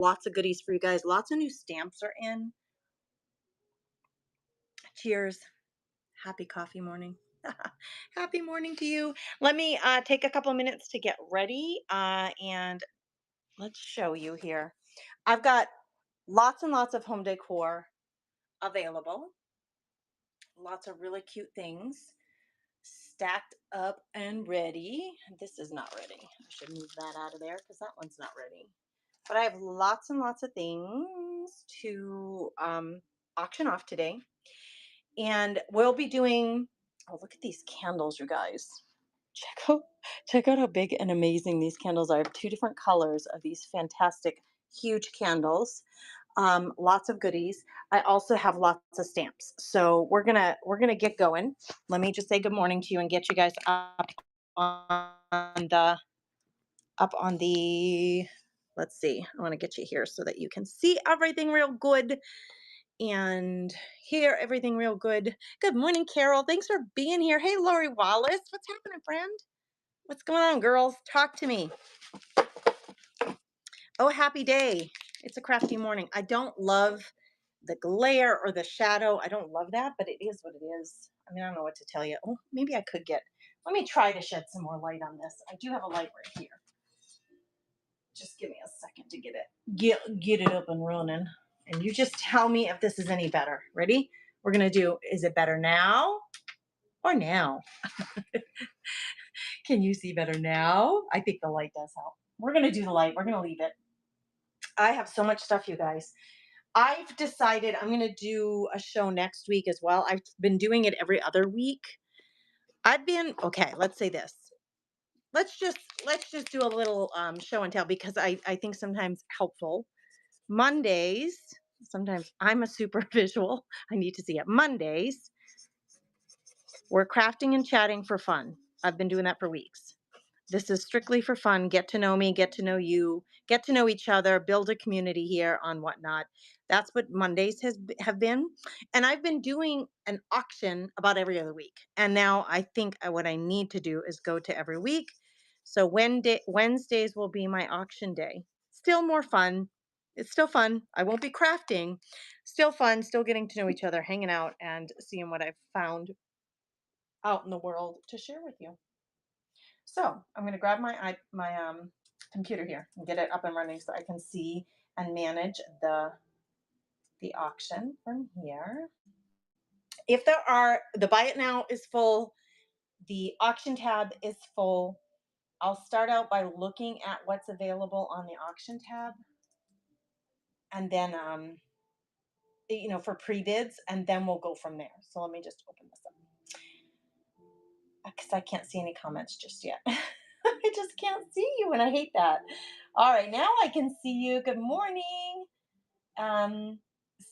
lots of goodies for you guys. Lots of new stamps are in. Cheers. Happy coffee morning. Happy morning to you. Let me take a couple minutes to get ready and let's show you here. I've got lots and lots of home decor available. Lots of really cute things stacked up and ready. This is not ready. I should move that out of there because that one's not ready. But I have lots and lots of things to auction off today. And we'll be doing, oh, look at these candles, you guys. Check out, check out how big and amazing these candles are. I have two different colors of these fantastic, huge candles. Lots of goodies. I also have lots of stamps. So we're gonna get going. Let me just say good morning to you and get you guys on the up on the. Let's see. I want to get you here so that you can see everything real good and hear everything real good. Good morning, Carol. Thanks for being here. Hey, Lori Wallace. What's happening, friend? What's going on, girls? Talk to me. Oh, happy day. It's a crafty morning. I don't love the glare or the shadow. I don't love that, but it is what it is. I mean, I don't know what to tell you. Oh, maybe I could let me try to shed some more light on this. I do have a light right here. Just give me a second to get it up and running. And you just tell me if this is any better. Ready? We're going to do, is it better now or now? Can you see better now? I think the light does help. We're going to do the light. We're going to leave it. I have so much stuff, you guys. I've decided I'm going to do a show next week as well. I've been doing it every other week. Okay, let's say this. Let's just do a little show and tell because I think sometimes helpful. Mondays, sometimes I'm a super visual. I need to see it. Mondays, we're crafting and chatting for fun. I've been doing that for weeks. This is strictly for fun. Get to know me, get to know you, get to know each other, build a community here on whatnot. That's what Mondays have been. And I've been doing an auction about every other week. And now I think what I need to do is go to every week. So Wednesdays will be my auction day. Still more fun. It's still fun. I won't be crafting. Still fun, still getting to know each other, hanging out and seeing what I've found out in the world to share with you. So I'm going to grab my computer here and get it up and running so I can see and manage the auction from here. If the buy it now is full, the auction tab is full. I'll start out by looking at what's available on the auction tab, and then for pre-bids, and then we'll go from there. So let me just open this up because I can't see any comments just yet. I just can't see you, and I hate that. All right, now I can see you. Good morning.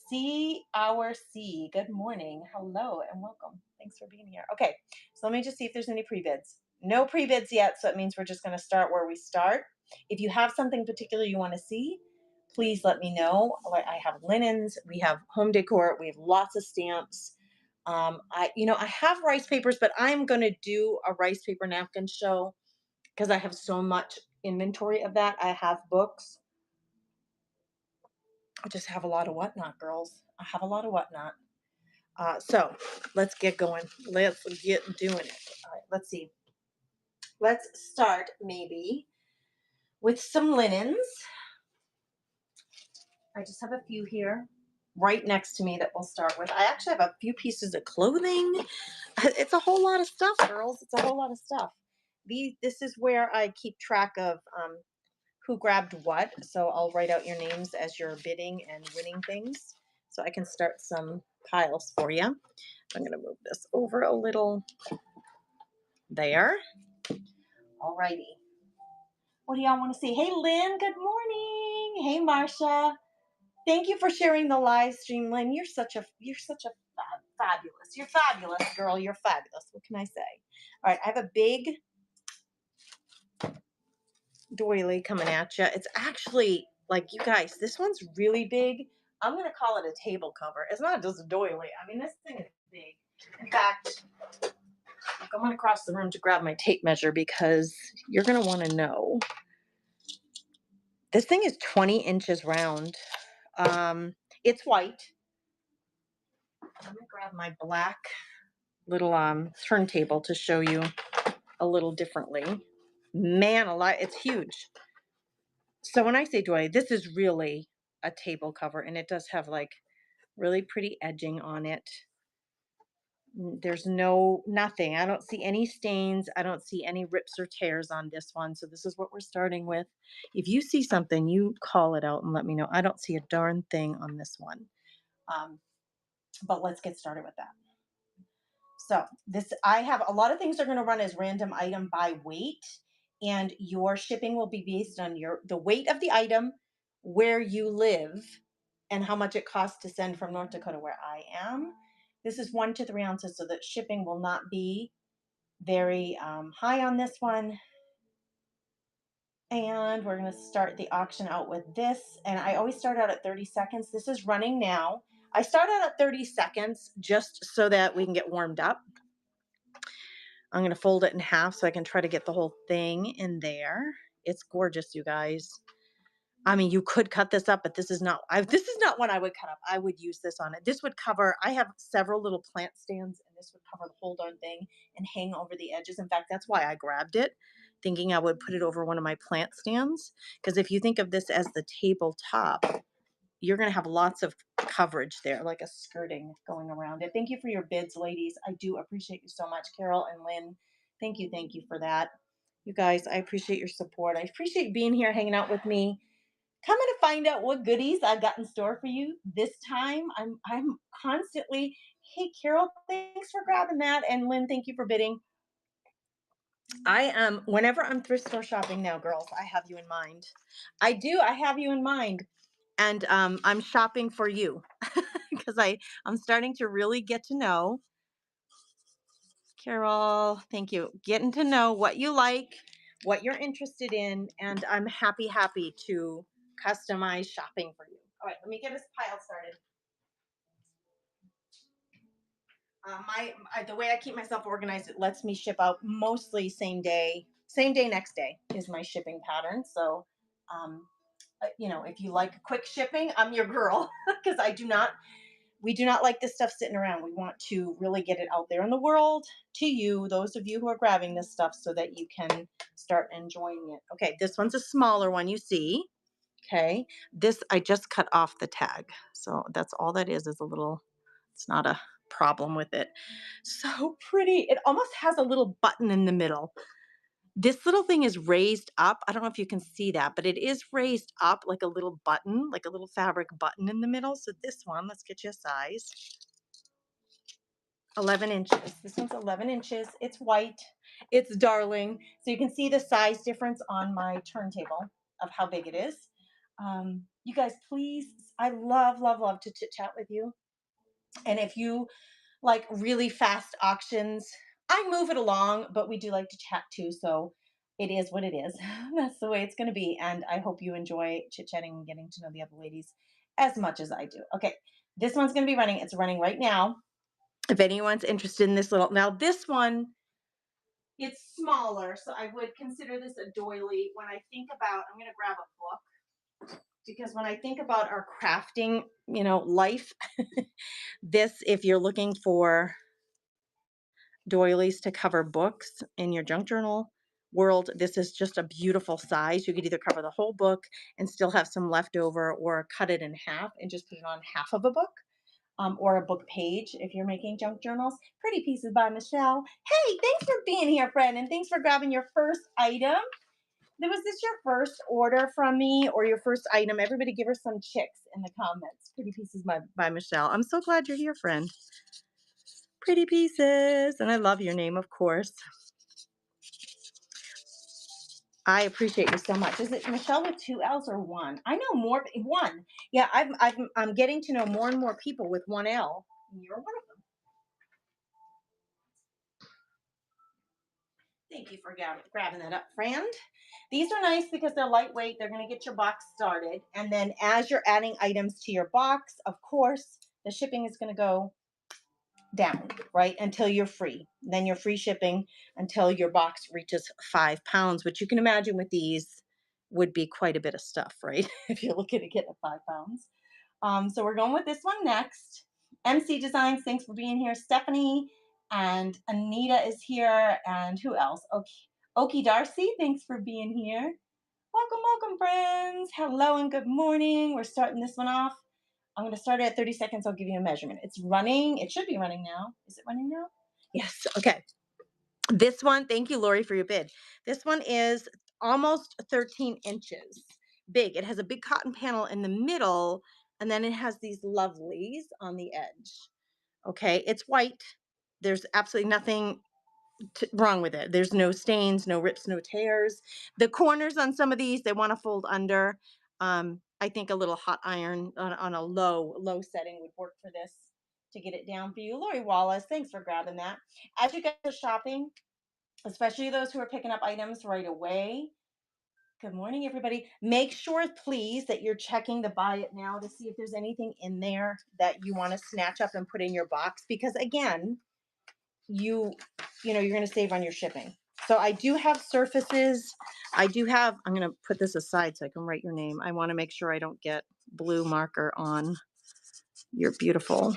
See our C. Good morning. Hello and welcome. Thanks for being here. Okay, so let me just see if there's any pre-bids. No pre-bids yet, so it means we're just going to start where we start. If you have something particular you want to see, please let me know. I have linens, we have home decor, we have lots of stamps. I have rice papers, but I'm going to do a rice paper napkin show because I have so much inventory of that. I have books. I just have a lot of whatnot, girls. I have a lot of whatnot. So let's get going. Let's get doing it. All right, let's see. Let's start maybe with some linens. I just have a few here right next to me that we'll start with. I actually have a few pieces of clothing. It's a whole lot of stuff, girls. It's a whole lot of stuff. This is where I keep track of who grabbed what. So I'll write out your names as you're bidding and winning things so I can start some piles for you. I'm going to move this over a little there. Alrighty. What do y'all want to see? Hey, Lynn, good morning. Hey, Marcia. Thank you for sharing the live stream, Lynn. You're such a fabulous. You're fabulous, girl. You're fabulous. What can I say? All right, I have a big doily coming at you. It's actually like, you guys, this one's really big. I'm gonna call it a table cover. It's not just a doily. I mean, this thing is big. In fact, I'm going across the room to grab my tape measure because you're gonna want to know This thing is 20 inches round. It's white. I'm gonna grab my black little turntable to show you a little differently. Man, it's huge. So when I say doily, this is really a table cover, and it does have like really pretty edging on it. There's nothing. I don't see any stains. I don't see any rips or tears on this one. So this is what we're starting with. If you see something, you call it out and let me know. I don't see a darn thing on this one. Um, but let's get started with that. So I have a lot of things are going to run as random item by weight, and your shipping will be based on the weight of the item, where you live, and how much it costs to send from North Dakota, where I am. This is 1 to 3 ounces, so that shipping will not be very high on this one. And we're going to start the auction out with this. And I always start out at 30 seconds. This is running now. I start out at 30 seconds just so that we can get warmed up. I'm going to fold it in half so I can try to get the whole thing in there. It's gorgeous, you guys. I mean, you could cut this up, but this is not one I would cut up. I would use this on it. This would cover, I have several little plant stands, and this would cover the whole darn thing and hang over the edges. In fact, that's why I grabbed it, thinking I would put it over one of my plant stands. Because if you think of this as the tabletop, you're going to have lots of coverage there, like a skirting going around it. Thank you for your bids, ladies. I do appreciate you so much, Carol and Lynn. Thank you for that. You guys, I appreciate your support. I appreciate being here, hanging out with me. Coming to find out what goodies I've got in store for you this time. I'm constantly, hey Carol, thanks for grabbing that, and Lynn, thank you for bidding. I am whenever I'm thrift store shopping now, girls, I have you in mind. I do. I have you in mind. And I'm shopping for you because I'm starting to really get to know Carol. Thank you. Getting to know what you like, what you're interested in, and I'm happy to customize shopping for you. All right, let me get this pile started. The way I keep myself organized, it lets me ship out mostly same day, next day is my shipping pattern. So, if you like quick shipping, I'm your girl because we do not like this stuff sitting around. We want to really get it out there in the world to you, those of you who are grabbing this stuff, so that you can start enjoying it. Okay, this one's a smaller one, you see. Okay, this I just cut off the tag. So that's all that is a little, it's not a problem with it. So pretty. It almost has a little button in the middle. This little thing is raised up. I don't know if you can see that, but it is raised up like a little button, like a little fabric button in the middle. So this one, let's get you a size. 11 inches. This one's 11 inches. It's white. It's darling. So you can see the size difference on my turntable of how big it is. You guys, please, I love to chit chat with you. And if you like really fast auctions, I move it along, but we do like to chat too. So it is what it is. That's the way it's going to be. And I hope you enjoy chit chatting and getting to know the other ladies as much as I do. Okay. This one's going to be running. It's running right now. If anyone's interested in this now this one, it's smaller. So I would consider this a doily. When I think about, I'm going to grab a book because when I think about our crafting, life, if you're looking for doilies to cover books in your junk journal world, this is just a beautiful size. You could either cover the whole book and still have some leftover, or cut it in half and just put it on half of a book, or a book page if you're making junk journals. Pretty Pieces by Michelle. Hey, thanks for being here, friend, and thanks for grabbing your first item. Was this your first order from me or your first item? Everybody give her some chicks in the comments. Pretty Pieces by Michelle. I'm so glad you're here, friend. Pretty Pieces. And I love your name, of course. I appreciate you so much. Is it Michelle with 2 L's or 1? I know more. 1. Yeah, I'm getting to know more and more people with 1 L. And you're one of them. Thank you for grabbing that up, friend. These are nice because they're lightweight. They're going to get your box started. And then as you're adding items to your box, of course, the shipping is going to go down, right? Until you're free. Then you're free shipping until your box reaches 5 pounds, which you can imagine with these, would be quite a bit of stuff, right? If you're looking to get a 5 pounds. So we're going with this one next. MC Designs, thanks for being here. Stephanie and Anita is here. And who else? Okay. Okie Darcy, thanks for being here. Welcome, welcome, friends. Hello and good morning. We're starting this one off. I'm going to start it at 30 seconds. I'll give you a measurement. It's running. It should be running now. Is it running now? Yes. Okay. This one, thank you, Lori, for your bid. This one is almost 13 inches big. It has a big cotton panel in the middle, and then it has these lovelies on the edge. Okay, it's white. There's absolutely nothing wrong with it. There's no stains, no rips, no tears. The corners on some of these, they want to fold under. I think a little hot iron on a low setting would work for this to get it down for you. Lori Wallace, thanks for grabbing that. As you guys are shopping, especially those who are picking up items right away. Good morning, everybody. Make sure, please, that you're checking the buy it now to see if there's anything in there that you want to snatch up and put in your box. Because again, you're going to save on your shipping. So I do have surfaces. I'm going to put this aside so I can write your name. I want to make sure I don't get blue marker on your beautiful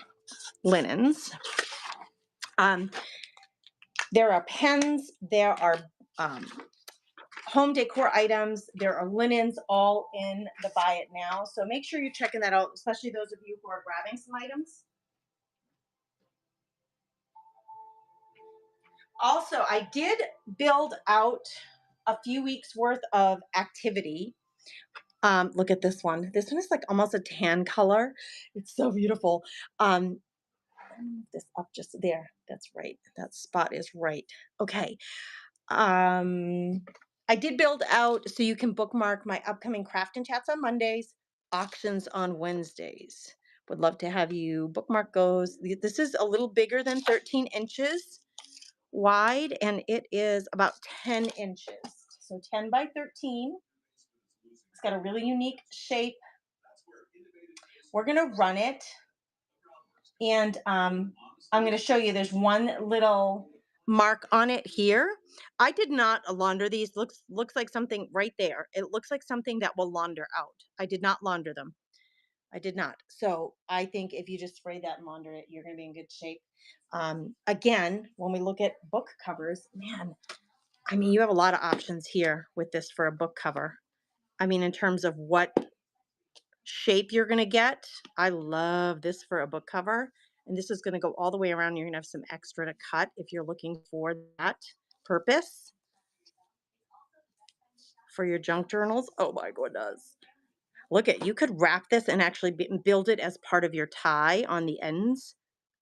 linens. There are pens. There are home decor items. There are linens all in the buy it now. So make sure you're checking that out, especially those of you who are grabbing some items. Also, I did build out a few weeks worth of activity. Look at this one. This one is like almost a tan color. It's so beautiful. Move this up just there. That's right. That spot is right. Okay. I did build out so you can bookmark my upcoming craft and chats on Mondays, auctions on Wednesdays. Would love to have you bookmark those. This is a little bigger than 13 inches wide, and it is about 10 inches. So 10 by 13. It's got a really unique shape. We're going to run it. And I'm going to show you, there's one little mark on it here. I did not launder these. Looks like something right there. It looks like something that will launder out. I did not launder them. I did not. So I think if you just spray that and launder it, you're going to be in good shape. Again, when we look at book covers, man, I mean, you have a lot of options here with this for a book cover. I mean, in terms of what shape you're going to get, I love this for a book cover. And this is going to go all the way around. You're going to have some extra to cut if you're looking for that purpose for your junk journals. Oh my goodness. Look at, you could wrap this and actually build it as part of your tie on the ends.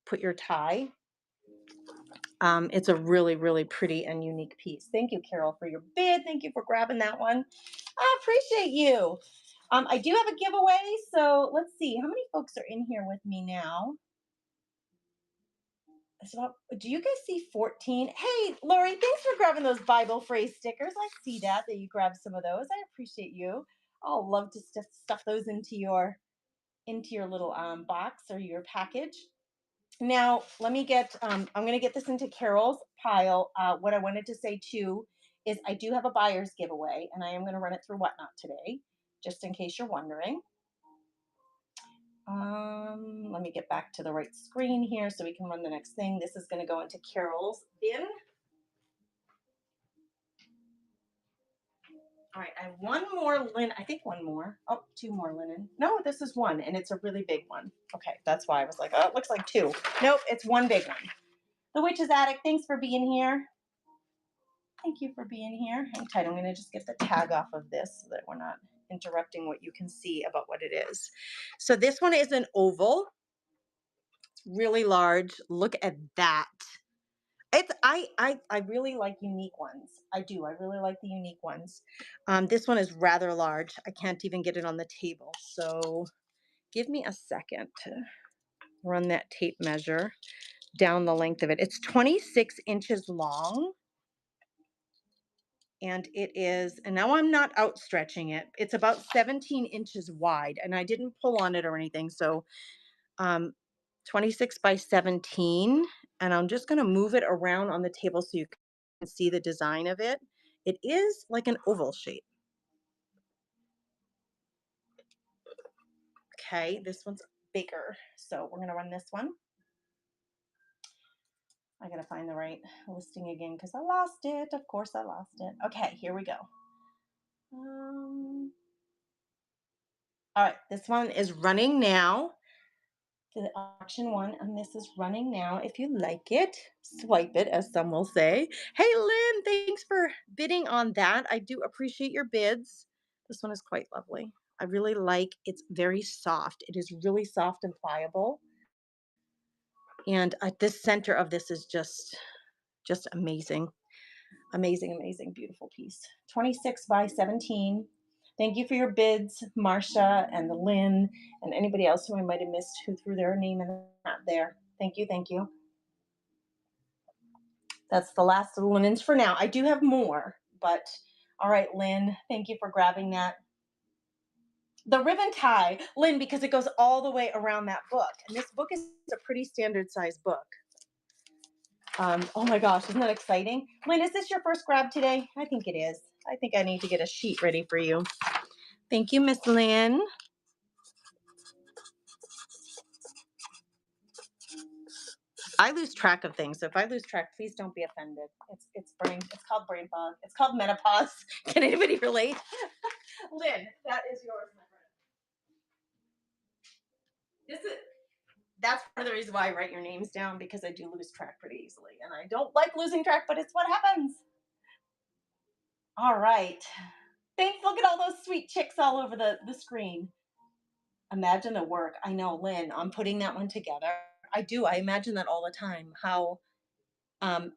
Put your tie. It's a really, really pretty and unique piece. Thank you, Carol, for your bid. Thank you for grabbing that one. I appreciate you. I do have a giveaway, so let's see. How many folks are in here with me now? So, do you guys see 14? Hey, Lori, thanks for grabbing those Bible phrase stickers. I see that you grabbed some of those. I appreciate you. I'll love to stuff those into your little box or your package. Now, let me get, I'm going to get this into Carol's pile. What I wanted to say too is I do have a buyer's giveaway, and I am going to run it through Whatnot today, just in case you're wondering. Let me get back to the right screen here so we can run the next thing. This is going to go into Carol's bin. All right, I have one more linen. I think one more. Oh, two more linen. No, this is one, and it's a really big one. Okay, that's why I was like, oh, it looks like two. Nope, it's one big one. The Witch's Attic, thanks for being here. Thank you for being here. Hang tight. I'm going to just get the tag off of this so that we're not interrupting what you can see about what it is. So this one is an oval. It's really large. Look at that. I really like unique ones. I do. I really like the unique ones. This one is rather large. I can't even get it on the table. So give me a second to run that tape measure down the length of it. It's 26 inches long. And it is, and now I'm not outstretching it. It's about 17 inches wide, and I didn't pull on it or anything. So 26 by 17, and I'm just going to move it around on the table so you can see the design of it. It is like an oval shape. Okay, this one's bigger. So we're gonna run this one. I gotta find the right listing again because I lost it. Of course I lost it. Okay, here we go. Um, all right, this one is running now. The auction one, and this is running now. If you like it, swipe it, as some will say. Hey, Lynn, thanks for bidding on that. I do appreciate your bids. This one is quite lovely. I really like it's very soft. It is really soft and pliable. And at this center of this is just amazing. Amazing, amazing, beautiful piece. 26 by 17. Thank you for your bids, Marcia and the Lynn, and anybody else who I might have missed who threw their name in that there. Thank you, thank you. That's the last of the linens for now. I do have more, but all right, Lynn, thank you for grabbing that. The ribbon tie, Lynn, because it goes all the way around that book. And this book is a pretty standard size book. Oh my gosh, isn't that exciting? Lynn, is this your first grab today? I think it is. I think I need to get a sheet ready for you. Thank you, Miss Lynn. I lose track of things, so if I lose track, please don't be offended. It's called brain fog. It's called menopause. Can anybody relate? Lynn, that is yours, my friend. That's part of the reason why I write your names down, because I do lose track pretty easily, and I don't like losing track, but it's what happens. All right. Thanks. Look at all those sweet chicks all over the screen. Imagine the work. I know, Lynn, I'm putting that one together. I do. I imagine that all the time, how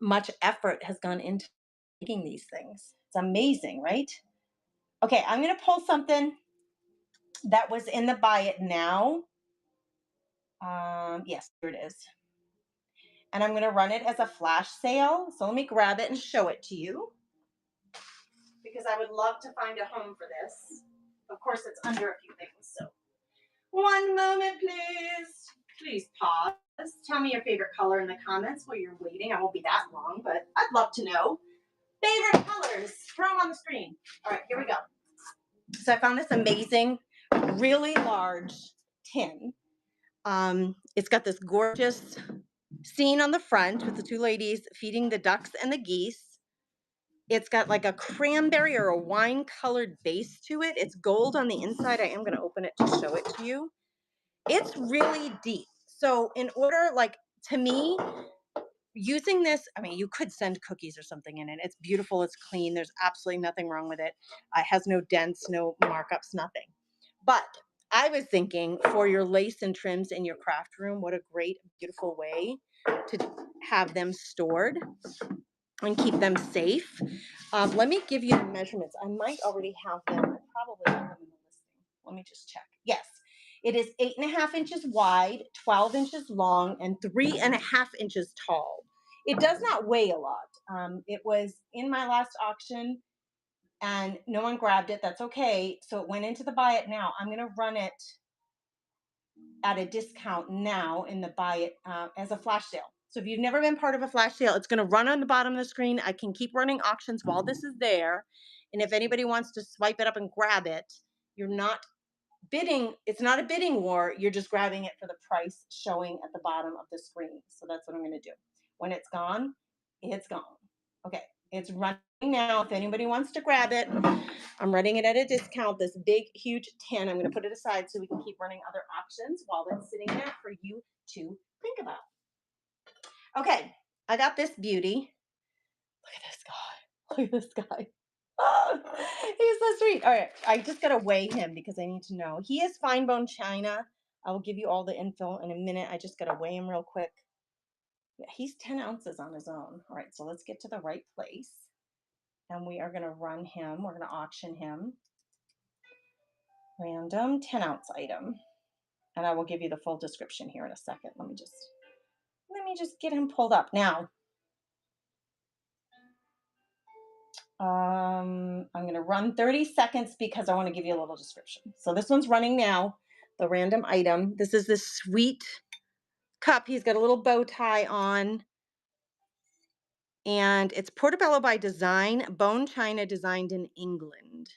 much effort has gone into making these things. It's amazing, right? Okay, I'm going to pull something that was in the buy it now. Yes, here it is. And I'm going to run it as a flash sale. So let me grab it and show it to you, because I would love to find a home for this. Of course, it's under a few things. So one moment, please. Please pause. Tell me your favorite color in the comments while you're waiting. I won't be that long, but I'd love to know. Favorite colors. Throw them on the screen. All right, here we go. So I found this amazing, really large tin. It's got this gorgeous scene on the front with the two ladies feeding the ducks and the geese. It's got like a cranberry or a wine colored base to it. It's gold on the inside. I am going to open it to show it to you. It's really deep. So in order, like, to me, using this, I mean, you could send cookies or something in it. It's beautiful. It's clean. There's absolutely nothing wrong with it. It has no dents, no markups, nothing. But I was thinking, for your lace and trims in your craft room, what a great, beautiful way to have them stored and keep them safe. Let me give you the measurements. I might already have them. I probably have them in the listing. Let me just check. Yes, it is 8.5 inches wide, 12 inches long, and 3.5 inches tall. It does not weigh a lot. It was in my last auction and no one grabbed it. That's okay. So it went into the buy it now. I'm going to run it at a discount now in the buy it as a flash sale. So if you've never been part of a flash sale, it's going to run on the bottom of the screen. I can keep running auctions while this is there. And if anybody wants to swipe it up and grab it, you're not bidding. It's not a bidding war. You're just grabbing it for the price showing at the bottom of the screen. So that's what I'm going to do. When it's gone, it's gone. Okay, it's running now. If anybody wants to grab it, I'm running it at a discount. This big, huge tin. I'm going to put it aside so we can keep running other auctions while it's sitting there for you to think about. Okay, I got this beauty. Look at this guy. Look at this guy. Oh, he's so sweet. All right, I just got to weigh him because I need to know. He is fine bone china. I will give you all the info in a minute. I just got to weigh him real quick. Yeah, he's 10 ounces on his own. All right, so let's get to the right place. And we are going to run him. We're going to auction him. Random 10-ounce item. And I will give you the full description here in a second. Let me just get him pulled up. Now, I'm going to run 30 seconds because I want to give you a little description. So this one's running now, the random item. This is this sweet cup. He's got a little bow tie on. And it's Portobello by Design, bone china designed in England.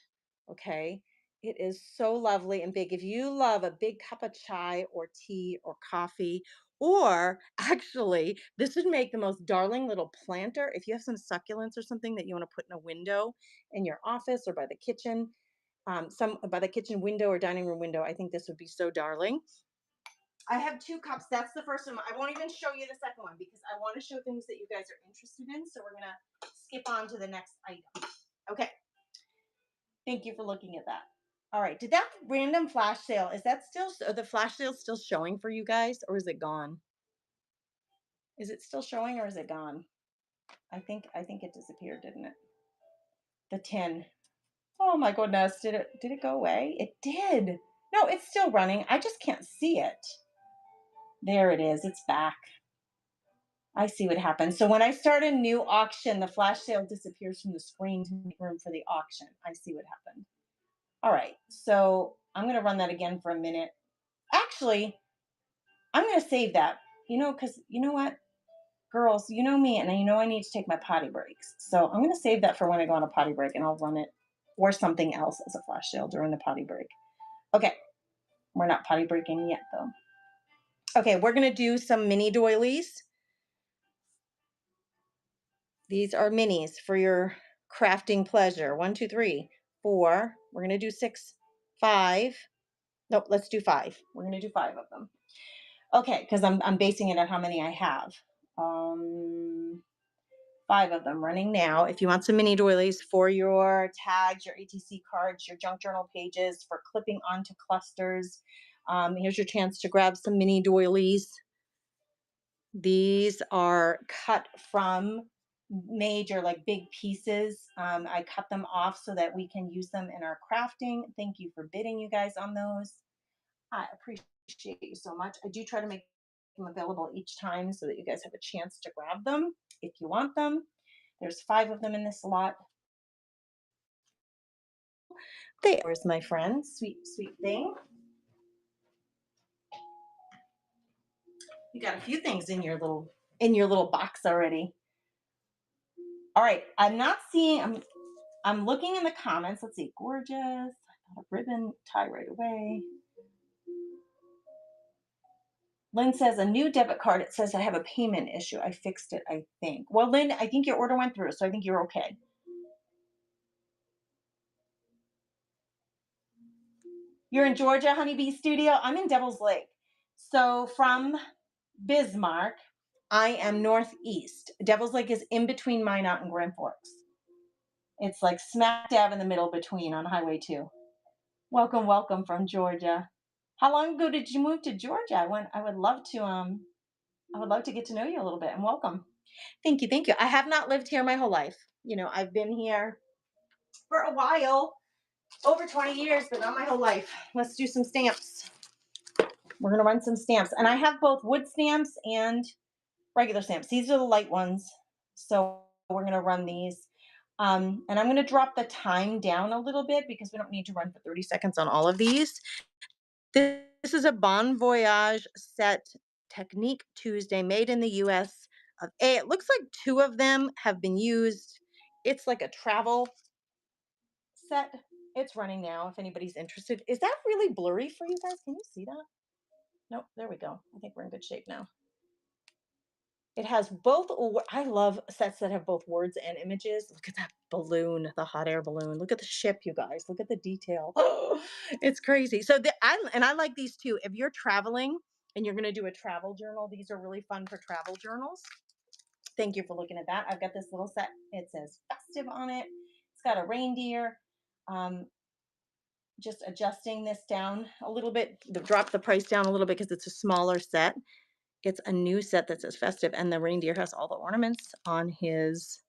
Okay. It is so lovely and big. If you love a big cup of chai or tea or coffee, or actually, this would make the most darling little planter. If you have some succulents or something that you want to put in a window in your office or by the kitchen, some by the kitchen window or dining room window, I think this would be so darling. I have 2 cups. That's the first one. I won't even show you the second one because I want to show things that you guys are interested in. So we're going to skip on to the next item. Okay. Thank you for looking at that. All right. Did that random flash sale, is that still, are the flash sales still showing for you guys or is it gone? Is it still showing or is it gone? I think it disappeared, didn't it? The 10. Oh my goodness. Did it go away? It did. No, it's still running. I just can't see it. There it is. It's back. I see what happens. So when I start a new auction, the flash sale disappears from the screen to make room for the auction. I see what happened. All right. So I'm going to run that again for a minute. Actually, I'm going to save that, because you know what? Girls, you know me, and you know I need to take my potty breaks. So I'm going to save that for when I go on a potty break and I'll run it or something else as a flash sale during the potty break. Okay. We're not potty breaking yet, though. Okay. We're going to do some mini doilies. These are minis for your crafting pleasure. 1, 2, 3, 4. We're going to do 6, 5. Nope, let's do 5. We're going to do 5 of them. Okay, because I'm basing it on how many I have. 5 of them running now. If you want some mini doilies for your tags, your ATC cards, your junk journal pages, for clipping onto clusters, here's your chance to grab some mini doilies. These are cut from major, like big pieces. I cut them off so that we can use them in our crafting. Thank you for bidding, you guys, on those. I appreciate you so much. I do try to make them available each time so that you guys have a chance to grab them if you want them. There's 5 of them in this lot. There's my friend, sweet, sweet thing. You got a few things in your little box already. All right, I'm looking in the comments. Let's see, gorgeous. I got a ribbon tie right away. Lynn says a new debit card. It says I have a payment issue. I fixed it, I think. Well, Lynn, I think your order went through, so I think you're okay. You're in Georgia, Honeybee Studio. I'm in Devil's Lake. So from Bismarck, I am northeast. Devil's Lake is in between Minot and Grand Forks. It's like smack dab in the middle between on Highway 2. Welcome, welcome from Georgia. How long ago did you move to Georgia? I would love to get to know you a little bit, and welcome. Thank you, thank you. I have not lived here my whole life. I've been here for a while, over 20 years, but not my whole life. Let's do some stamps. We're going to run some stamps. And I have both wood stamps and regular stamps. These are the light ones. So we're going to run these. And I'm going to drop the time down a little bit because we don't need to run for 30 seconds on all of these. This is a Bon Voyage set, Technique Tuesday, made in the US of A. It looks like 2 of them have been used. It's like a travel set. It's running now if anybody's interested. Is that really blurry for you guys? Can you see that? Nope, there we go. I think we're in good shape now. It has both. I love sets that have both words and images. Look at that balloon, the hot air balloon. Look at the ship, you guys. Look at the detail. Oh, it's crazy. So I like these too. If you're traveling and you're going to do a travel journal, these are really fun for travel journals. Thank you for looking at that. I've got this little set. It says festive on it. It's got a reindeer. Just adjusting this down a little bit, drop the price down a little bit because it's a smaller set. It's a new set that says festive, and the reindeer has all the ornaments on his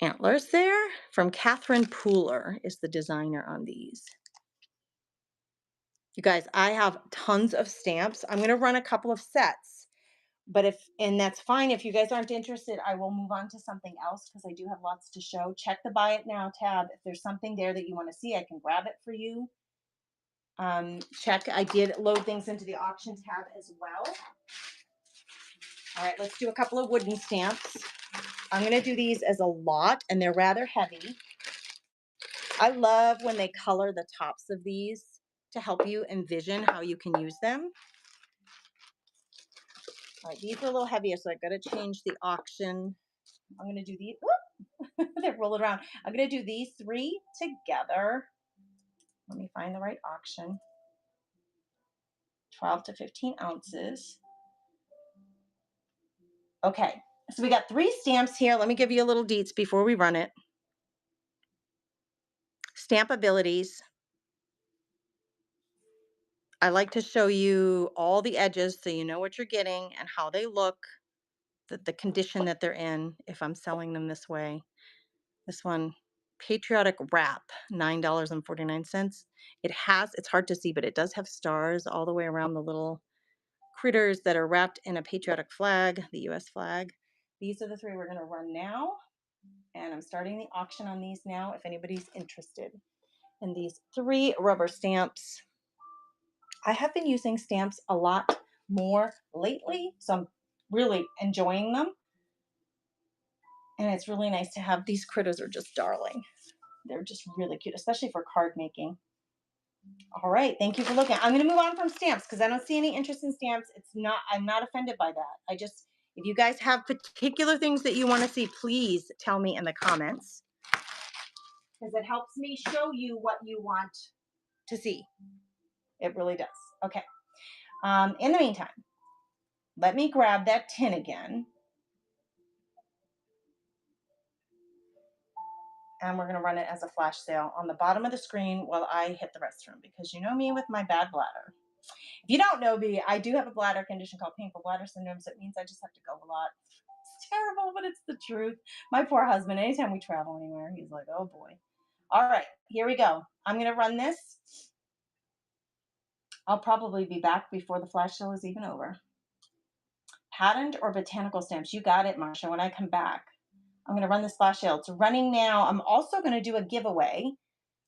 antlers there. From Catherine Pooler is the designer on these. You guys, I have tons of stamps. I'm going to run a couple of sets, and that's fine. If you guys aren't interested, I will move on to something else because I do have lots to show. Check the Buy It Now tab. If there's something there that you want to see, I can grab it for you. Check. I did load things into the auction tab as well. All right, let's do a couple of wooden stamps. I'm going to do these as a lot, and they're rather heavy. I love when they color the tops of these to help you envision how you can use them. All right, these are a little heavier, so I've got to change the auction. I'm going to do these. They're rolling around. I'm going to do these 3 together. Let me find the right auction. 12 to 15 ounces. Okay, so we got 3 stamps here. Let me give you a little deets before we run it. Stamp abilities. I like to show you all the edges so you know what you're getting and how they look, the condition that they're in if I'm selling them this way. This one, Patriotic Wrap, $9.49. It's hard to see, but it does have stars all the way around the little critters that are wrapped in a patriotic flag, the US flag. These are the 3 we're going to run now. And I'm starting the auction on these now if anybody's interested in these 3 rubber stamps. I have been using stamps a lot more lately, so I'm really enjoying them. And it's really nice to have these critters are just darling. They're just really cute, especially for card making. All right, thank you for looking. I'm going to move on from stamps because I don't see any interest in stamps. I'm not offended by that. If you guys have particular things that you want to see, please tell me in the comments because it helps me show you what you want to see. It really does. Okay. In the meantime, let me grab that tin again. And we're going to run it as a flash sale on the bottom of the screen while I hit the restroom because you know me with my bad bladder. If you don't know me, I do have a bladder condition called painful bladder syndrome, so it means I just have to go a lot. It's terrible, but it's the truth. My poor husband, anytime we travel anywhere, he's like, oh boy. All right, here we go. I'm going to run this. I'll probably be back before the flash sale is even over. Patterned or botanical stamps? You got it, Marsha. When I come back, I'm going to run this flash sale. It's running now. I'm also going to do a giveaway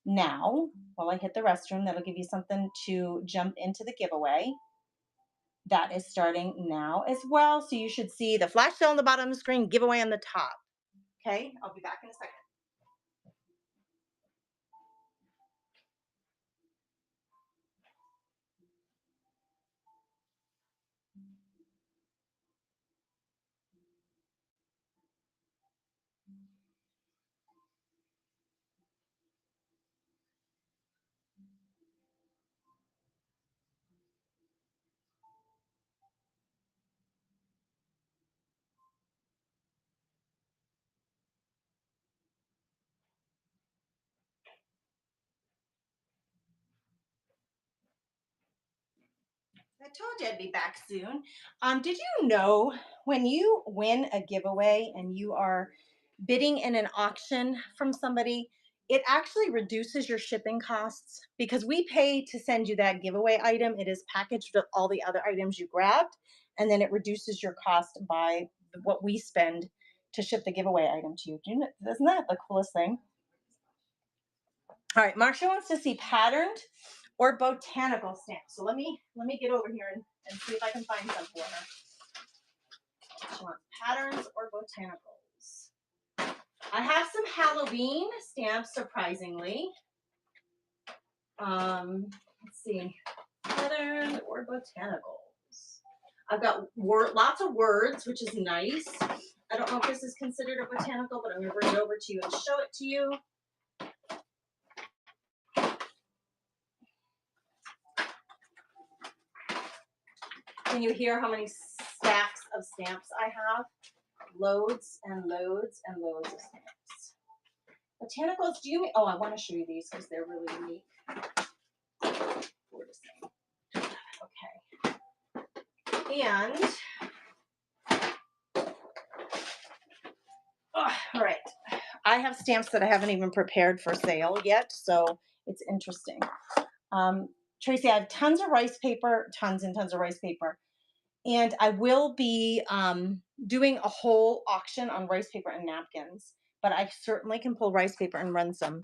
now while I hit the restroom. That'll give you something to jump into the giveaway. That is starting now as well. So you should see the flash sale on the bottom of the screen, giveaway on the top. Okay, I'll be back in a second. I told you I'd be back soon. Did you know when you win a giveaway and you are bidding in an auction from somebody, it actually reduces your shipping costs because we pay to send you that giveaway item. It is packaged with all the other items you grabbed, and then it reduces your cost by what we spend to ship the giveaway item to you. Isn't that the coolest thing? All right, Marcia wants to see patterned or botanical stamps. So let me get over here and see if I can find some for her. She wants patterns or botanicals. I have some Halloween stamps, surprisingly. Let's see, patterned or botanicals. I've got lots of words, which is nice. I don't know if this is considered a botanical, but I'm going to bring it over to you and show it to you. Can you hear how many stacks of stamps I have? Loads and loads and loads of stamps. Botanicals, do you mean? Oh, I want to show you these because they're really unique. Okay. And, all right. I have stamps that I haven't even prepared for sale yet, so it's interesting. Tracy, I have tons of rice paper, tons and tons of rice paper. And I will be doing a whole auction on rice paper and napkins, but I certainly can pull rice paper and run some.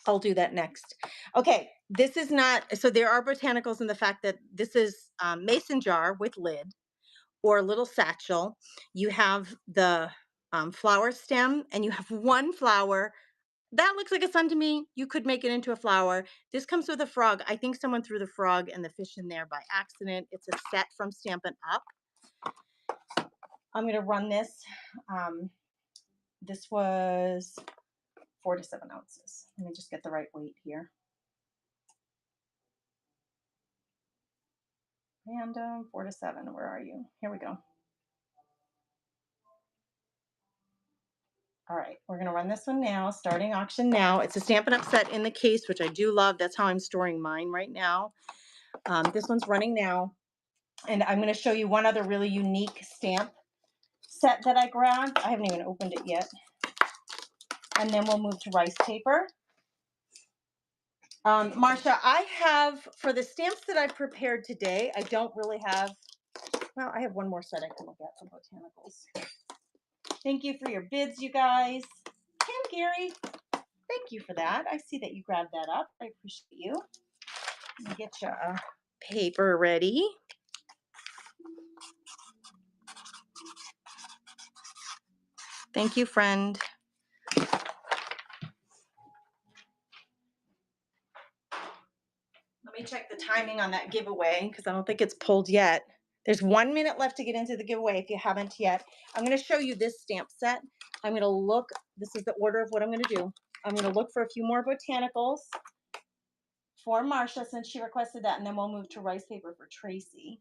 I'll do that next. Okay, this is not, so there are botanicals in the fact that this is mason jar with lid or a little satchel. You have the flower stem and you have one flower That looks like a sun to me. You could make it into a flower. This comes with a frog. I think someone threw the frog and the fish in there by accident. It's a set from Stampin' Up. I'm going to run this. This was 4 to 7 ounces. Let me just get the right weight here. Random 4 to 7. Where are you? Here we go. All right, we're going to run this one now. Starting auction now. It's a Stampin' Up set in the case, which I do love. That's how I'm storing mine right now. This one's running now. And I'm going to show you one other really unique stamp set that I grabbed. I haven't even opened it yet. And then we'll move to rice paper. Marcia, I have, for the stamps that I've prepared today, I don't really have, well, I have one more set I can look at for botanicals. Thank you for your bids, you guys. And Gary, thank you for that. I see that you grabbed that up. I appreciate you. Let me get you a paper ready. Thank you, friend. Let me check the timing on that giveaway because I don't think it's pulled yet. There's 1 minute left to get into the giveaway if you haven't yet. I'm going to show you this stamp set. I'm going to look, this is the order of what I'm going to do. I'm going to look for a few more botanicals for Marcia since she requested that, and then we'll move to rice paper for Tracy.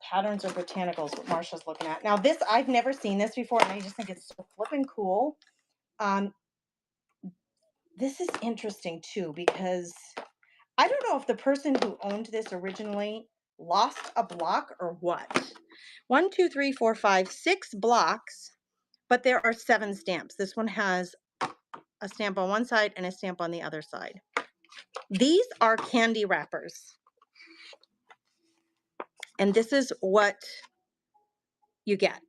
Patterns or botanicals, what Marcia's looking at. Now this, I've never seen this before, and I just think it's so flippin' cool. This is interesting too because I don't know if the person who owned this originally lost a block or what. 1, 2, 3, 4, 5, 6 blocks, but there are 7 stamps. This one has a stamp on one side and a stamp on the other side. These are candy wrappers. And this is what you get.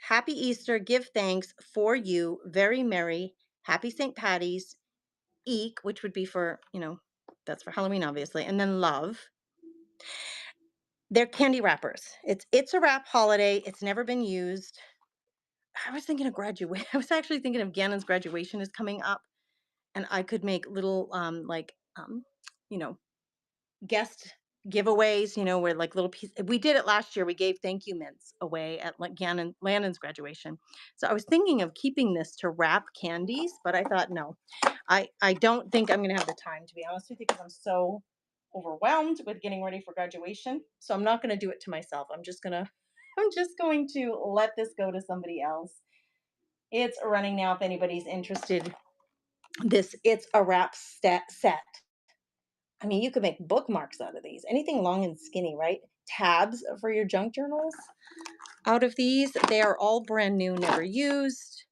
Happy Easter, give thanks for you, very merry, happy St. Patty's, eek, which would be for, you know, that's for Halloween, obviously, and then love. They're candy wrappers. It's a wrap holiday. It's never been used. I was thinking of graduation. I was actually thinking of Gannon's graduation is coming up, and I could make little you know, guest giveaways, you know, where like little piece. We did it last year. We gave thank you mints away at like Landon's graduation. So I was thinking of keeping this to wrap candies, but I thought no, I don't think I'm gonna have the time, to be honest with you, because I'm so overwhelmed with getting ready for graduation. So I'm not gonna do it to myself. I'm just going to let this go to somebody else. It's running now if anybody's interested. It's a wrap set. I mean, you could make bookmarks out of these. Anything long and skinny, right? Tabs for your junk journals out of these. They are all brand new, never used.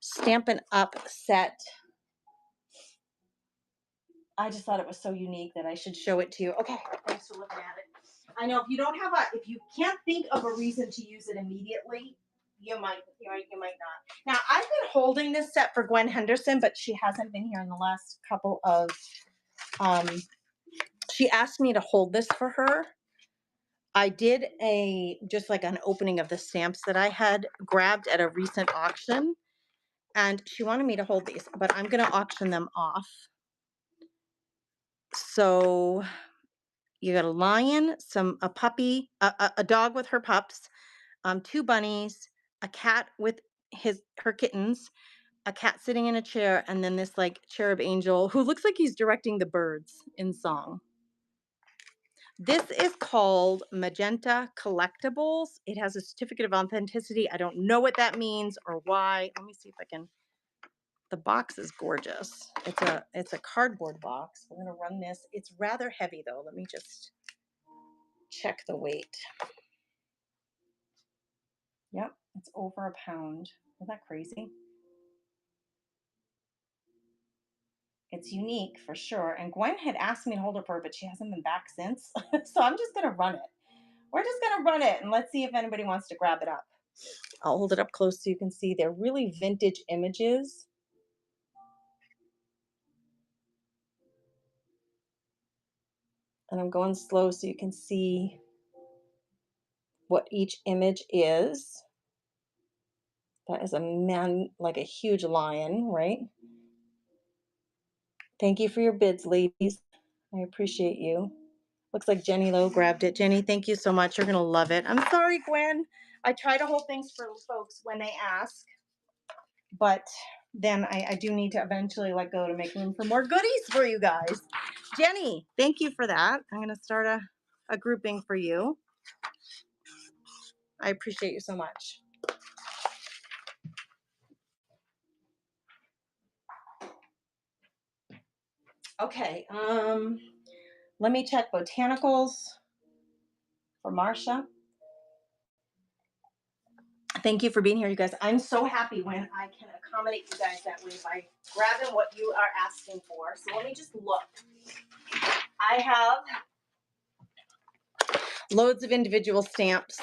Stampin' Up set. I just thought it was so unique that I should show it to you. Okay, thanks for looking at it. I know if you can't think of a reason to use it immediately, you might not. Now, I've been holding this set for Gwen Henderson, but she hasn't been here in the last couple of, she asked me to hold this for her. I did just like an opening of the stamps that I had grabbed at a recent auction, and she wanted me to hold these, but I'm going to auction them off. So you got a lion, a puppy, a dog with her pups, 2 bunnies, a cat with her kittens, a cat sitting in a chair, and then this like cherub angel who looks like he's directing the birds in song. This is called Magenta Collectibles. It has a certificate of authenticity. I don't know what that means or why. Let me see if I can. The box is gorgeous. It's a cardboard box. We're gonna run this. It's rather heavy though. Let me just check the weight. Yep, it's over a pound. Isn't that crazy? It's unique for sure. And Gwen had asked me to hold it for her, but she hasn't been back since. So I'm just gonna run it. We're just gonna run it and let's see if anybody wants to grab it up. I'll hold it up close so you can see they're really vintage images. And I'm going slow so you can see what each image is. That is a man, like a huge lion, right? Thank you for your bids, ladies. I appreciate you. Looks like Jenny Lowe grabbed it. Jenny, thank you so much. You're going to love it. I'm sorry, Gwen. I try to hold things for folks when they ask, but then I do need to eventually let go to make room for more goodies for you guys. Jenny, thank you for that. I'm going to start a grouping for you. I appreciate you so much. Okay, let me check botanicals for Marsha. Thank you for being here, you guys. I'm so happy when I can accommodate you guys that way by grabbing what you are asking for. So let me just look. I have loads of individual stamps.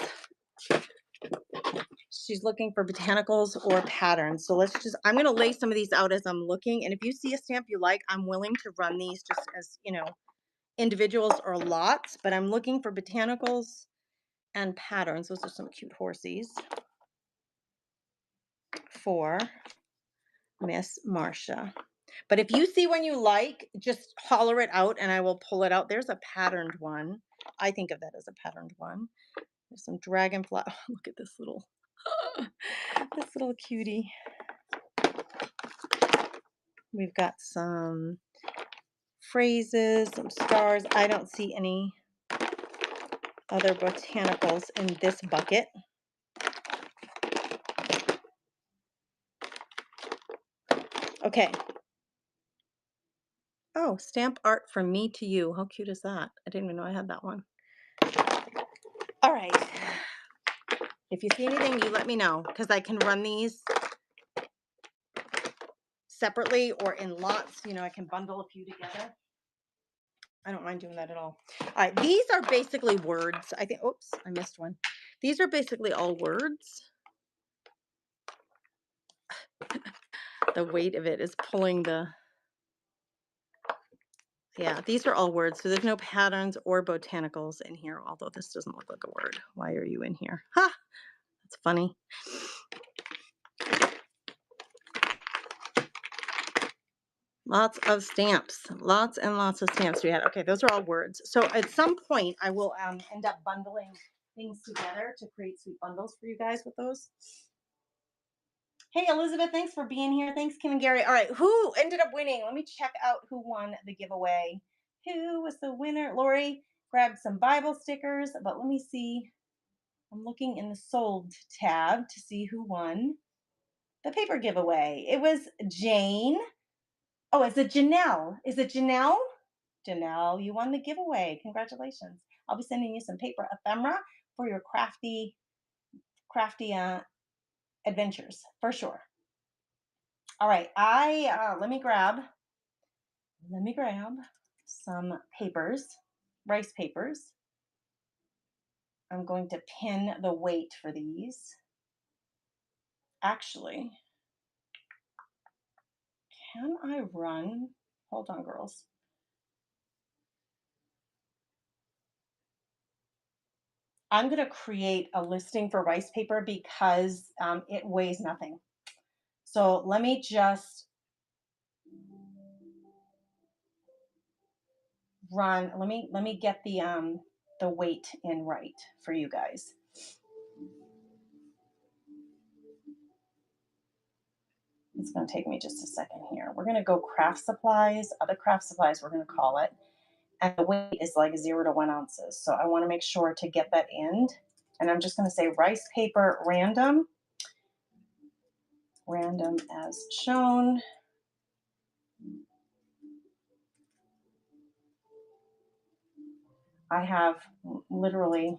She's looking for botanicals or patterns. So I'm going to lay some of these out as I'm looking. And if you see a stamp you like, I'm willing to run these just as, individuals or lots. But I'm looking for botanicals and patterns. Those are some cute horsies for Miss Marsha. But if you see one you like, just holler it out and I will pull it out. There's a patterned one. I think of that as a patterned one. There's some dragonfly. Oh, look at this little cutie. We've got some phrases, some stars. I don't see any other botanicals in this bucket. Okay. Oh, stamp art from me to you. How cute is that? I didn't even know I had that one. All right. If you see anything, you let me know because I can run these separately or in lots. I can bundle a few together. I don't mind doing that at all. All right, these are basically words. I think, oops, I missed one. These are basically all words. The weight of it is pulling yeah, these are all words. So there's no patterns or botanicals in here, although this doesn't look like a word. Why are you in here? Ha! That's funny. Lots of stamps. Lots and lots of stamps we had. Okay, those are all words. So at some point, I will end up bundling things together to create sweet bundles for you guys with those. Hey, Elizabeth, thanks for being here. Thanks, Kim and Gary. All right, who ended up winning? Let me check out who won the giveaway. Who was the winner? Lori grabbed some Bible stickers, but let me see. I'm looking in the sold tab to see who won the paper giveaway. It was Jane. Oh, is it Janelle? Is it Janelle? Janelle, you won the giveaway. Congratulations. I'll be sending you some paper ephemera for your crafty adventures for sure. All right, let me grab some papers, rice papers. I'm going to pin the weight for these. Actually, can I run? Hold on, girls. I'm going to create a listing for rice paper because it weighs nothing. So let me just run. Let me get the weight in right for you guys. It's going to take me just a second here. We're going to go craft supplies, other craft supplies, we're going to call it. And the weight is like 0 to 1 ounces. So I want to make sure to get that in. And I'm just going to say rice paper random as shown. I have literally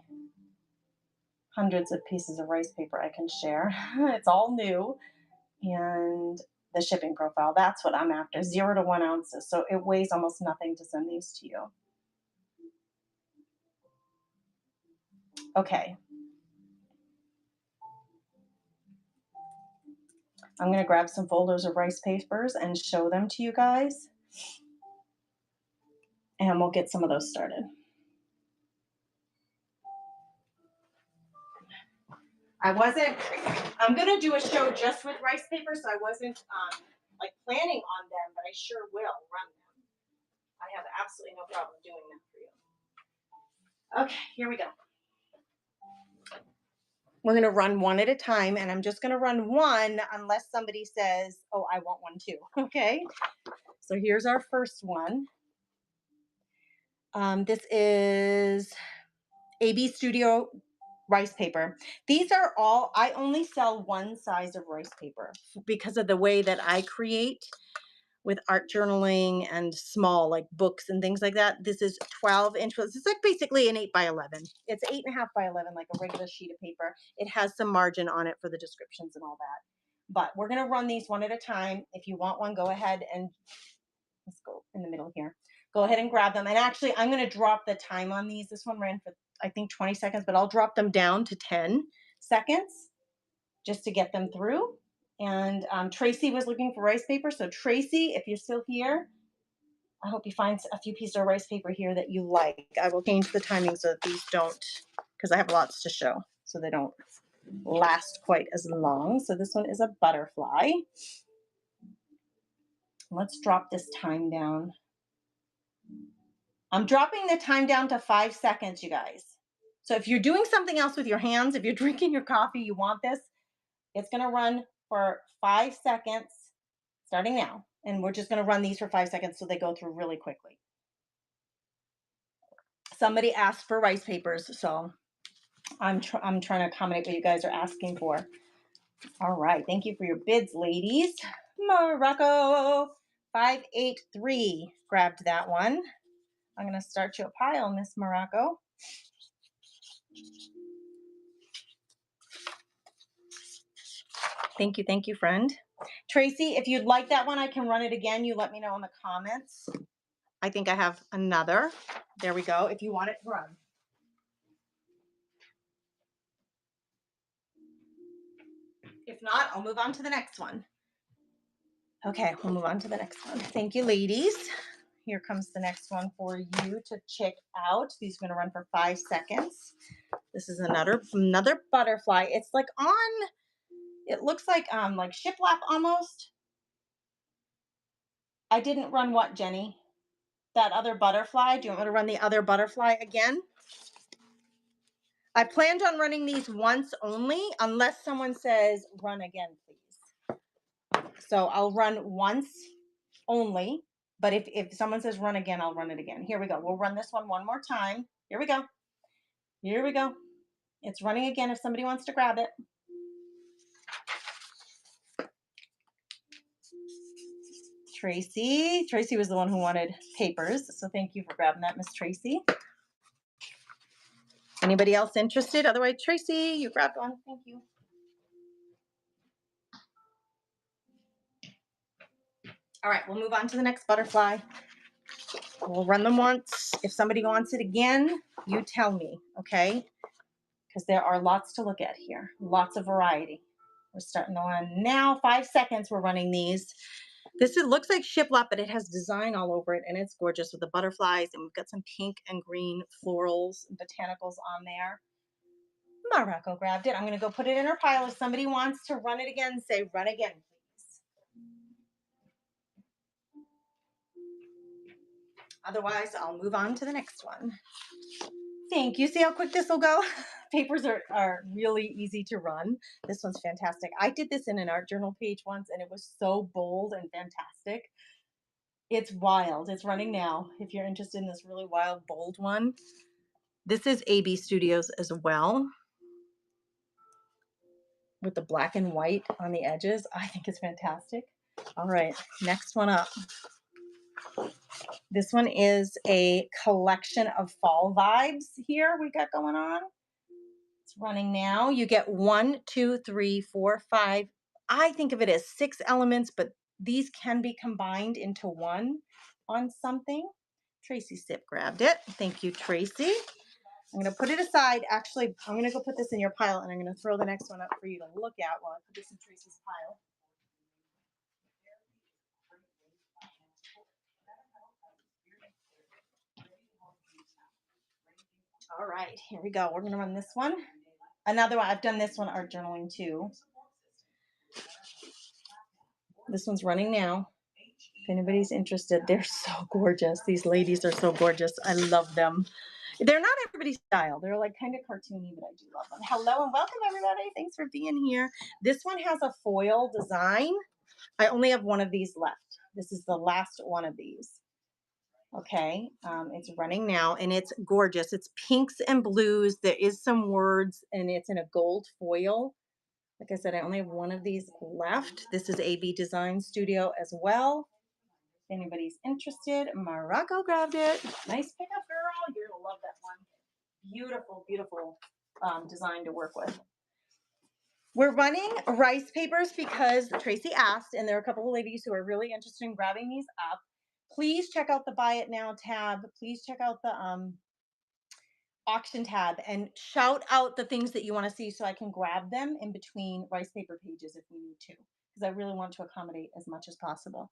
hundreds of pieces of rice paper I can share. It's all new. And the shipping profile, that's what I'm after, 0 to 1 ounces. So it weighs almost nothing to send these to you. Okay. I'm going to grab some folders of rice papers and show them to you guys. And we'll get some of those started. I'm going to do a show just with rice paper, so I wasn't like planning on them, but I sure will run them. I have absolutely no problem doing them for you. Okay, here we go. We're going to run one at a time, and I'm just going to run one unless somebody says, oh, I want one too. Okay, so here's our first one. This is AB Studio rice paper. These are all, I only sell one size of rice paper because of the way that I create with art journaling and small like books and things like that. This is 12 inches. It's like basically an 8 by 11. It's 8.5 by 11, like a regular sheet of paper. It has some margin on it for the descriptions and all that. But we're going to run these one at a time. If you want one, go ahead and let's go in the middle here. Go ahead and grab them. And actually, I'm going to drop the time on these. This one ran for, I think, 20 seconds, but I'll drop them down to 10 seconds just to get them through. And Tracy was looking for rice paper. So Tracy, if you're still here, I hope you find a few pieces of rice paper here that you like. I will change the timing so that these don't, because I have lots to show, so they don't last quite as long. So this one is a butterfly. Let's drop this time down. I'm dropping the time down to 5 seconds, you guys. So if you're doing something else with your hands, if you're drinking your coffee, you want this, it's going to run for 5 seconds starting now. And we're just going to run these for 5 seconds so they go through really quickly. Somebody asked for rice papers, so I'm trying to accommodate what you guys are asking for. All right. Thank you for your bids, ladies. Morocco 583 grabbed that one. I'm going to start you a pile, Miss Morocco. Thank you, friend. Tracy, if you'd like that one, I can run it again. You let me know in the comments. I think I have another. There we go. If you want it to run. If not, I'll move on to the next one. Okay, we'll move on to the next one. Thank you, ladies. Here comes the next one for you to check out. These are going to run for 5 seconds. This is another butterfly. It's like on, it looks like shiplap almost. I didn't run what, Jenny? That other butterfly. Do you want me to run the other butterfly again? I planned on running these once only, unless someone says run again, please. So I'll run once only, but if someone says run again, I'll run it again. Here we go. We'll run this one more time. Here we go. Here we go. It's running again if somebody wants to grab it. Tracy. Tracy was the one who wanted papers, so thank you for grabbing that, Miss Tracy. Anybody else interested? Otherwise, Tracy, you grabbed one. Thank you. All right, we'll move on to the next butterfly. We'll run them once. If somebody wants it again, you tell me, okay? Because there are lots to look at here. Lots of variety. We're starting the one now. 5 seconds we're running these. It looks like shiplap, but it has design all over it, and it's gorgeous with the butterflies, and we've got some pink and green florals and botanicals on there. Morocco grabbed it. I'm going to go put it in her pile. If somebody wants to run it again, say run again, please. Otherwise, I'll move on to the next one. Thank you. See how quick this will go? Papers are really easy to run. This one's fantastic. I did this in an art journal page once, and it was so bold and fantastic. It's wild. It's running now. If you're interested in this really wild, bold one. This is AB Studios as well, with the black and white on the edges. I think it's fantastic. All right, next one up. This one is a collection of fall vibes here we got going on. It's running now. You get 1, 2, 3, 4, 5. I think of it as 6 elements, but these can be combined into one on something. Tracy Sip grabbed it. Thank you, Tracy. I'm going to put it aside. Actually, I'm going to go put this in your pile, and I'm going to throw the next one up for you to look at while I put this in Tracy's pile. All right, here we go. We're going to run this one. Another one, I've done this one, art journaling too. This one's running now. If anybody's interested, they're so gorgeous. These ladies are so gorgeous. I love them. They're not everybody's style. They're like kind of cartoony, but I do love them. Hello and welcome, everybody. Thanks for being here. This one has a foil design. I only have one of these left. This is the last one of these. Okay, it's running now and it's gorgeous. It's pinks and blues. There is some words and it's in a gold foil. Like I said, I only have one of these left. This is AB Design Studio as well. If anybody's interested, Morocco grabbed it. Nice pickup, girl. You're gonna love that one. Beautiful, beautiful design to work with. We're running rice papers because Tracy asked, and there are a couple of ladies who are really interested in grabbing these up. Please check out the Buy It Now tab. Please check out the auction tab and shout out the things that you want to see so I can grab them in between rice paper pages if we need to, because I really want to accommodate as much as possible.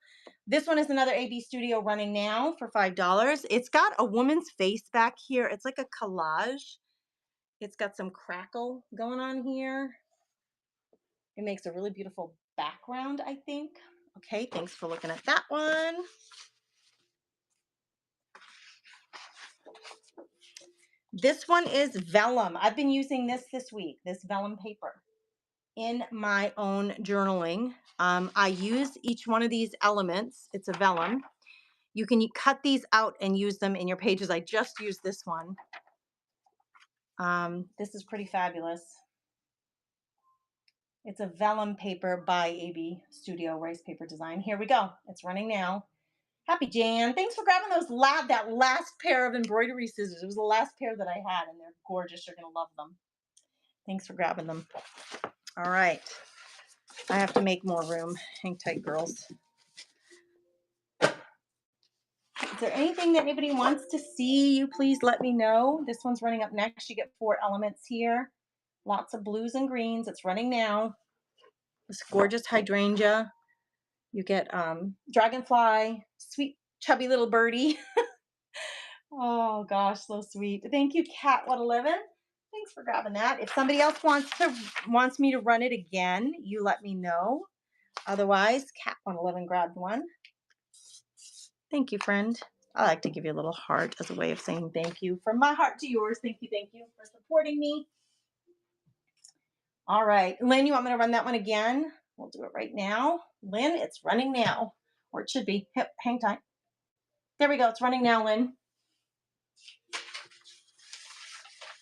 This one is another AB Studio running now for $5. It's got a woman's face back here. It's like a collage. It's got some crackle going on here. It makes a really beautiful background, I think. Okay, thanks for looking at that one. This one is vellum. I've been using this week, this vellum paper, in my own journaling. I use each one of these elements. It's a vellum. You can cut these out and use them in your pages. I just used this one. This is pretty fabulous. It's a vellum paper by AB Studio Rice Paper Design. Here we go. It's running now. Happy Jan. Thanks for grabbing those that last pair of embroidery scissors. It was the last pair that I had, and they're gorgeous. You're going to love them. Thanks for grabbing them. All right. I have to make more room. Hang tight, girls. Is there anything that anybody wants to see? You please let me know. This one's running up next. You get 4 elements here. Lots of blues and greens. It's running now. This gorgeous hydrangea. You get dragonfly, sweet chubby little birdie. Oh gosh, so sweet. Thank you, Cat111. Thanks for grabbing that. If somebody else wants me to run it again, you let me know. Otherwise, Cat111 grabbed one. Thank you, friend. I like to give you a little heart as a way of saying thank you. From my heart to yours, thank you for supporting me. All right, Lynn, you want me to run that one again? We'll do it right now. Lynn, it's running now, or it should be. Hang tight. There we go. It's running now, Lynn.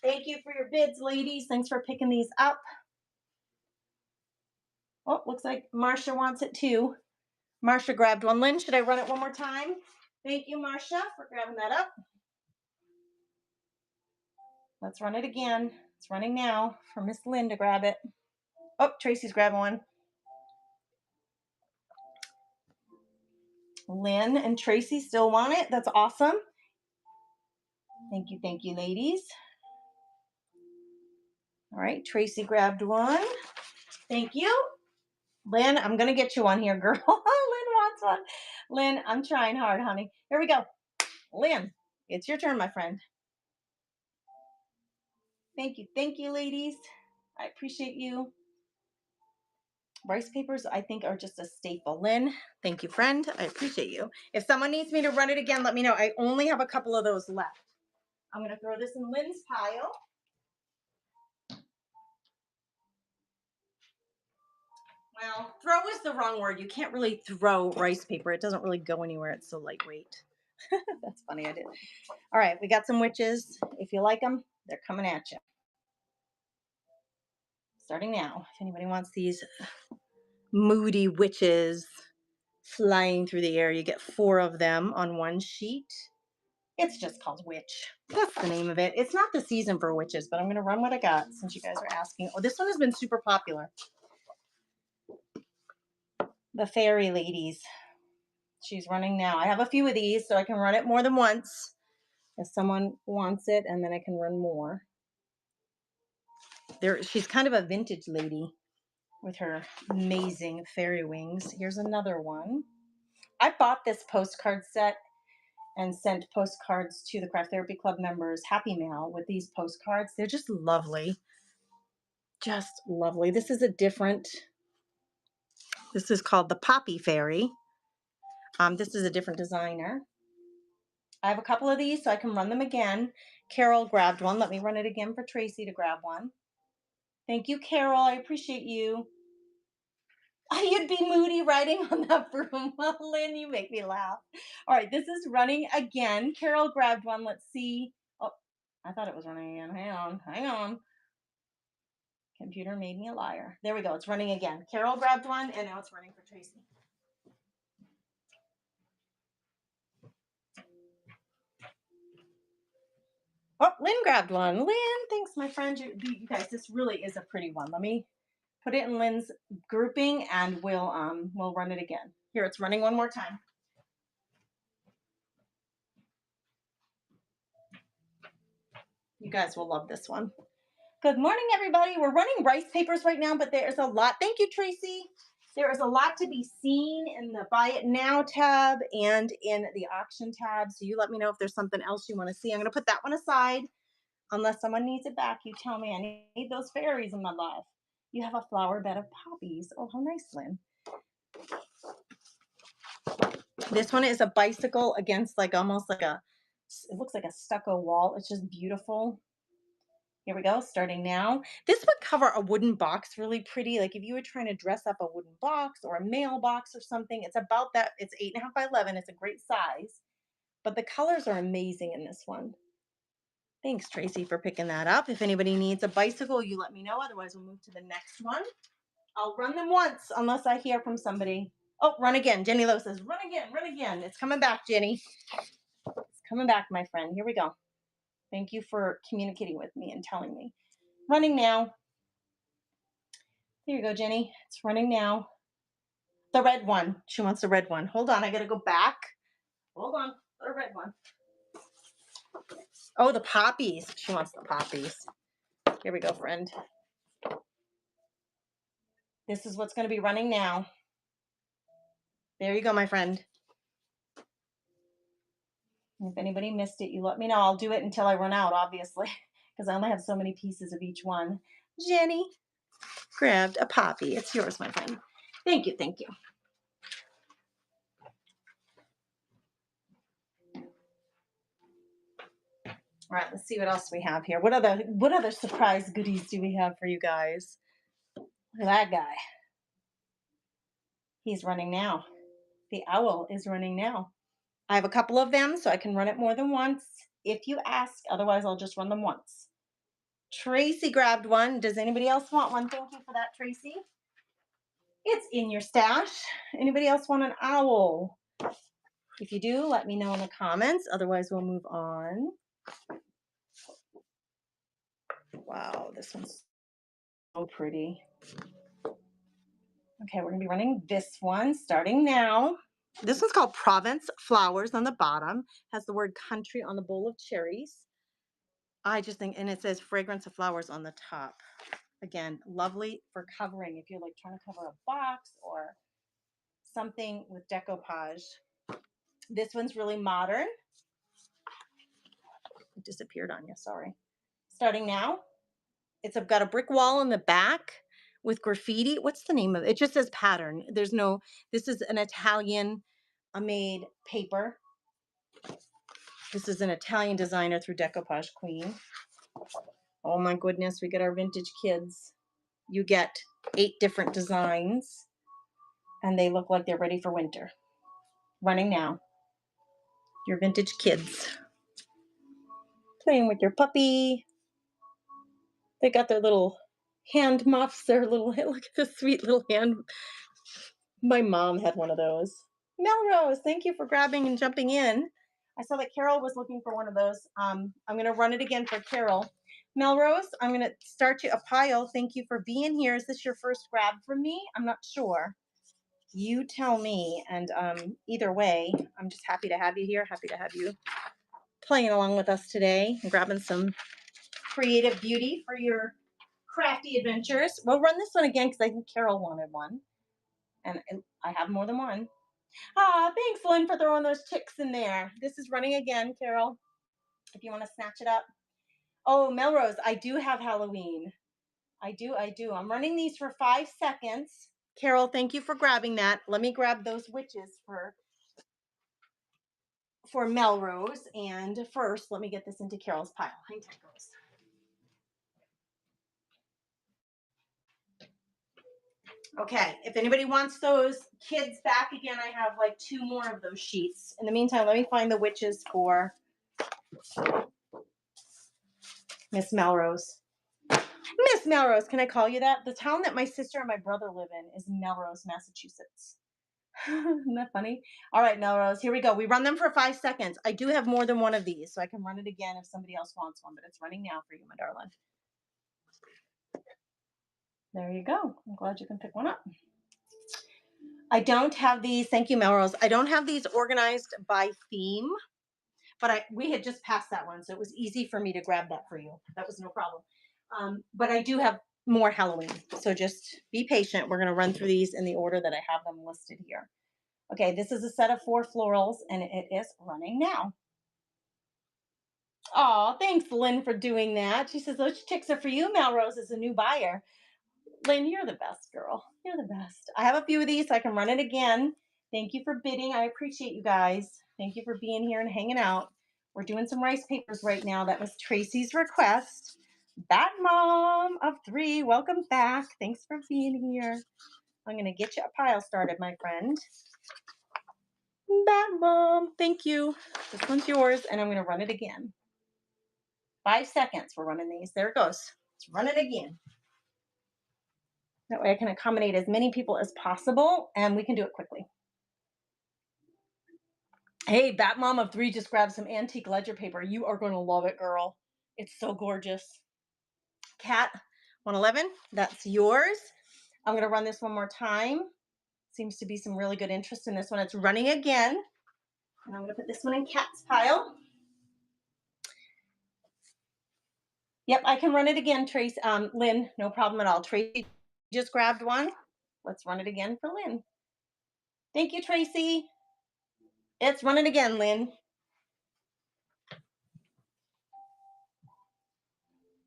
Thank you for your bids, ladies. Thanks for picking these up. Oh, looks like Marcia wants it too. Marcia grabbed one. Lynn, should I run it one more time? Thank you, Marcia, for grabbing that up. Let's run it again. It's running now for Miss Lynn to grab it. Oh, Tracy's grabbing one. Lynn and Tracy still want it. That's awesome. Thank you, ladies. All right, Tracy grabbed one. Thank you. Lynn, I'm going to get you one here, girl. Lynn wants one. Lynn, I'm trying hard, honey. Here we go. Lynn, it's your turn, my friend. Thank you, ladies. I appreciate you. Rice papers, I think, are just a staple. Lynn, thank you, friend. I appreciate you. If someone needs me to run it again, let me know. I only have a couple of those left. I'm going to throw this in Lynn's pile. Well, throw is the wrong word. You can't really throw rice paper. It doesn't really go anywhere. It's so lightweight. That's funny. I did. All right, we got some witches. If you like them, they're coming at you. Starting now. If anybody wants these moody witches flying through the air, you get 4 of them on one sheet. It's just called Witch. That's the name of it. It's not the season for witches, but I'm going to run what I got since you guys are asking. Oh, this one has been super popular. The Fairy Ladies. She's running now. I have a few of these, so I can run it more than once if someone wants it, and then I can run more. She's kind of a vintage lady with her amazing fairy wings. Here's another one. I bought this postcard set and sent postcards to the Craft Therapy Club members, Happy Mail, with these postcards. They're just lovely. Just lovely. This is a different, this is called the Poppy Fairy. This is a different designer. I have a couple of these so I can run them again. Carol grabbed one. Let me run it again for Tracy to grab one. Thank you, Carol. I appreciate you. You'd be moody riding on that broom. Well, Lynn, you make me laugh. All right, this is running again. Carol grabbed one. Let's see. Oh, I thought it was running again. Hang on, hang on. Computer made me a liar. There we go. It's running again. Carol grabbed one, and now it's running for Tracy. Oh, Lynn grabbed one. Lynn, thanks, my friend. You guys, this really is a pretty one. Let me put it in Lynn's grouping, and we'll run it again. Here, it's running one more time. You guys will love this one. Good morning, everybody. We're running rice papers right now, but there's a lot. Thank you, Tracy. There is a lot to be seen in the Buy It Now tab and in the auction tab. So you let me know if there's something else you want to see. I'm going to put that one aside. Unless someone needs it back, you tell me. I need those fairies in my life. You have a flower bed of poppies. Oh, how nice, Lynn. This one is a bicycle against like almost like a, it looks like a stucco wall. It's just beautiful. Here we go, starting now. This would cover a wooden box really pretty. Like if you were trying to dress up a wooden box or a mailbox or something, it's about that. It's 8.5 by 11. It's a great size, but the colors are amazing in this one. Thanks, Tracy, for picking that up. If anybody needs a bicycle, you let me know. Otherwise, we'll move to the next one. I'll run them once unless I hear from somebody. Oh, run again. Jenny Lowe says, run again, run again. It's coming back, Jenny. It's coming back, my friend. Here we go. Thank you for communicating with me and telling me. Running now. Here you go, Jenny. It's running now. The red one. She wants the red one. Hold on. I got to go back. Hold on. The red one. Oh, the poppies. She wants the poppies. Here we go, friend. This is what's going to be running now. There you go, my friend. If anybody missed it, you let me know. I'll do it until I run out, obviously, because I only have so many pieces of each one. Jenny grabbed a poppy. It's yours, my friend. Thank you. Thank you. All right, let's see what else we have here. What other surprise goodies do we have for you guys? Look at that guy. He's running now. The owl is running now. I have a couple of them, so I can run it more than once if you ask. Otherwise, I'll just run them once. Tracy grabbed one. Does anybody else want one? Thank you for that, Tracy. It's in your stash. Anybody else want an owl? If you do, let me know in the comments. Otherwise, we'll move on. Wow, this one's so pretty. Okay, we're going to be running this one starting now. This one's called Provence Flowers on the bottom. Has the word country on the bowl of cherries. I just think, and it says fragrance of flowers on the top. Again, lovely for covering if you're like trying to cover a box or something with decoupage. This one's really modern. It disappeared on you, sorry. Starting now. It's got a brick wall in the back with graffiti. What's the name of it? It just says pattern. There's no, this is an Italian made paper. This is an Italian designer through Decoupage Queen. Oh my goodness, we get our vintage kids. You get 8 different designs and they look like they're ready for winter. Running now. Your vintage kids. Playing with your puppy. They got their little hand muffs, their little, look at the sweet little hand. My mom had one of those. Melrose, thank you for grabbing and jumping in. I saw that Carol was looking for one of those. I'm going to run it again for Carol. Melrose, I'm going to start you a pile. Thank you for being here. Is this your first grab from me? I'm not sure. You tell me. And either way, I'm just happy to have you here. Happy to have you playing along with us today and grabbing some creative beauty for your crafty adventures. We'll run this one again because I think Carol wanted one. And I have more than one. Ah, thanks, Lynn, for throwing those chicks in there. This is running again, Carol, if you want to snatch it up. Oh, Melrose, I do have Halloween. I do. I do. I'm running these for 5 seconds. Carol, thank you for grabbing that. Let me grab those witches for Melrose. And first, let me get this into Carol's pile. Hang tight, girls. Okay, if anybody wants those kids back again, I have like 2 more of those sheets. In the meantime, let me find the witches for Miss Melrose. Miss Melrose, can I call you that? The town that my sister and my brother live in is Melrose, Massachusetts. Isn't that funny? All right, Melrose, here we go. We run them for 5 seconds. I do have more than one of these, so I can run it again if somebody else wants one, but it's running now for you, my darling. There you go. I'm glad you can pick one up. I don't have these. Thank you, Melrose. I don't have these organized by theme, but we had just passed that one, so it was easy for me to grab that for you. That was no problem. But I do have more Halloween, so just be patient. We're going to run through these in the order that I have them listed here. Okay, this is a set of 4 florals, and it is running now. Oh, thanks, Lynn, for doing that. She says, those chicks are for you, Melrose, is a new buyer. Lynn, you're the best, girl. You're the best. I have a few of these, so I can run it again. Thank you for bidding. I appreciate you guys. Thank you for being here and hanging out. We're doing some rice papers right now. That was Tracy's request. Bat Mom of 3, welcome back. Thanks for being here. I'm going to get you a pile started, my friend. Bat Mom, thank you. This one's yours, and I'm going to run it again. 5 seconds. We're running these. There it goes. Let's run it again. That way I can accommodate as many people as possible, and we can do it quickly. Hey, Bat Mom of 3 just grabbed some antique ledger paper. You are going to love it, girl. It's so gorgeous. Cat 111, that's yours. I'm going to run this one more time. Seems to be some really good interest in this one. It's running again. And I'm going to put this one in Cat's pile. Yep, I can run it again, Trace. Lynn, no problem at all. Tracy just grabbed one. Let's run it again for Lynn. Thank you, Tracy. It's running again, Lynn.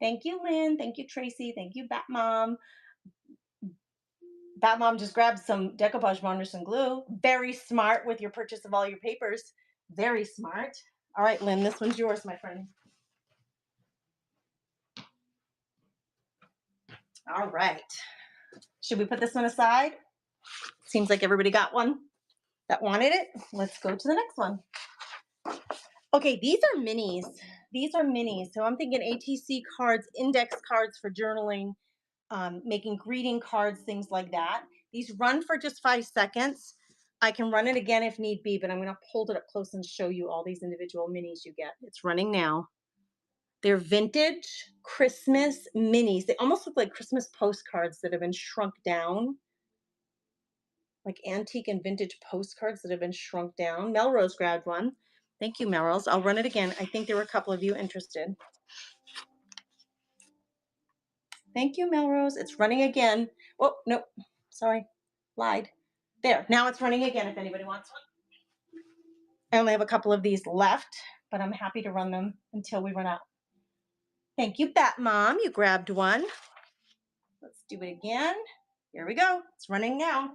Thank you, Lynn. Thank you, Tracy. Thank you, Bat Mom. Bat Mom just grabbed some decoupage varnish and glue. Very smart with your purchase of all your papers. Very smart. All right, Lynn, this one's yours, my friend. All right. Should we put this one aside? Seems like everybody got one that wanted it. Let's go to the next one. Okay, these are minis. These are minis. So I'm thinking ATC cards, index cards for journaling, making greeting cards, things like that. These run for just 5 seconds. I can run it again if need be, but I'm going to hold it up close and show you all these individual minis you get. It's running now. They're vintage Christmas minis. They almost look like Christmas postcards that have been shrunk down. Like antique and vintage postcards that have been shrunk down. Melrose grabbed one. Thank you, Melrose. I'll run it again. I think there were a couple of you interested. Thank you, Melrose. It's running again. Oh, no. Sorry. Lied. There. Now it's running again if anybody wants one. I only have a couple of these left, but I'm happy to run them until we run out. Thank you, Bat Mom. You grabbed one. Let's do it again. Here we go. It's running now.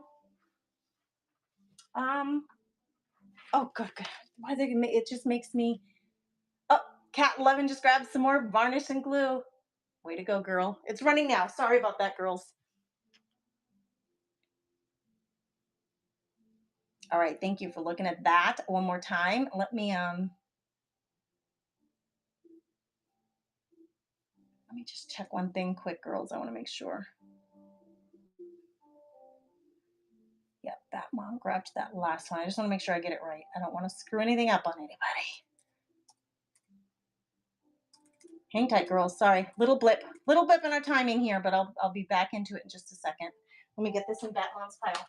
Oh, good. Why they? It just makes me. Oh, Cat 11 just grabbed some more varnish and glue. Way to go, girl. It's running now. Sorry about that, girls. All right, thank you for looking at that one more time. Let me just check one thing quick, girls. I want to make sure. Yep, that Mom grabbed that last one. I just want to make sure I get it right. I don't want to screw anything up on anybody. Hang tight, girls. Sorry, little blip in our timing here, but I'll be back into it in just a second. Let me get this in Bat Mom's pile.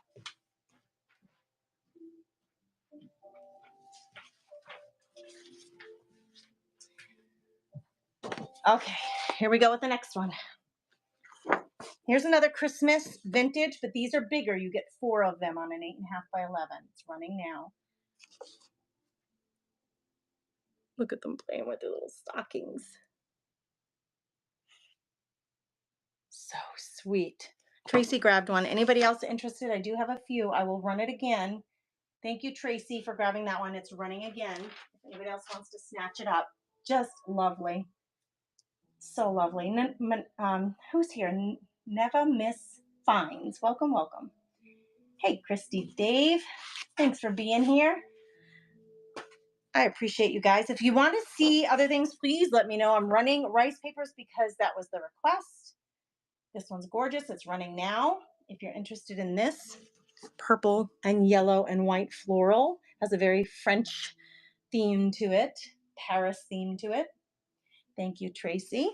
Okay, here we go with the next one. Here's another Christmas vintage, but these are bigger. You get 4 of them on an 8.5 by 11. It's running now. Look at them playing with their little stockings. So Sweet. Tracy grabbed one. Anybody else interested? I do have a few. I will run it again. Thank you, Tracy, for grabbing that one. It's running again. If anybody else wants to snatch it up. Just lovely. So lovely. Who's here? Never Miss Fines. Welcome, welcome. Hey, Christy Dave. Thanks for being here. I appreciate you guys. If you want to see other things, please let me know. I'm running rice papers because that was the request. This one's gorgeous. It's running now. If you're interested in this, purple and yellow and white floral. Has a very French theme to it, Paris theme to it. Thank you, Tracy.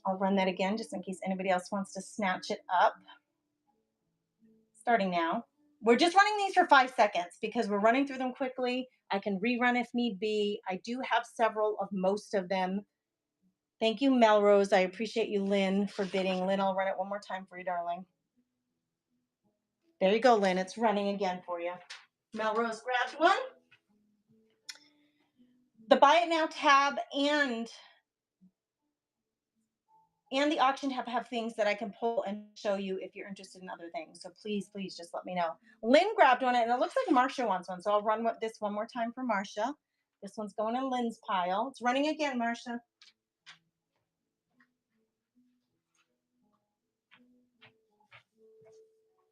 I'll run that again just in case anybody else wants to snatch it up. Starting now. We're just running these for 5 seconds because we're running through them quickly. I can rerun if need be. I do have several of most of them. Thank you, Melrose. I appreciate you, Lynn, for bidding. Lynn, I'll run it one more time for you, darling. There you go, Lynn. It's running again for you. Melrose grabbed one. The Buy It Now tab and the auction tab have things that I can pull and show you if you're interested in other things. So please, please just let me know. Lynn grabbed one, and it looks like Marcia wants one. So I'll run this one more time for Marcia. This one's going in Lynn's pile. It's running again, Marcia.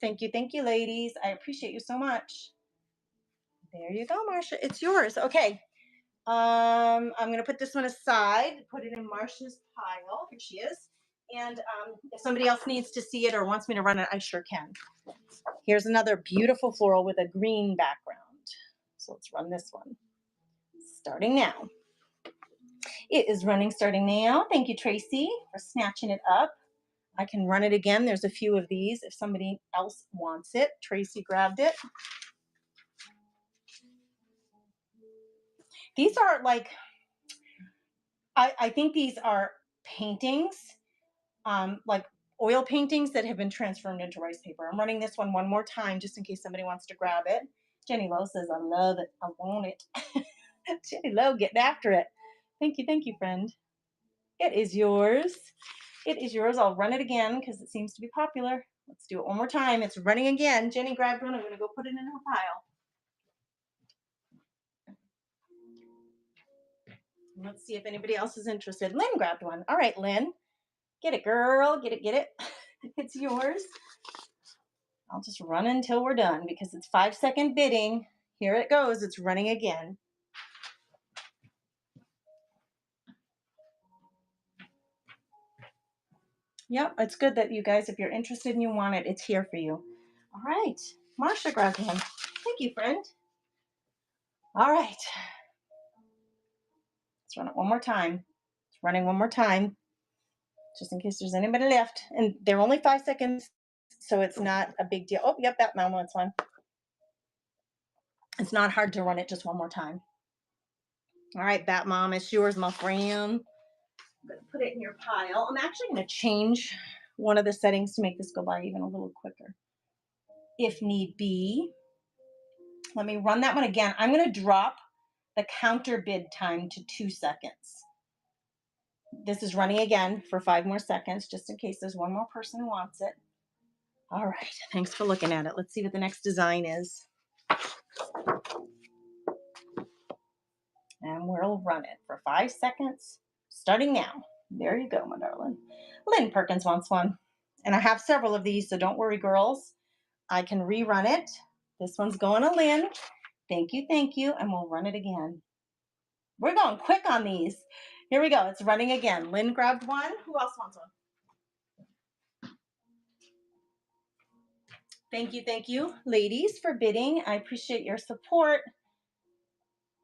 Thank you, ladies. I appreciate you so much. There you go, Marcia. It's yours. Okay. I'm going to put this one aside, put it in Marcia's pile. Here she is. And if somebody else needs to see it or wants me to run it, I sure can. Here's another beautiful floral with a green background. So let's run this one. Starting now. It is running starting now. Thank you, Tracy, for snatching it up. I can run it again. There's a few of these if somebody else wants it. Tracy grabbed it. These are like, I think these are paintings, like oil paintings that have been transformed into rice paper. I'm running this one more time just in case somebody wants to grab it. Jenny Lowe says, I love it. I want it. Jenny Lowe getting after it. Thank you, friend. It is yours. It is yours. I'll run it again because it seems to be popular. Let's do it one more time. It's running again. Jenny grabbed one. I'm going to go put it in her pile. Let's see if anybody else is interested. Lynn grabbed one. All right, Lynn. Get it, girl. Get it. It's yours. I'll just run until we're done because it's 5-second bidding. Here it goes. It's running again. Yep, it's good that you guys, if you're interested and you want it, it's here for you. All right. Marcia grabbed one. Thank you, friend. All right. Let's run it one more time. It's running one more time, just in case there's anybody left. And they're only 5 seconds, so it's not a big deal. Oh, yep, that mom wants one. It's not hard to run it just one more time. All right, Bat Mom, it's yours, my friend. I'm going to put it in your pile. I'm actually going to change one of the settings to make this go by even a little quicker, if need be. Let me run that one again. I'm going to drop the counter bid time to 2 seconds. This is running again for 5 more seconds, just in case there's one more person who wants it. All right, thanks for looking at it. Let's see what the next design is. And we'll run it for 5 seconds, starting now. There you go, my darling. Lynn Perkins wants one. And I have several of these, so don't worry, girls. I can rerun it. This one's going to Lynn. Thank you, and we'll run it again. We're going quick on these. Here we go. It's running again. Lynn grabbed one. Who else wants one? Thank you, ladies, for bidding. I appreciate your support.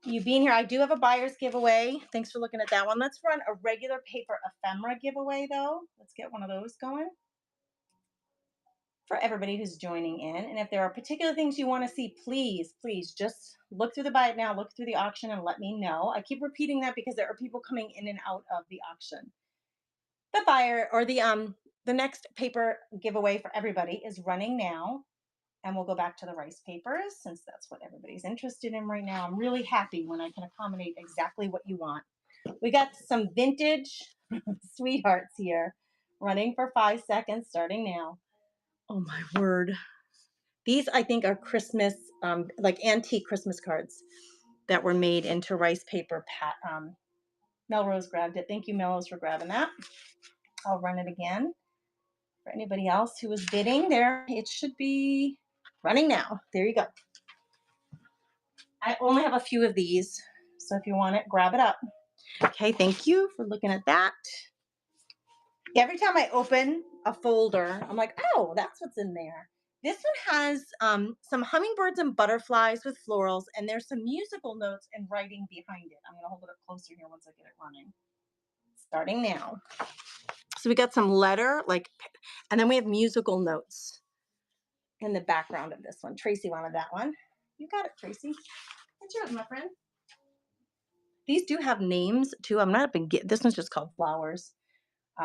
You being here. I do have a buyer's giveaway. Thanks for looking at that one. Let's run a regular paper ephemera giveaway, though. Let's get one of those going for everybody who's joining in. And if there are particular things you want to see, please just look through the Buy It Now, look through the auction, and let me know. I keep repeating that because there are people coming in and out of the auction. The buyer or the next paper giveaway for everybody is running now. And we'll go back to the rice papers since that's what everybody's interested in right now. I'm really happy when I can accommodate exactly what you want. We got some vintage sweethearts here. Running for 5 seconds, starting now. Oh my word. These I think are Christmas, like antique Christmas cards that were made into rice paper. Melrose grabbed it. Thank you, Melrose, for grabbing that. I'll run it again. For anybody else who was bidding, there it should be running now. There you go. I only have a few of these, so if you want it, grab it up. Okay, thank you for looking at that. Every time I open a folder, I'm like, oh, that's what's in there. This one has some hummingbirds and butterflies with florals, and there's some musical notes and writing behind it. I'm going to hold it up closer here once I get it running. Starting now. So we got some letter, and then we have musical notes in the background of this one. Tracy wanted that one. You got it, Tracy. It's yours, my friend. These do have names too. I'm not a big. This one's just called Flowers.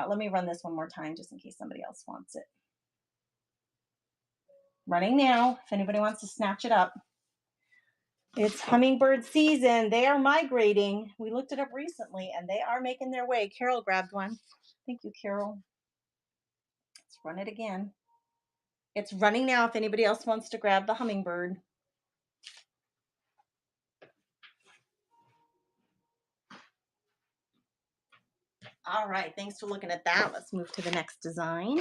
Let me run this one more time just in case somebody else wants it. Running now, if anybody wants to snatch it up. It's hummingbird season. They are migrating. We looked it up recently and they are making their way. Carol grabbed one. Thank you, Carol. Let's run it again. It's running now if anybody else wants to grab the hummingbird. All right, thanks for looking at that. Let's move to the next design.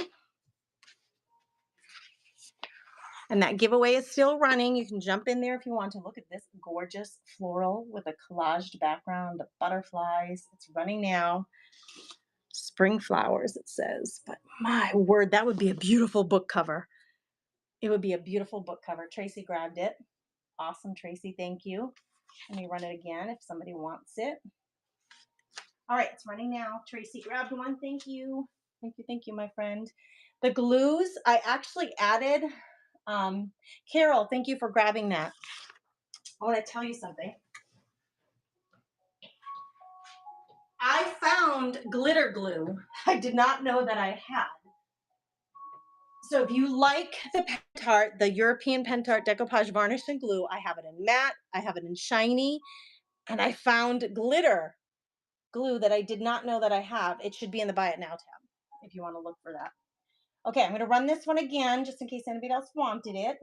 And that giveaway is still running. You can jump in there if you want to look at this gorgeous floral with a collaged background of butterflies. It's running now. Spring flowers, it says. But my word, that would be a beautiful book cover. It would be a beautiful book cover. Tracy grabbed it. Awesome, Tracy. Thank you. Let me run it again if somebody wants it. All right, it's running now. Tracy grabbed one. Thank you. Thank you, my friend. The glues, I actually added. Carol, thank you for grabbing that. I want to tell you something. I found glitter glue. I did not know that I had. So if you like the Pentart, the European Pentart Decoupage Varnish and Glue, I have it in matte, I have it in shiny, and I found glitter glue that I did not know that I have. It should be in the Buy It Now tab if you want to look for that. Okay, I'm going to run this one again just in case anybody else wanted it.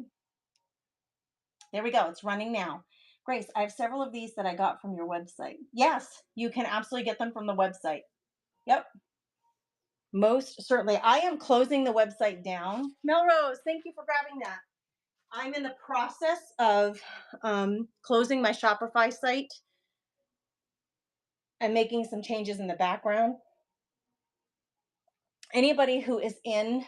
There we go. It's running now. Grace, I have several of these that I got from your website. Yes, you can absolutely get them from the website. Yep. Most certainly. I am closing the website down. Melrose, thank you for grabbing that. I'm in the process of closing my Shopify site and making some changes in the background. Anybody who is in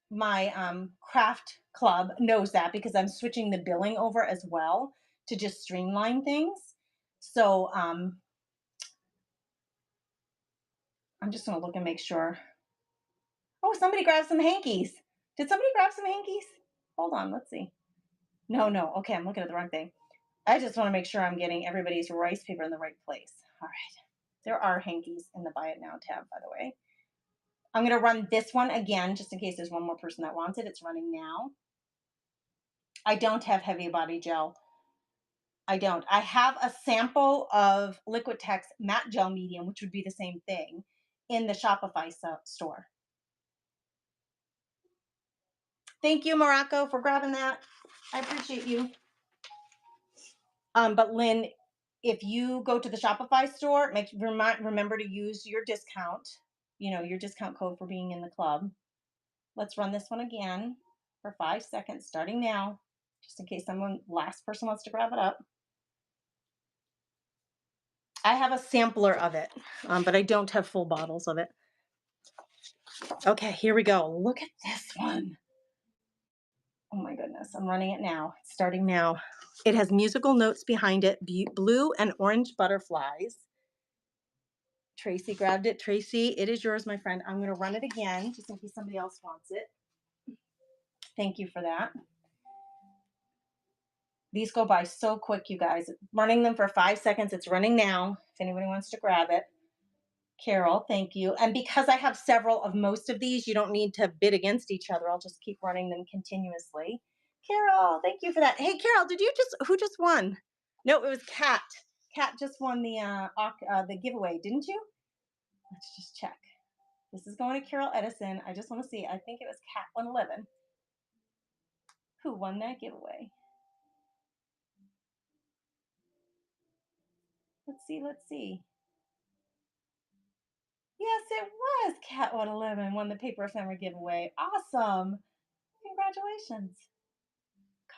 my craft club knows that because I'm switching the billing over as well to just streamline things. So I'm just going to look and make sure. Oh, somebody grabbed some hankies. Did somebody grab some hankies? Hold on, let's see. No. Okay, I'm looking at the wrong thing. I just want to make sure I'm getting everybody's rice paper in the right place. All right. There are hankies in the Buy It Now tab, by the way. I'm going to run this one again, just in case there's one more person that wants it. It's running now. I don't have heavy body gel. I don't. I have a sample of Liquitex matte gel medium, which would be the same thing, in the Shopify store. Thank you, Morocco, for grabbing that. I appreciate you. But Lynn, if you go to the Shopify store, remember to use your discount, your discount code for being in the club. Let's run this one again for 5 seconds, starting now, just in case last person wants to grab it up. I have a sampler of it, but I don't have full bottles of it. Okay, here we go. Look at this one. Oh my goodness, I'm running it now. It's starting now. It has musical notes behind it, blue and orange butterflies. Tracy grabbed it. Tracy, it is yours, my friend. I'm going to run it again just in case somebody else wants it. Thank you for that. These go by so quick, you guys. Running them for 5 seconds. It's running now if anybody wants to grab it. Carol, thank you. And because I have several of most of these, you don't need to bid against each other. I'll just keep running them continuously. Carol, thank you for that. Hey, Carol, who just won? No, it was Kat. Kat just won the giveaway, didn't you? Let's just check. This is going to Carol Edison. I just want to see. I think it was Cat 111 who won that giveaway. Let's see. Let's see. Yes, it was Cat 111 won the paper ephemera giveaway. Awesome. Congratulations.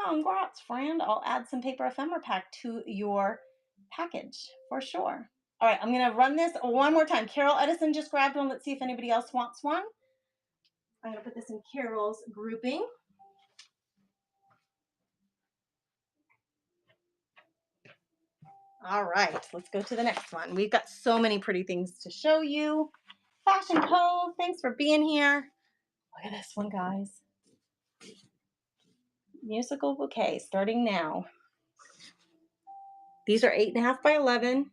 Congrats, friend. I'll add some paper ephemera pack to your package for sure. All right, I'm going to run this one more time. Carol Edison just grabbed one. Let's see if anybody else wants one. I'm going to put this in Carol's grouping. All right, let's go to the next one. We've got so many pretty things to show you. Fashion Cove, thanks for being here. Look at this one, guys. Musical bouquet, starting now. These are 8.5 by 11.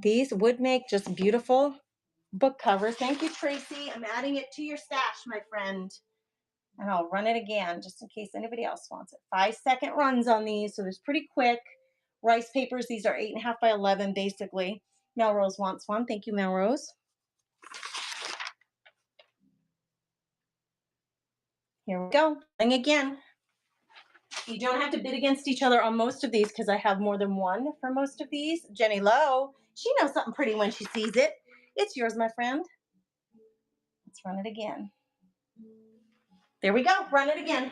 These would make just beautiful book covers. Thank you, Tracy. I'm adding it to your stash, my friend. And I'll run it again just in case anybody else wants it. 5-second runs on these, so it's pretty quick. Rice papers, these are 8.5 by 11, basically. Melrose wants one. Thank you, Melrose. Here we go. And again, you don't have to bid against each other on most of these because I have more than one for most of these. Jenny Lowe, she knows something pretty when she sees it. It's yours, my friend. Let's run it again. There we go. Run it again.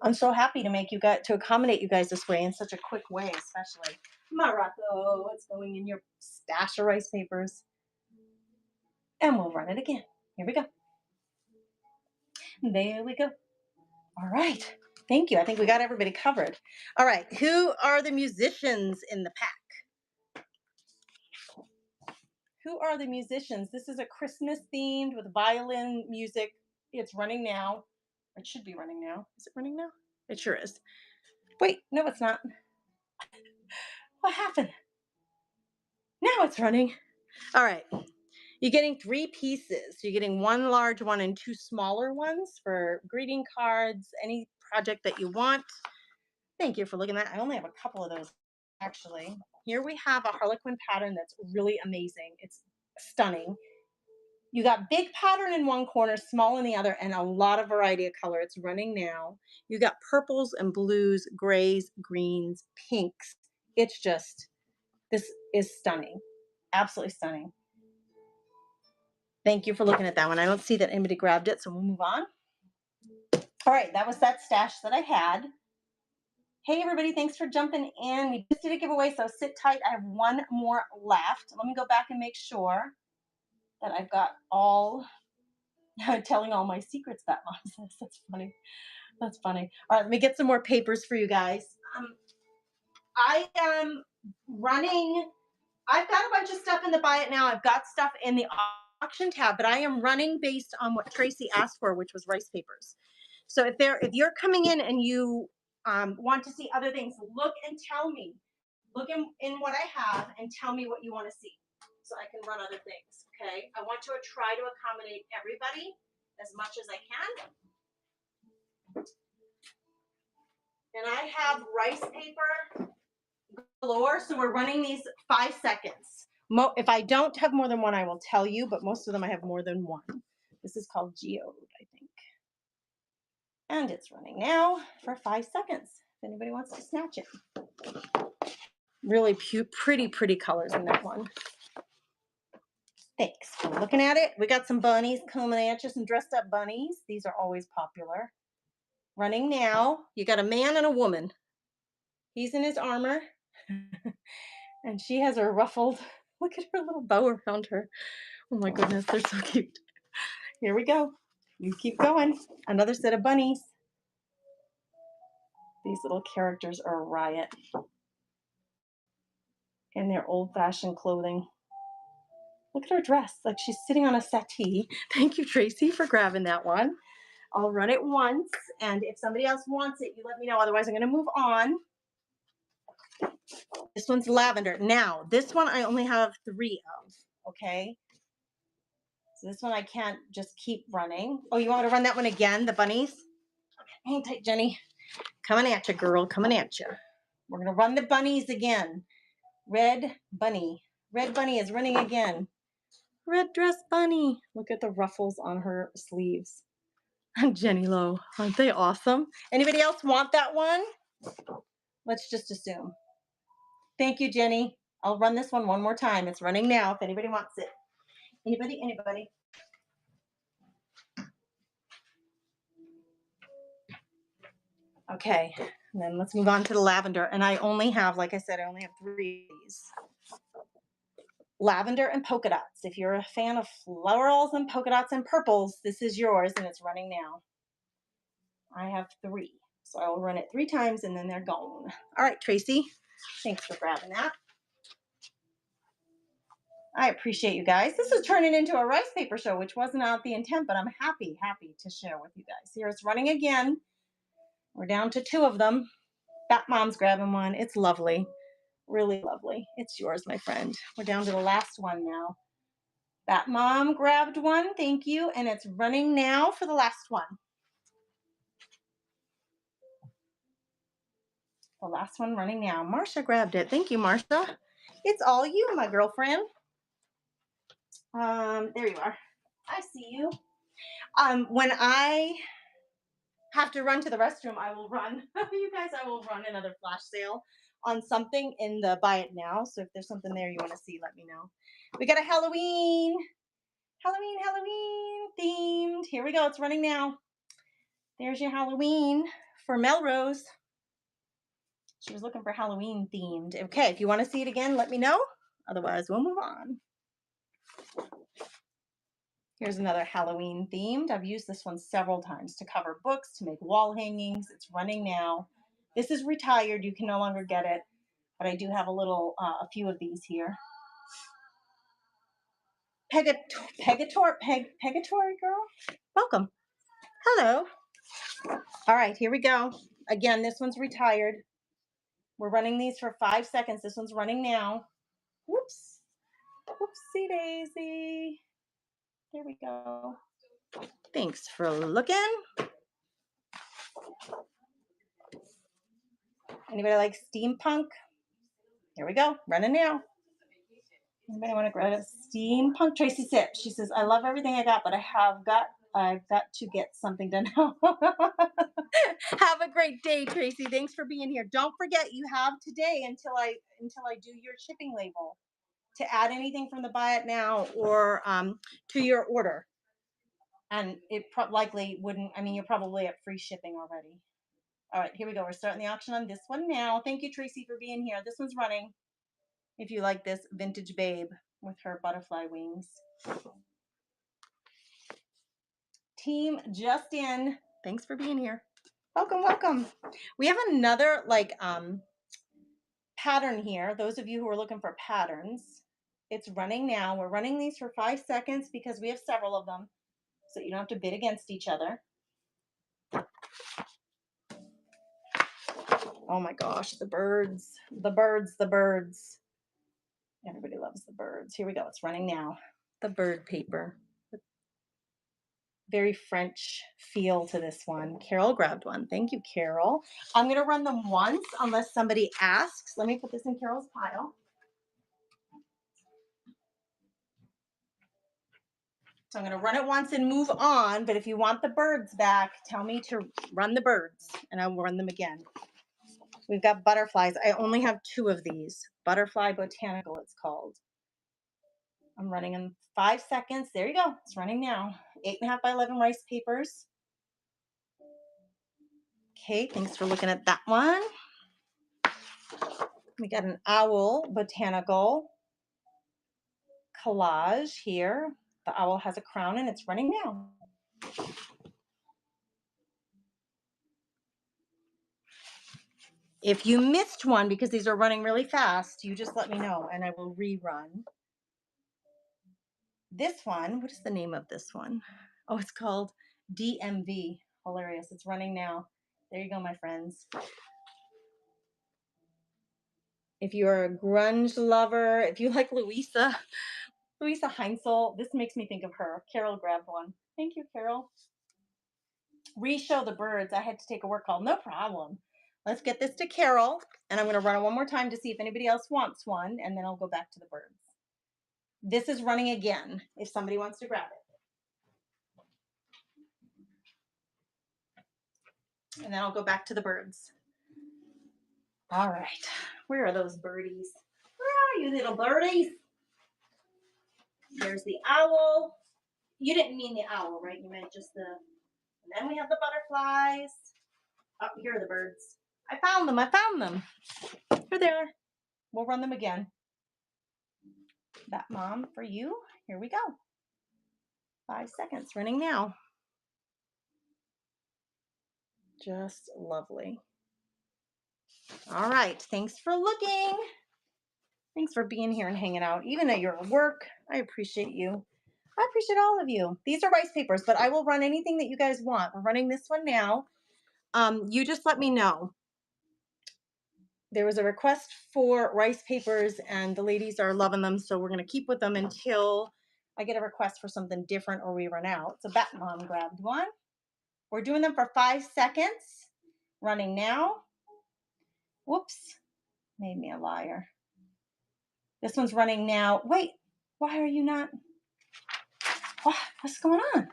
I'm so happy to accommodate you guys this way in such a quick way, especially. Morocco, it's going in your stash of rice papers. And we'll run it again. Here we go. There we go. All right. Thank you. I think we got everybody covered. All right. Who are the musicians in the pack? Who are the musicians? This is a Christmas themed with violin music. It's running now. It should be running now. Is it running now? It sure is. Wait, no, it's not. What happened? Now it's running. All right. You're getting 3 pieces. You're getting 1 large one and 2 smaller ones for greeting cards, any project that you want. Thank you for looking at that. I only have a couple of those, actually. Here we have a Harlequin pattern that's really amazing. It's stunning. You got big pattern in one corner, small in the other, and a lot of variety of color. It's running now. You got purples and blues, grays, greens, pinks. It's just, this is stunning. Absolutely stunning. Thank you for looking at that one. I don't see that anybody grabbed it, so we'll move on. All right, that was that stash that I had. Hey, everybody, thanks for jumping in. We just did a giveaway, so sit tight. I have 1 more left. Let me go back and make sure that I've got all, telling all my secrets, that nonsense. That's funny. That's funny. All right, let me get some more papers for you guys. I am running, I've got a bunch of stuff in the buy it now. I've got stuff in the auction tab, but I am running based on what Tracy asked for, which was rice papers. So if you're coming in and you want to see other things, look and tell me. Look in what I have and tell me what you want to see so I can run other things, okay? I want to try to accommodate everybody as much as I can. And I have rice paper galore, so we're running these 5 seconds. If I don't have more than one, I will tell you, but most of them I have more than one. This is called Geode, I think. And it's running now for 5 seconds. If anybody wants to snatch it. Really pretty colors in that one. Thanks for looking at it. We got some bunnies coming at you, some dressed up bunnies. These are always popular. Running now. You got a man and a woman. He's in his armor. And she has her ruffled, look at her little bow around her. Oh my goodness, they're so cute. Here we go. You keep going. Another set of bunnies. These little characters are a riot in their old-fashioned clothing. Look at her dress, like she's sitting on a settee. Thank you, Tracy, for grabbing that one. I'll run it once, and if somebody else wants it, you let me know. Otherwise, I'm going to move on. This one's lavender. Now, this one I only have 3 of, okay? So this one I can't just keep running. Oh, you want me to run that one again, the bunnies? Okay, hang tight, Jenny. Coming at you, girl. Coming at you. We're going to run the bunnies again. Red bunny. Red bunny is running again. Red dress bunny. Look at the ruffles on her sleeves. Jenny Lowe. Aren't they awesome? Anybody else want that one? Let's just assume. Thank you, Jenny. I'll run this one more time. It's running now if anybody wants it. Anybody? Anybody? Okay, and then let's move on to the lavender. And I only have, like I said, I only have 3 of these. Lavender and polka dots. If you're a fan of florals and polka dots and purples, this is yours and it's running now. I have 3. So I will run it 3 times and then they're gone. All right, Tracy. Thanks for grabbing that. I appreciate you guys. This is turning into a rice paper show, which wasn't out the intent, but I'm happy to share with you guys. Here it's running again. We're down to 2 of them. Bat Mom's grabbing one. It's lovely. Really lovely. It's yours, my friend. We're down to the last one now. Bat Mom grabbed one. Thank you. And it's running now for the last one. The last one running now. Marsha grabbed it. Thank you, Marsha. It's all you, my girlfriend. There you are. I see you. When I have to run to the restroom, I will run. You guys, I will run another flash sale on something in the buy it now. So if there's something there you want to see, let me know. We got a Halloween themed. Here we go. It's running now. There's your Halloween for Melrose. She was looking for Halloween themed. Okay, if you want to see it again, let me know. Otherwise, we'll move on. Here's another Halloween themed. I've used this one several times to cover books, to make wall hangings. It's running now. This is retired. You can no longer get it, but I do have a few of these here. Pegator girl. Welcome. Hello. All right, here we go. Again, this one's retired. We're running these for 5 seconds. This one's running now. Whoops. Whoopsie daisy. There we go. Thanks for looking. Anybody like steampunk? Here we go. Running now. Anybody want to grab a steampunk? Tracy Sip. She says, I love everything I got, but I've got to get something done now. Have a great day, Tracy. Thanks for being here. Don't forget you have today until I do your shipping label to add anything from the buy it now or to your order. And it likely wouldn't, I mean, you're probably at free shipping already. All right, here we go. We're starting the auction on this one now. Thank you, Tracy, for being here. This one's running. If you like this vintage babe with her butterfly wings. Team Justin, thanks for being here. Welcome, welcome. We have another pattern here. Those of you who are looking for patterns, it's running now. We're running these for 5 seconds because we have several of them, so you don't have to bid against each other. Oh my gosh, the birds. Everybody loves the birds. Here we go. It's running now. The bird paper. Very French feel to this one. Carol grabbed one. Thank you, Carol. I'm going to run them once unless somebody asks. Let me put this in Carol's pile. So I'm going to run it once and move on. But if you want the birds back, tell me to run the birds and I will run them again. We've got butterflies. I only have 2 of these. Butterfly Botanical, it's called. I'm running in 5 seconds. There you go. It's running now. 8.5 by 11 rice papers. Okay, thanks for looking at that one. We got an owl botanical collage here. The owl has a crown and it's running now. If you missed one because these are running really fast, you just let me know and I will rerun. This one, what is the name of this one? Oh, it's called DMV. Hilarious. It's running now. There you go, my friends. If you're a grunge lover, if you like Louisa Heinzel, this makes me think of her. Carol grabbed one. Thank you, Carol. Re-show the birds. I had to take a work call. No problem. Let's get this to Carol, and I'm going to run it one more time to see if anybody else wants one, and then I'll go back to the birds. This is running again, if somebody wants to grab it. And then I'll go back to the birds. All right. Where are those birdies? Where are you, little birdies? There's the owl. You didn't mean the owl, right? You meant just the... And then we have the butterflies. Oh, here are the birds. I found them. I found them. Here they are. We'll run them again. That mom for you. Here we go. 5 seconds running now. Just lovely. All right. Thanks for looking. Thanks for being here and hanging out. Even at your work, I appreciate you. I appreciate all of you. These are rice papers, but I will run anything that you guys want. We're running this one now. You just let me know. There was a request for rice papers, and the ladies are loving them, so we're going to keep with them until I get a request for something different or we run out. So Bat Mom grabbed one. We're doing them for 5 seconds. Running now. Whoops. Made me a liar. This one's running now. Wait, why are you not? What's going on?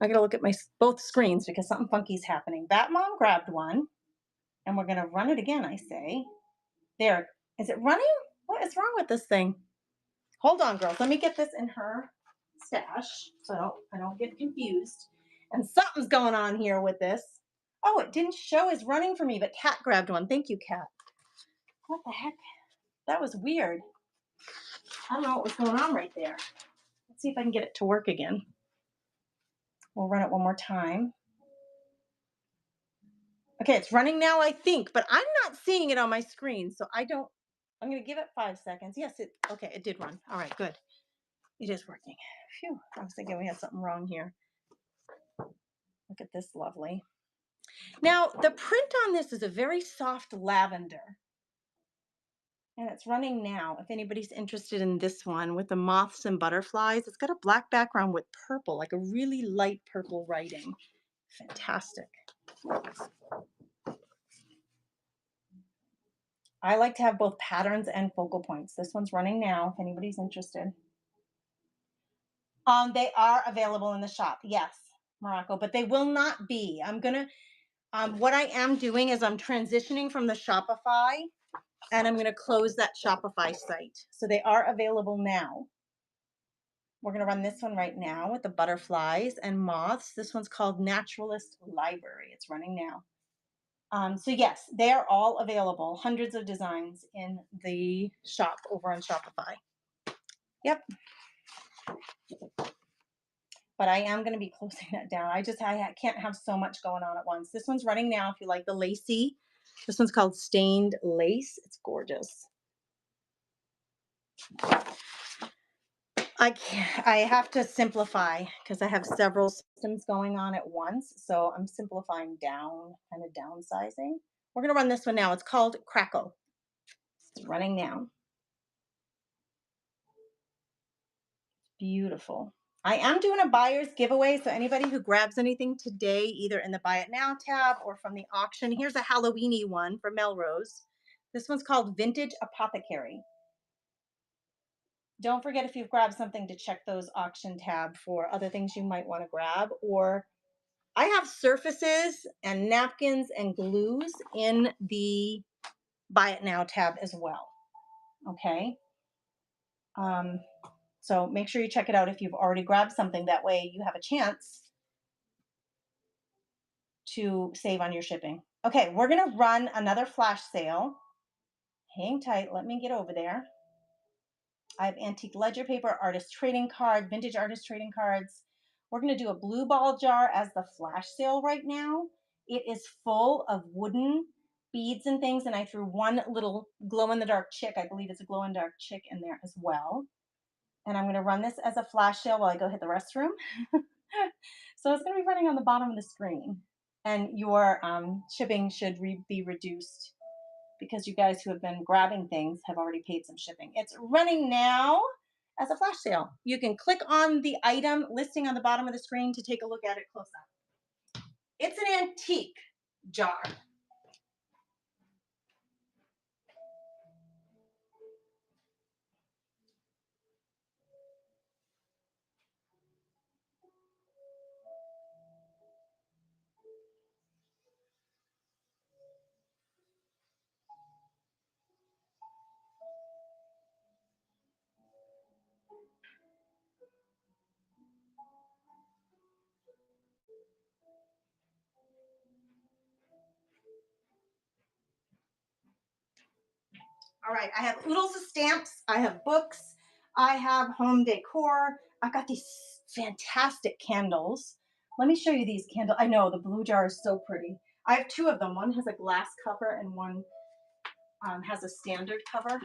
I got to look at my both screens because something funky is happening. Bat Mom grabbed one, and we're going to run it again, I say. There. Is it running? What is wrong with this thing? Hold on, girls. Let me get this in her stash so I don't get confused. And something's going on here with this. Oh, it didn't show as running for me, but Kat grabbed one. Thank you, Kat. What the heck? That was weird. I don't know what was going on right there. Let's see if I can get it to work again. We'll run it one more time. Okay, it's running now, I think, but I'm not seeing it on my screen, so I'm going to give it 5 seconds. Yes, okay, it did run. All right, good. It is working. Phew, I was thinking we had something wrong here. Look at this lovely. Now, the print on this is a very soft lavender. And it's running now. If anybody's interested in this one with the moths and butterflies, it's got a black background with purple, like a really light purple writing. Fantastic. I like to have both patterns and focal points. This one's running now, if anybody's interested. They are available in the shop, yes, Morocco, but they will not be. What I am doing is I'm transitioning from the Shopify, and I'm going to close that Shopify site. So they are available now. We're going to run this one right now with the butterflies and moths. This one's called Naturalist Library. It's running now. So yes, they are all available. Hundreds of designs in the shop over on Shopify. Yep. But I am going to be closing that down. I can't have so much going on at once. This one's running now if you like the lacy. This one's called Stained Lace. It's gorgeous. I have to simplify because I have several systems going on at once. So I'm simplifying down, kind of downsizing. We're going to run this one now. It's called Crackle. It's running now. Beautiful. I am doing a buyer's giveaway. So anybody who grabs anything today, either in the Buy It Now tab or from the auction, here's a Halloweeny one for Melrose. This one's called Vintage Apothecary. Don't forget, if you've grabbed something, to check those auction tab for other things you might want to grab. Or I have surfaces and napkins and glues in the Buy It Now tab as well. Okay. So make sure you check it out if you've already grabbed something. That way you have a chance to save on your shipping. Okay, we're going to run another flash sale. Hang tight. Let me get over there. I have antique ledger paper, artist trading card, vintage artist trading cards. We're going to do a blue ball jar as the flash sale right now. It is full of wooden beads and things, and I threw one little glow-in-the-dark chick. I believe it's a glow-in-the-dark chick in there as well. And I'm going to run this as a flash sale while I go hit the restroom. So it's going to be running on the bottom of the screen. And your shipping should be reduced because you guys who have been grabbing things have already paid some shipping. It's running now as a flash sale. You can click on the item listing on the bottom of the screen to take a look at it close up. It's an antique jar. All right, I have oodles of stamps. I have books. I have home decor. I've got these fantastic candles. Let me show you these candles. I know the blue jar is so pretty. I have two of them. One has a glass cover and one has a standard cover.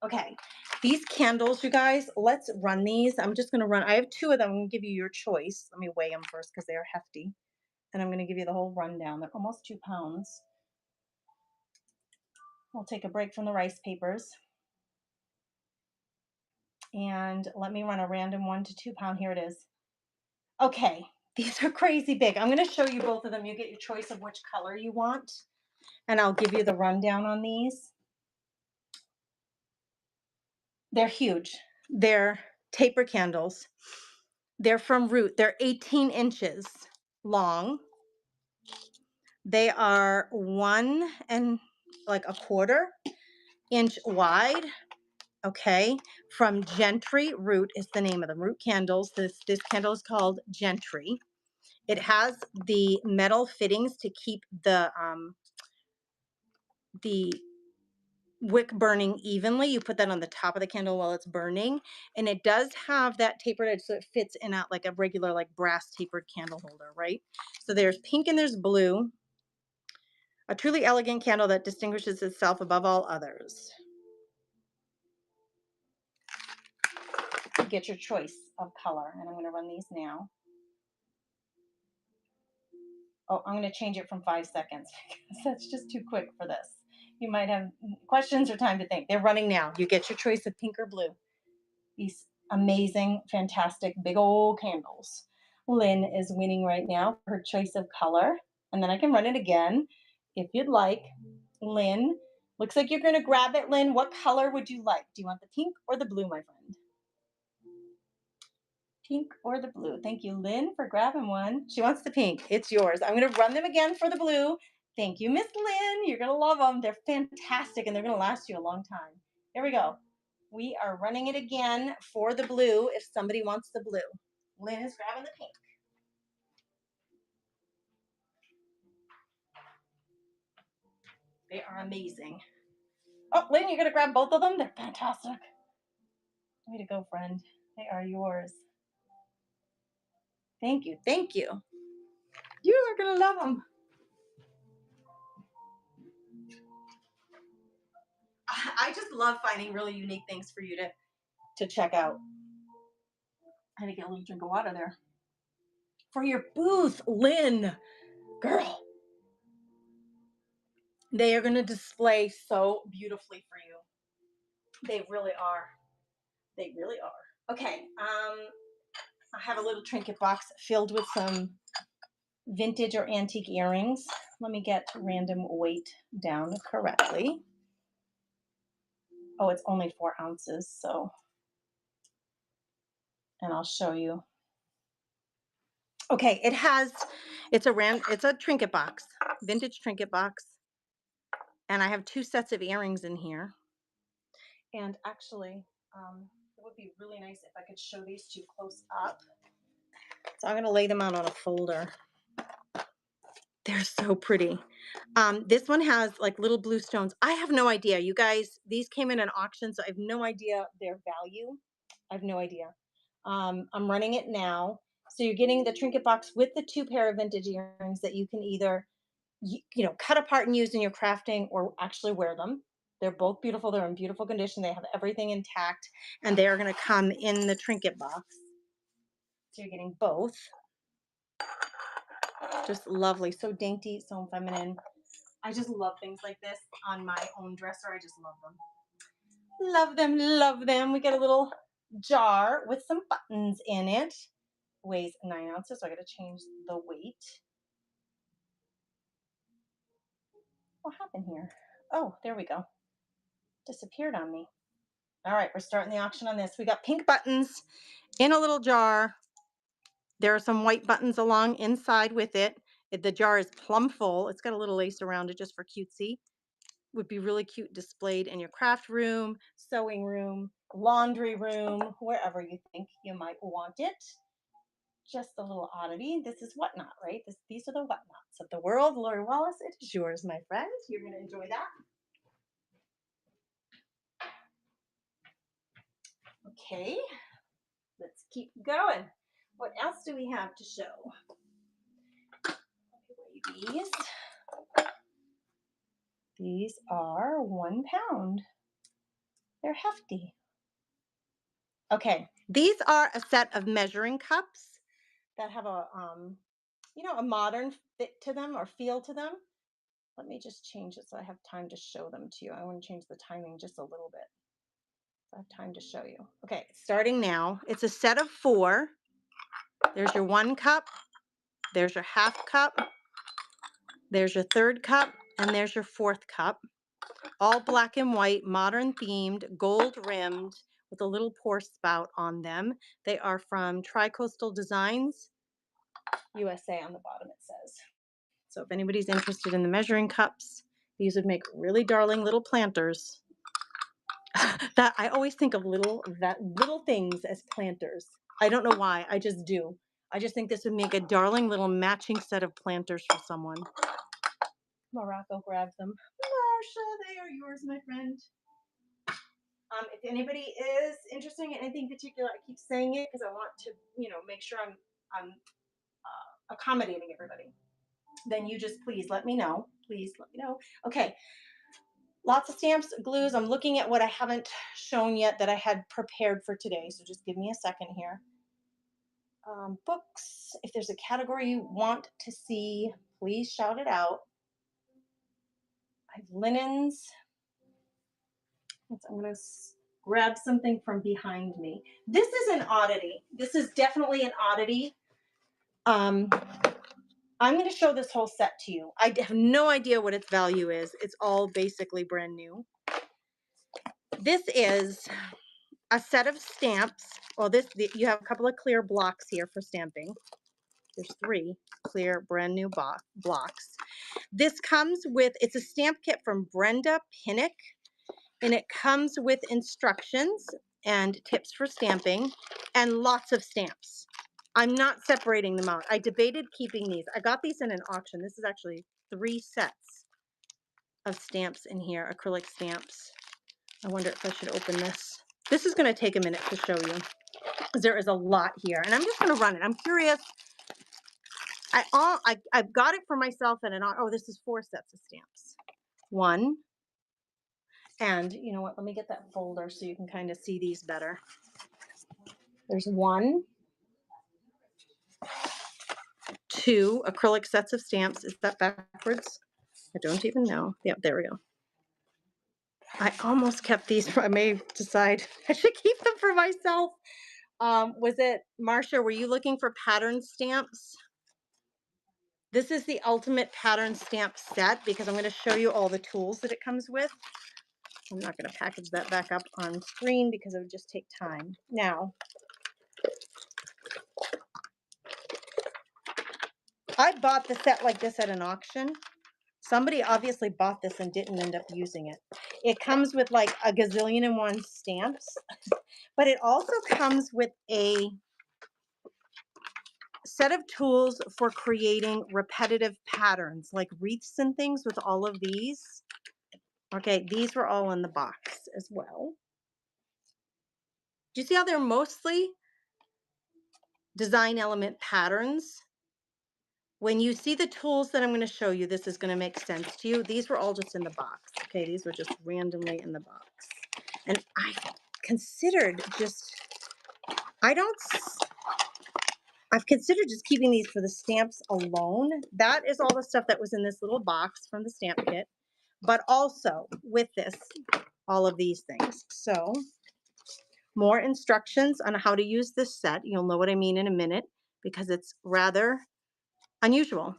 Okay, these candles, you guys, let's run these. I'm just going to run. I have two of them. I'm going to give you your choice. Let me weigh them first because they're hefty. And I'm going to give you the whole rundown. They're almost 2 pounds. We'll take a break from the rice papers. And let me run a random 1 to 2 pound. Here it is. Okay, these are crazy big. I'm going to show you both of them. You get your choice of which color you want. And I'll give you the rundown on these. They're huge. They're taper candles. They're from Root. They're 18 inches long. They are 1.25 inches wide. Okay, from Gentry. Root is the name of them. Root candles. This candle is called Gentry. It has the metal fittings to keep the wick burning evenly. You put that on the top of the candle while it's burning, and it does have that tapered edge so it fits in out like a regular like brass tapered candle holder, right? So there's pink and there's blue. A truly elegant candle that distinguishes itself above all others. You get your choice of color, and I'm going to run these now. Oh, I'm going to change it from 5 seconds because that's just too quick for this. You might have questions or time to think. They're running now. You get your choice of pink or blue. These amazing, fantastic, big old candles. Lynn is winning right now for her choice of color. And then I can run it again if you'd like. Lynn, looks like you're going to grab it. Lynn, what color would you like? Do you want the pink or the blue, my friend? Pink or the blue? Thank you, Lynn, for grabbing one. She wants the pink. It's yours. I'm going to run them again for the blue. Thank you, Miss Lynn. You're going to love them. They're fantastic, and they're going to last you a long time. Here we go. We are running it again for the blue if somebody wants the blue. Lynn is grabbing the pink. They are amazing. Oh, Lynn, you're going to grab both of them? They're fantastic. Way to go, friend. They are yours. Thank you. Thank you. You are going to love them. I just love finding really unique things for you to check out. I had to get a little drink of water there. For your booth, Lynn, girl. They are going to display so beautifully for you. They really are. They really are. Okay. I have a little trinket box filled with some vintage or antique earrings. Let me get random weight down correctly. Oh, it's only 4 ounces, so, and I'll show you. Okay, it's a trinket box, vintage trinket box, and I have 2 sets of earrings in here. And actually, it would be really nice if I could show these 2 close up. So I'm going to lay them out on a folder. They're so pretty. This one has like little blue stones. I have no idea. You guys, these came in an auction, so I have no idea their value. I have no idea. I'm running it now. So you're getting the trinket box with the 2 pair of vintage earrings that you can either, cut apart and use in your crafting or actually wear them. They're both beautiful. They're in beautiful condition. They have everything intact, and they are going to come in the trinket box. So you're getting both. Just lovely. So dainty, so feminine. I just love things like this on my own dresser. I just love them. Love them, love them. We get a little jar with some buttons in it. Weighs 9 ounces, so I got to change the weight. What happened here? Oh, there we go. Disappeared on me. All right, we're starting the auction on this. We got pink buttons in a little jar. There are some white buttons along inside with it. The jar is plumb full. It's got a little lace around it just for cutesy. Would be really cute displayed in your craft room, sewing room, laundry room, wherever you think you might want it. Just a little oddity. This is whatnot, right? These are the whatnots of the world. Lori Wallace, it is yours, my friend. You're going to enjoy that. Okay, let's keep going. What else do we have to show? These. These are 1 pound. They're hefty. Okay, these are a set of measuring cups that have a a modern fit to them or feel to them. Let me just change it so I have time to show them to you. I want to change the timing just a little bit. So I have time to show you. Okay, starting now. It's a set of 4. There's your 1 cup, there's your half cup, there's your 3rd cup, and there's your 4th cup. All black and white, modern themed, gold rimmed with a little pour spout on them. They are from Tri-Coastal Designs, USA on the bottom it says. So if anybody's interested in the measuring cups, these would make really darling little planters. That I always think of little things as planters. I don't know why, I just do. I just think this would make a darling little matching set of planters for someone. Morocco grabs them. Marsha, they are yours, my friend. If anybody is interested in anything particular, I keep saying it because I want to, make sure I'm accommodating everybody. Then you just please let me know. Please let me know. Okay. Lots of stamps, glues. I'm looking at what I haven't shown yet that I had prepared for today. So just give me a second here. Books. If there's a category you want to see, please shout it out. I have linens. I'm going to grab something from behind me. This is an oddity. This is definitely an oddity. I'm going to show this whole set to you. I have no idea what its value is. It's all basically brand new. This is a set of stamps. Well, you have a couple of clear blocks here for stamping. There's 3 clear brand new blocks. This comes with, it's a stamp kit from Brenda Pinnock, and it comes with instructions and tips for stamping and lots of stamps. I'm not separating them out. I debated keeping these. I got these in an auction. This is actually 3 sets of stamps in here, acrylic stamps. I wonder if I should open this. This is going to take a minute to show you because there is a lot here, and I'm just going to run it. I'm curious. I've got it for myself in an, oh, this is 4 sets of stamps. 1, and you know what? Let me get that folder so you can kind of see these better. There's 1, 2 acrylic sets of stamps. Is that backwards? I don't even know. Yep, there we go. I almost kept these. I may decide I should keep them for myself. Was it, Marcia, were you looking for pattern stamps? This is the ultimate pattern stamp set because I'm going to show you all the tools that it comes with. I'm not going to package that back up on screen because it would just take time. Now, I bought the set like this at an auction. Somebody obviously bought this and didn't end up using it. It comes with like a gazillion and 1 stamps, but it also comes with a set of tools for creating repetitive patterns like wreaths and things with all of these. Okay, these were all in the box as well. Do you see how they're mostly design element patterns? When you see the tools that I'm going to show you, this is going to make sense to you. These were all just in the box. Okay, these were just randomly in the box. And I considered I've considered just keeping these for the stamps alone. That is all the stuff that was in this little box from the stamp kit. But also with this, all of these things. So more instructions on how to use this set. You'll know what I mean in a minute because it's rather unusual.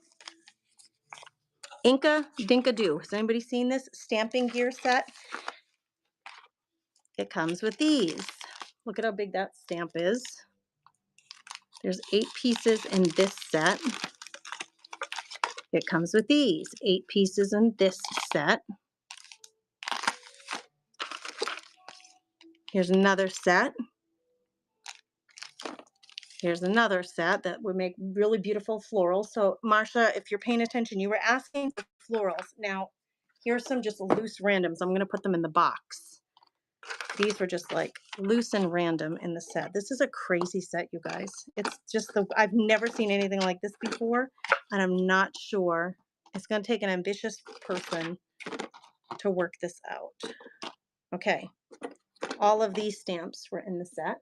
Inka Dinka Doo. Has anybody seen this stamping gear set? It comes with these. Look at how big that stamp is. There's 8 pieces in this set. It comes with these 8 pieces in this set. Here's another set. Here's another set that would make really beautiful florals. So Marsha, if you're paying attention, you were asking for florals. Now, here's some just loose randoms. I'm going to put them in the box. These were just like loose and random in the set. This is a crazy set, you guys. It's just I've never seen anything like this before, and I'm not sure. It's going to take an ambitious person to work this out. Okay. All of these stamps were in the set.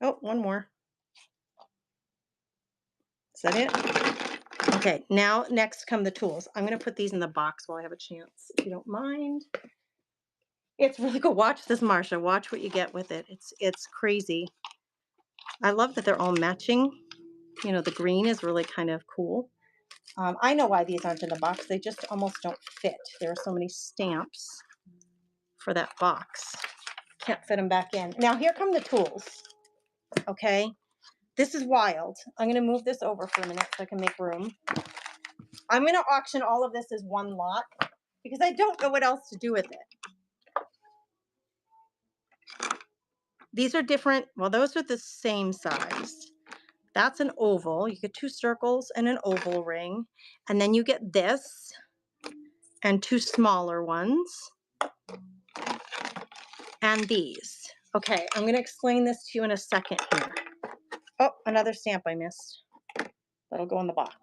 Oh, one more. Is that it? Okay, now next come the tools. I'm going to put these in the box while I have a chance, if you don't mind. It's really cool. Watch this, Marsha. Watch what you get with it. It's crazy. I love that they're all matching. You know, the green is really kind of cool. I know why these aren't in the box. They just almost don't fit. There are so many stamps for that box. Can't fit them back in. Now, here come the tools. Okay. This is wild. I'm going to move this over for a minute so I can make room. I'm going to auction all of this as one lot because I don't know what else to do with it. These are different. Well, those are the same size. That's an oval. You get 2 circles and an oval ring. And then you get this and 2 smaller ones. And these. Okay, I'm going to explain this to you in a second here. Oh, another stamp I missed. That'll go in the box.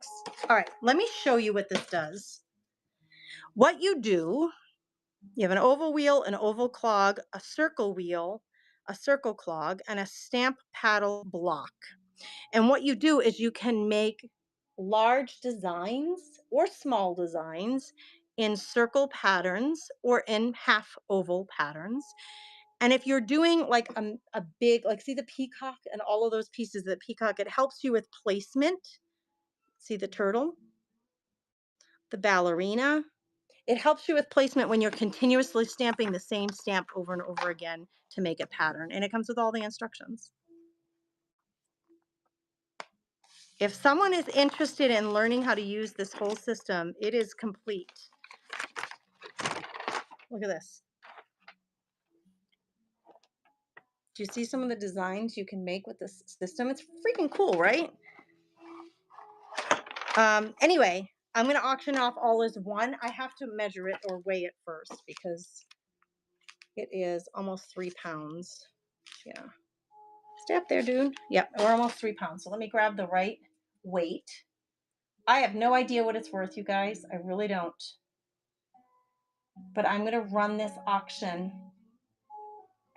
All right, let me show you what this does. What you do, you have an oval wheel, an oval clog, a circle wheel, a circle clog, and a stamp paddle block. And what you do is you can make large designs or small designs in circle patterns or in half oval patterns. And if you're doing like a big, like see the peacock and all of those pieces of the peacock, it helps you with placement. See the turtle, the ballerina. It helps you with placement when you're continuously stamping the same stamp over and over again to make a pattern. And it comes with all the instructions. If someone is interested in learning how to use this whole system, it is complete. Look at this. Do you see some of the designs you can make with this system? It's freaking cool, right? Anyway, I'm going to auction off all as one. I have to measure it or weigh it first because it is almost 3 pounds. Yeah. Stay up there, dude. Yep, we're almost 3 pounds. So let me grab the right weight. I have no idea what it's worth, you guys. I really don't. But I'm going to run this auction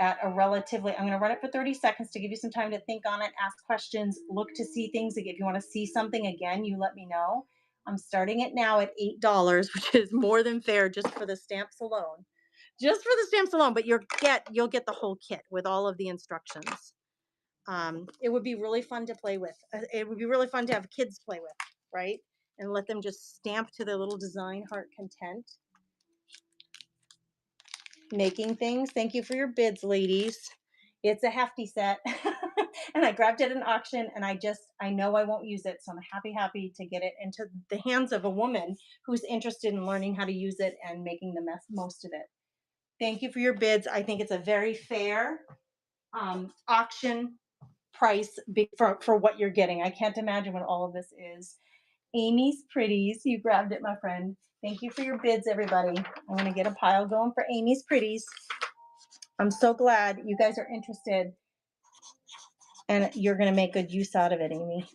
at a relatively, I'm going to run it for 30 seconds to give you some time to think on it, ask questions, look to see things. Like if you want to see something again, you let me know. I'm starting it now at $8, which is more than fair just for the stamps alone. Just for the stamps alone, but you'll get the whole kit with all of the instructions. It would be really fun to play with. It would be really fun to have kids play with, right? And let them just stamp to their little design heart content. Making things. Thank you for your bids, ladies. It's a hefty set. And I grabbed it at an auction and I know I won't use it. So I'm happy to get it into the hands of a woman who's interested in learning how to use it and making the most of it. Thank you for your bids. I think it's a very fair auction price for what you're getting. I can't imagine what all of this is. Amy's Pretties. You grabbed it, my friend. Thank you for your bids, everybody. I'm going to get a pile going for Amy's Pretties. I'm so glad you guys are interested and you're going to make good use out of it, Amy.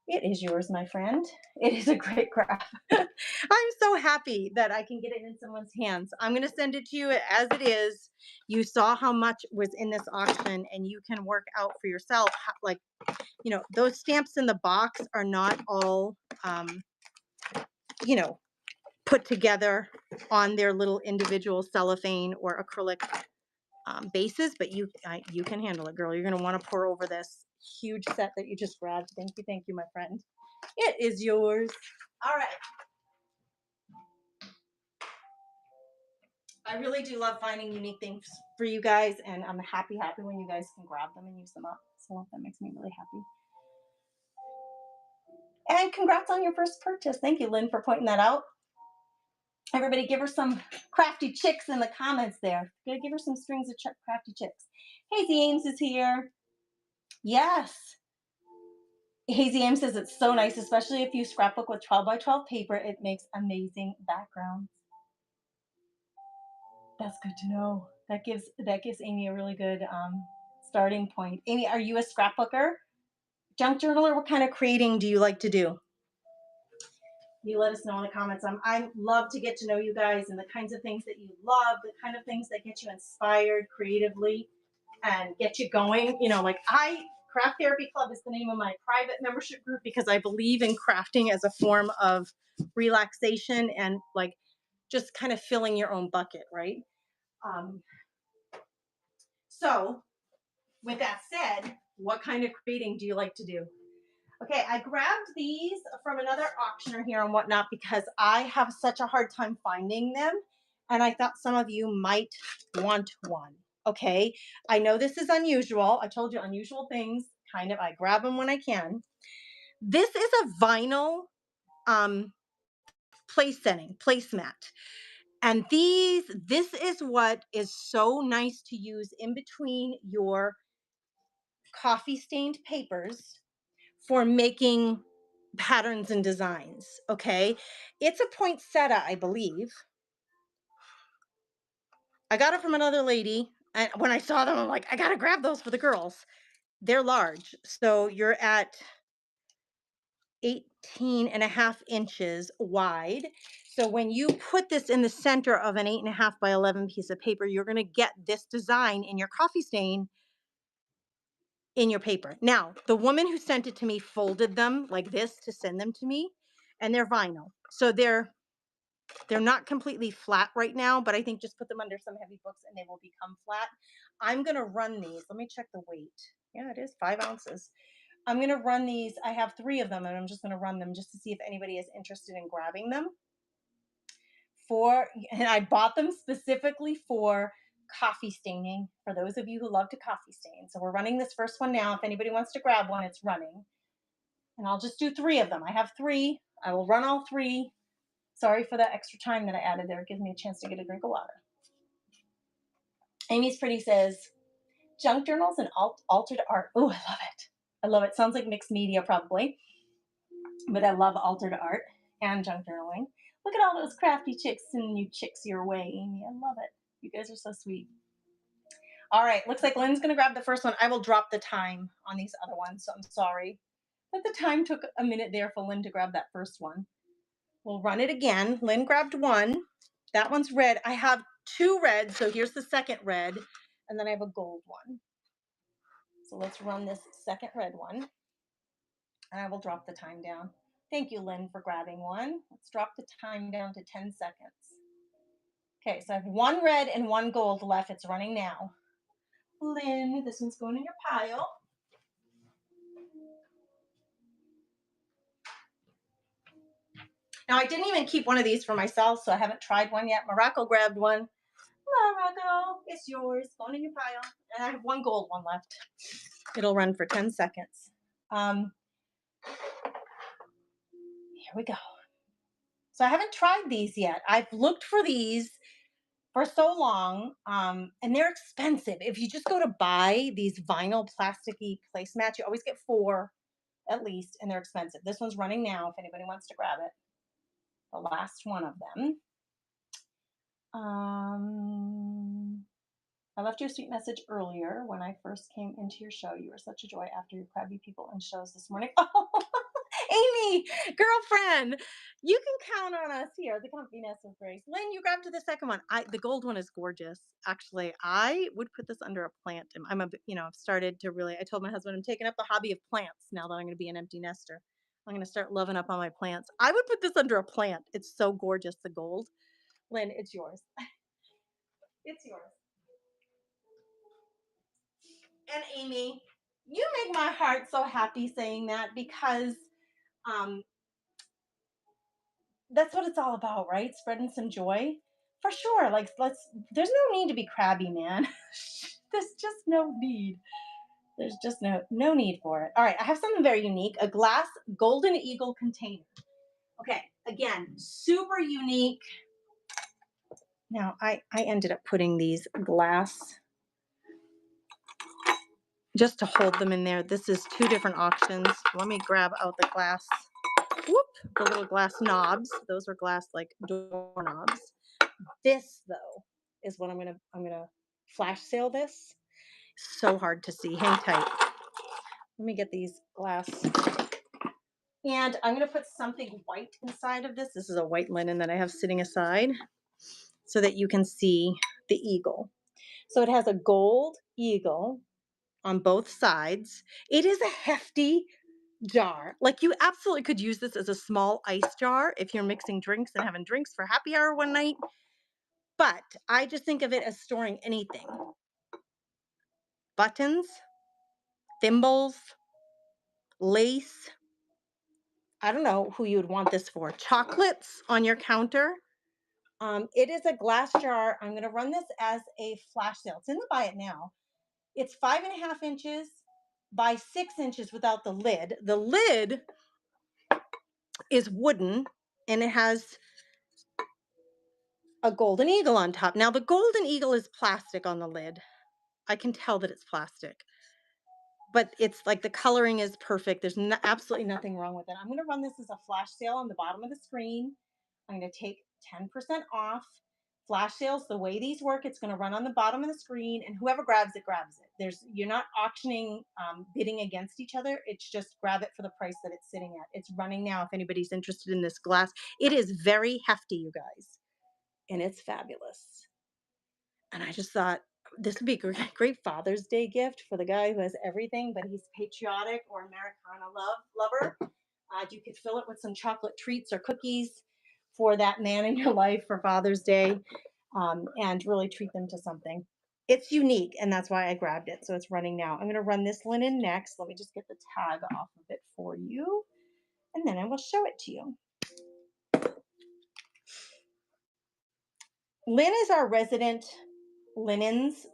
It is yours, my friend. It is a great craft. I'm so happy that I can get it in someone's hands. I'm going to send it to you as it is. You saw how much was in this auction and you can work out for yourself. Like, you know, those stamps in the box are not all, you know, put together on their little individual cellophane or acrylic bases, but you can handle it, girl. You're going to want to pour over this huge set that you just grabbed. Thank you, my friend. It is yours. All right. I really do love finding unique things for you guys, and I'm happy when you guys can grab them and use them up. So that makes me really happy. And congrats on your first purchase. Thank you, Lynn, for pointing that out. Everybody give her some crafty chicks in the comments there. Give her some strings of crafty chicks. Hazy Ames is here. Yes. Hazy Ames says it's so nice, especially if you scrapbook with 12 by 12 paper. It makes amazing backgrounds. That's good to know. That gives Amy a really good starting point. Amy, are you a scrapbooker, junk journaler? What kind of creating do you like to do? You let us know in the comments. I love to get to know you guys and the kinds of things that you love, the kind of things that get you inspired creatively and get you going. You know, like Craft Therapy Club is the name of my private membership group because I believe in crafting as a form of relaxation and like just kind of filling your own bucket, right? Um, so with that said, what kind of creating do you like to do? Okay, I grabbed these from another auctioner here and whatnot because I have such a hard time finding them. And I thought some of you might want one. Okay, I know this is unusual. I told you unusual things, kind of, I grab them when I can. This is a vinyl placemat. And this is what is so nice to use in between your coffee stained papers for making patterns and designs. Okay, it's a poinsettia, I believe. I got it from another lady, and when I saw them, I'm like, I gotta grab those for the girls. They're large, so you're at 18.5 inches wide. So when you put this in the center of an 8.5 by 11 piece of paper, you're going to get this design in your coffee stain in your paper. Now, the woman who sent it to me folded them like this to send them to me, and they're vinyl. So they're not completely flat right now, but I think just put them under some heavy books and they will become flat. I'm going to run these. Let me check the weight. Yeah, it is 5 ounces. I'm going to run these. I have 3 of them and I'm just going to run them just to see if anybody is interested in grabbing them. And I bought them specifically for coffee staining, for those of you who love to coffee stain. So we're running this first one now. If anybody wants to grab one, it's running. And I'll just do 3 of them. I have 3. I will run all 3. Sorry for that extra time that I added there. It gives me a chance to get a drink of water. Amy's Pretty says, junk journals and altered art. Oh, I love it. I love it. Sounds like mixed media probably. But I love altered art and junk journaling. Look at all those crafty chicks sending you chicks your way, Amy. I love it. You guys are so sweet. All right, looks like Lynn's going to grab the first one. I will drop the time on these other ones, so I'm sorry. But the time took a minute there for Lynn to grab that first one. We'll run it again. Lynn grabbed one. That one's red. I have 2 reds, so here's the second red, and then I have a gold one. So let's run this second red one, and I will drop the time down. Thank you, Lynn, for grabbing one. Let's drop the time down to 10 seconds. Okay, so I have 1 red and 1 gold left. It's running now. Lynn, this one's going in your pile. Now, I didn't even keep one of these for myself, so I haven't tried one yet. Morocco grabbed one. Morocco, it's yours. Going in your pile. And I have 1 gold one left. It'll run for 10 seconds. Here we go. So I haven't tried these yet. I've looked for these for so long, and they're expensive. If you just go to buy these vinyl plasticky placemats, you always get 4 at least, and they're expensive. This one's running now if anybody wants to grab it. The last one of them. I left you a sweet message earlier when I first came into your show. You were such a joy after your crabby people and shows this morning. Oh, Amy, girlfriend, you can count on us here at the Comfy Nest with Grace. Lynn, you grabbed the second one. The gold one is gorgeous. Actually, I would put this under a plant. I've started to really, I told my husband I'm taking up the hobby of plants now that I'm going to be an empty nester. I'm going to start loving up on my plants. I would put this under a plant. It's so gorgeous, the gold. Lynn, it's yours. It's yours. And Amy, you make my heart so happy saying that because that's what it's all about, right? Spreading some joy. For sure. There's no need to be crabby, man. There's just no need. There's just no need for it. All right, I have something very unique, a glass Golden Eagle container. Okay, again, super unique. Now, I ended up putting these glass just to hold them in there. This is 2 different auctions. Let me grab out the glass. Whoop, the little glass knobs. Those are glass like door knobs. This though, is what I'm gonna flash sale this. So hard to see. Hang tight. Let me get these glass. And I'm going to put something white inside of this. This is a white linen that I have sitting aside so that you can see the eagle. So it has a gold eagle on both sides. It is a hefty jar. Like you absolutely could use this as a small ice jar if you're mixing drinks and having drinks for happy hour one night. But I just think of it as storing anything. Buttons, thimbles, lace. I don't know who you would want this for. Chocolates on your counter. It is a glass jar. I'm going to run this as a flash sale. It's in the buy it now. It's 5.5 inches by 6 inches without the lid. The lid is wooden and it has a golden eagle on top. Now the golden eagle is plastic on the lid. I can tell that it's plastic, but it's like the coloring is perfect. There's absolutely nothing wrong with it. I'm going to run this as a flash sale on the bottom of the screen. I'm going to take 10% off. Flash sales, the way these work, it's going to run on the bottom of the screen, and whoever grabs it, grabs it. You're not auctioning, bidding against each other. It's just grab it for the price that it's sitting at. It's running now if anybody's interested in this glass. It is very hefty, you guys, and it's fabulous. And I just thought this would be a great Father's Day gift for the guy who has everything, but he's patriotic or Americana lover. You could fill it with some chocolate treats or cookies for that man in your life for Father's Day, and really treat them to something. It's unique, and that's why I grabbed it. So it's running now. I'm going to run this linen next. Let me just get the tag off of it for you, and then I will show it to you. Lynn is our resident linens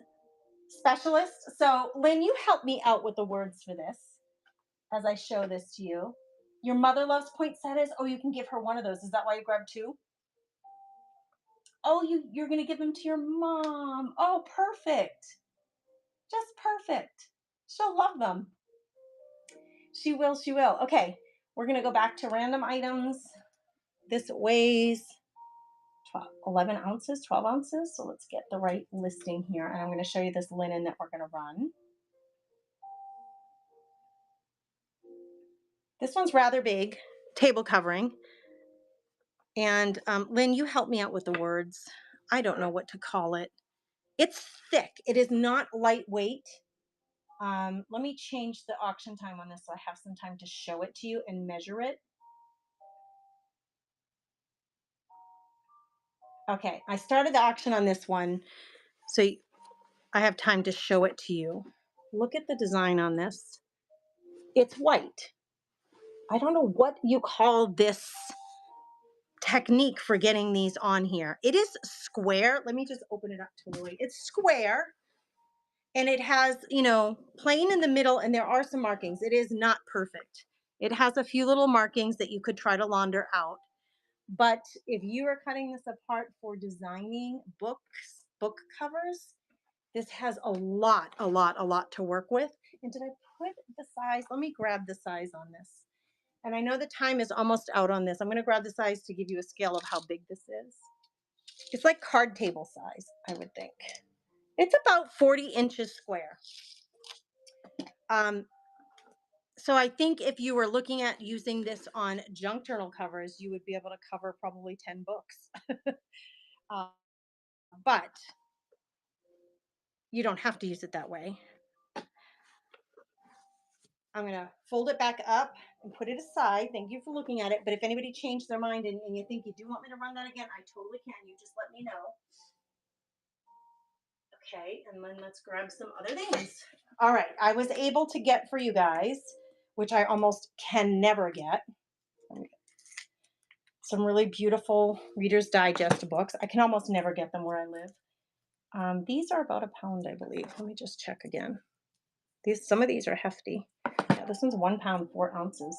specialist. So Lynn, you help me out with the words for this as I show this to you. Your mother loves poinsettias. Oh, you can give her one of those. Is that why you grabbed two? Oh, you're going to give them to your mom. Oh, perfect. Just perfect. She'll love them. She will. She will. Okay. We're going to go back to random items. This weighs 11 ounces, 12 ounces. So let's get the right listing here. And I'm going to show you this linen that we're going to run. This one's rather big, table covering. And Lynn, you help me out with the words. I don't know what to call it. It's thick. It is not lightweight. Let me change the auction time on this so I have some time to show it to you and measure it. Okay, I started the auction on this one, so I have time to show it to you. Look at the design on this. It's white. I don't know what you call this technique for getting these on here. It is square. Let me just open it up to the light. It's square. And it has, plain in the middle, and there are some markings. It is not perfect. It has a few little markings that you could try to launder out. But if you are cutting this apart for designing book covers, this has a lot to work with. And did I put the size? Let me grab the size on this. And I know the time is almost out on this. I'm going to grab the size to give you a scale of how big this is. It's like card table size, I would think. It's about 40 inches square. So I think if you were looking at using this on junk journal covers, you would be able to cover probably 10 books. But you don't have to use it that way. I'm going to fold it back up and put it aside. Thank you for looking at it. But if anybody changed their mind and you think you do want me to run that again, I totally can. You just let me know. Okay, and then let's grab some other things. All right, I was able to get for you guys, which I almost can never get, some really beautiful Reader's Digest books. I can almost never get them where I live. These are about £1, I believe. Let me just check again. Some of these are hefty. Yeah, this one's 1 pound, 4 ounces.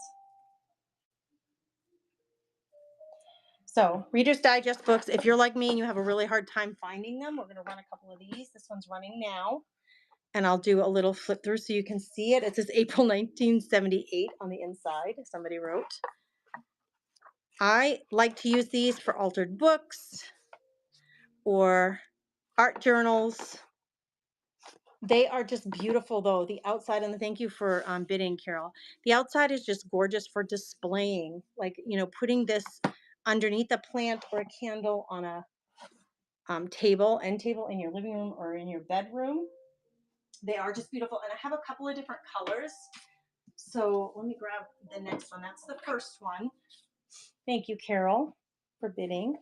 So Reader's Digest books, if you're like me and you have a really hard time finding them, we're going to run a couple of these. This one's running now. And I'll do a little flip through so you can see it. It says April 1978 on the inside, somebody wrote. I like to use these for altered books or art journals. They are just beautiful though. The outside, and thank you for bidding, Carol. The outside is just gorgeous for displaying, like, putting this underneath a plant or a candle on a end table in your living room or in your bedroom. They are just beautiful. And I have a couple of different colors. So let me grab the next one. That's the first one. Thank you, Carol, for bidding.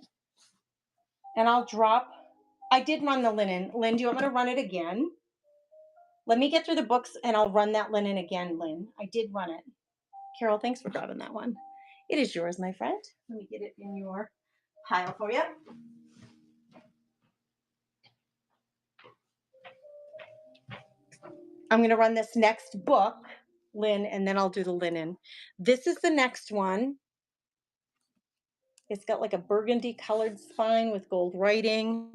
And I did run the linen. Lynn, do you want me to run it again? Let me get through the books and I'll run that linen again, Lynn. I did run it. Carol, thanks for grabbing that one. It is yours, my friend. Let me get it in your pile for you. I'm going to run this next book, Lynn, and then I'll do the linen. This is the next one. It's got like a burgundy colored spine with gold writing.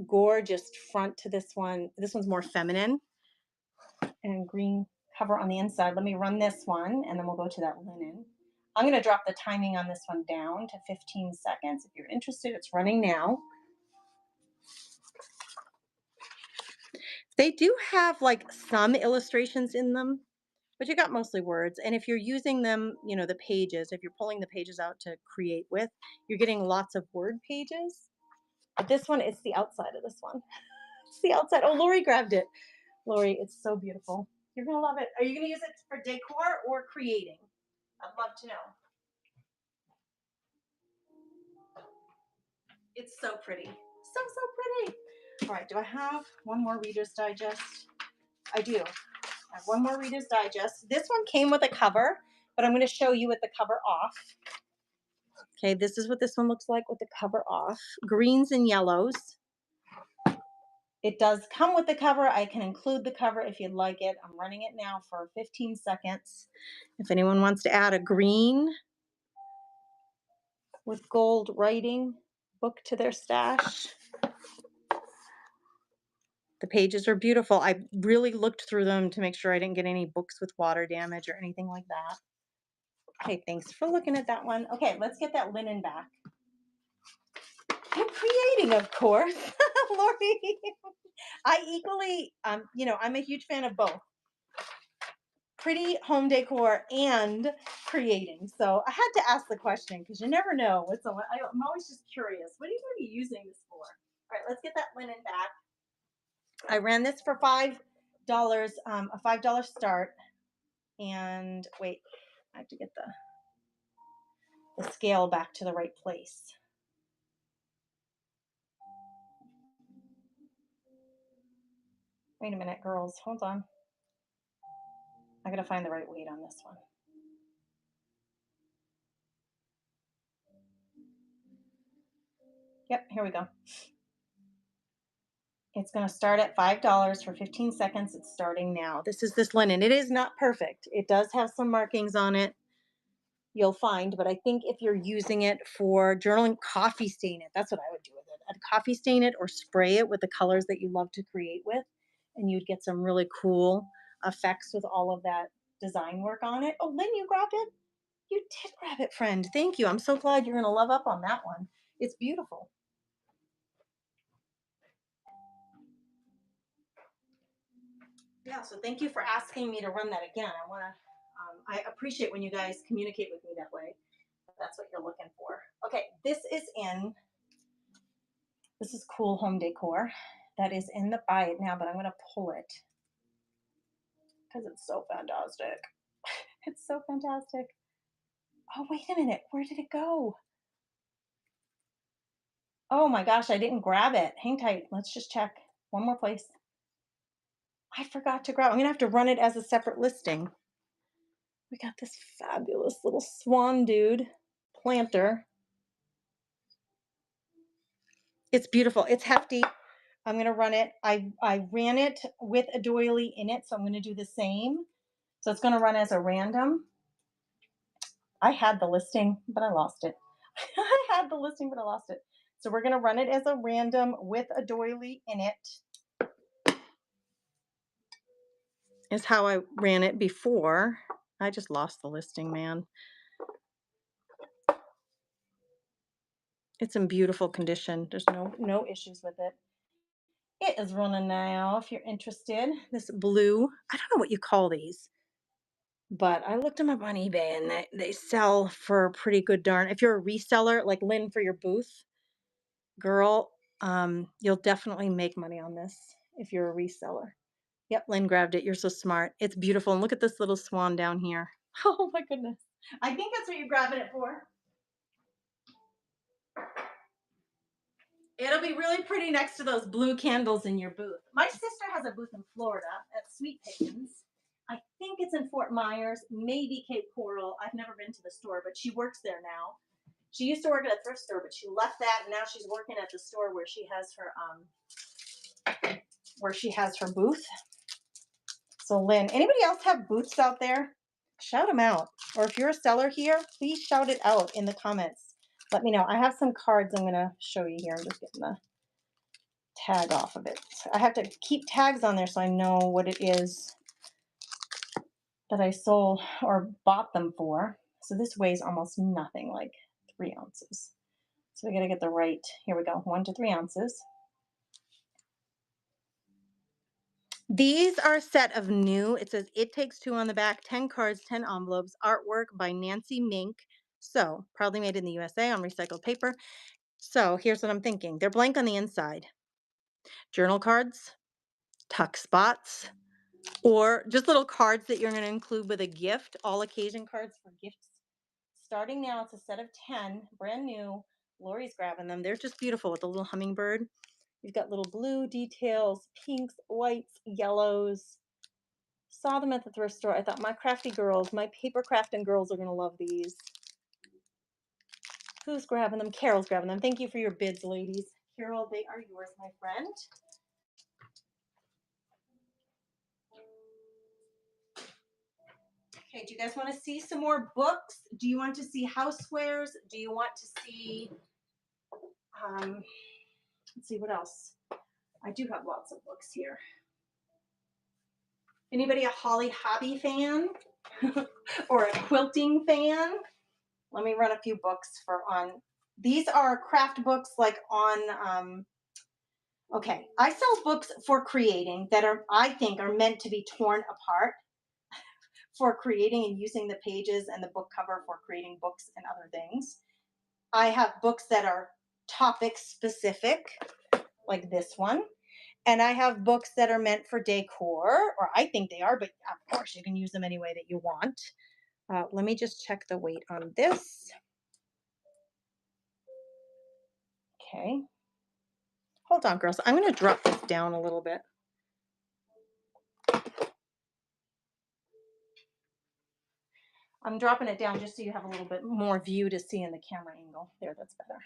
Gorgeous front to this one. This one's more feminine. And green cover on the inside. Let me run this one and then we'll go to that linen. I'm going to drop the timing on this one down to 15 seconds. If you're interested, it's running now. They do have like some illustrations in them, but you got mostly words. And if you're using them, the pages, if you're pulling the pages out to create with, you're getting lots of word pages. But this one, it's the outside of this one. It's the outside. Oh, Lori grabbed it. Lori, it's so beautiful. You're going to love it. Are you going to use it for decor or creating? I'd love to know. It's so pretty. So, so pretty. All right, do I have one more Reader's Digest? I do. I have one more Reader's Digest. This one came with a cover, but I'm going to show you with the cover off. Okay, this is what this one looks like with the cover off. Greens and yellows. It does come with the cover. I can include the cover if you'd like it. I'm running it now for 15 seconds. If anyone wants to add a green with gold writing book to their stash. The pages are beautiful. I really looked through them to make sure I didn't get any books with water damage or anything like that. Okay, thanks for looking at that one. Okay, let's get that linen back. And creating, of course. Lori, I equally, I'm a huge fan of both. Pretty home decor and creating. So I had to ask the question because you never know what's on. I'm always just curious. What are you going to be using this for? All right, let's get that linen back. I ran this for $5, a $5 start. And wait, I have to get the scale back to the right place. Wait a minute, girls. Hold on. I got to find the right weight on this one. Yep, here we go. It's going to start at $5 for 15 seconds. It's starting now. This is this linen. It is not perfect. It does have some markings on it, you'll find, but I think if you're using it for journaling, coffee stain it. That's what I would do with it. I'd coffee stain it or spray it with the colors that you love to create with, and you'd get some really cool effects with all of that design work on it. Oh, Lynn, you grabbed it? You did grab it, friend. Thank you. I'm so glad you're going to love up on that one. It's beautiful. Yeah, so thank you for asking me to run that again. I appreciate when you guys communicate with me that way. That's what you're looking for. Okay, this is cool home decor. That is in the buy it now, but I'm going to pull it because it's so fantastic. It's so fantastic. Oh, wait a minute. Where did it go? Oh my gosh, I didn't grab it. Hang tight. Let's just check one more place. I forgot to grab. I'm going to have to run it as a separate listing. We got this fabulous little swan dude planter. It's beautiful. It's hefty. I'm going to run it. I ran it with a doily in it, so I'm going to do the same. So it's going to run as a random. I had the listing, but I lost it. I had the listing, but I lost it. So we're going to run it as a random with a doily in it. Is how I ran it before. I just lost the listing, man. It's in beautiful condition. There's no issues with it. It is running now if you're interested. This blue, I don't know what you call these, but I looked them up on eBay and they sell for pretty good darn. If you're a reseller, like Lynn for your booth, girl, you'll definitely make money on this if you're a reseller. Yep, Lynn grabbed it. You're so smart. It's beautiful. And look at this little swan down here. Oh my goodness. I think that's what you're grabbing it for. It'll be really pretty next to those blue candles in your booth. My sister has a booth in Florida at Sweet Pickens. I think it's in Fort Myers, maybe Cape Coral. I've never been to the store, but she works there now. She used to work at a thrift store, but she left that, and now she's working at the store where she has her booth. So Lynn, anybody else have booths out there? Shout them out. Or if you're a seller here, please shout it out in the comments. Let me know. I have some cards I'm going to show you here. I'm just getting the tag off of it. So I have to keep tags on there so I know what it is that I sold or bought them for. So this weighs almost nothing, like 3 ounces. So we got to get the right, here we go, 1 to 3 ounces. These are a set of new, it says It Takes Two on the back, 10 cards, 10 envelopes, artwork by Nancy Mink. So proudly made in the USA on recycled paper. So here's what I'm thinking. They're blank on the inside. Journal cards, tuck spots, or just little cards that you're going to include with a gift, all occasion cards for gifts. Starting now, it's a set of 10, brand new. Lori's grabbing them. They're just beautiful with the little hummingbird. You've got little blue details, pinks, whites, yellows. Saw them at the thrift store. I thought my crafty girls, my paper crafting girls are going to love these. Who's grabbing them? Carol's grabbing them. Thank you for your bids, ladies. Carol, they are yours, my friend. Okay, do you guys want to see some more books? Do you want to see housewares? Do you want to see, let's see what else. I do have lots of books here. Anybody a Holly Hobby fan or a quilting fan? Let me run a few books these are craft books like on, okay, I sell books for creating that I think are meant to be torn apart for creating and using the pages and the book cover for creating books and other things. I have books that are topic specific, like this one. And I have books that are meant for decor, or I think they are, but of course you can use them any way that you want. Let me just check the weight on this. Okay. Hold on, girls. I'm going to drop this down a little bit. I'm dropping it down just so you have a little bit more view to see in the camera angle. There, that's better.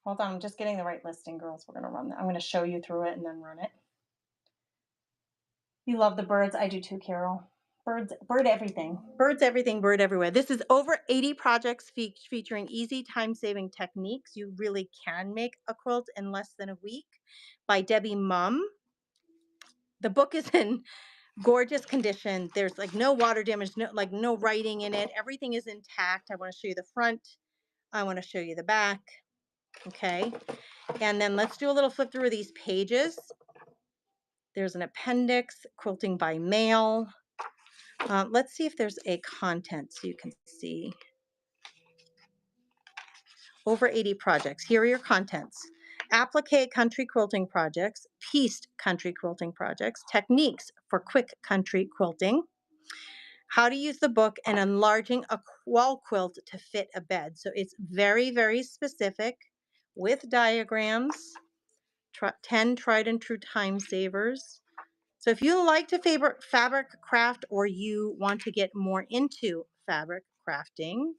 Hold on, I'm just getting the right listing, girls. We're going to run that. I'm going to show you through it and then run it. You love the birds. I do too, Carol. Birds, bird everything. Birds everything, bird everywhere. This is over 80 projects featuring easy time-saving techniques. You really can make a quilt in less than a week, by Debbie Mum. The book is in gorgeous condition. There's like no water damage, no writing in it. Everything is intact. I want to show you the front. I want to show you the back. Okay. And then let's do a little flip through of these pages. There's an appendix, quilting by mail. Let's see if there's a content so you can see. Over 80 projects. Here are your contents. Applique country quilting projects, pieced country quilting projects, techniques for quick country quilting, how to use the book, and enlarging a wall quilt to fit a bed. So it's very, very specific with diagrams, 10 tried and true time savers. So if you like to fabric craft or you want to get more into fabric crafting,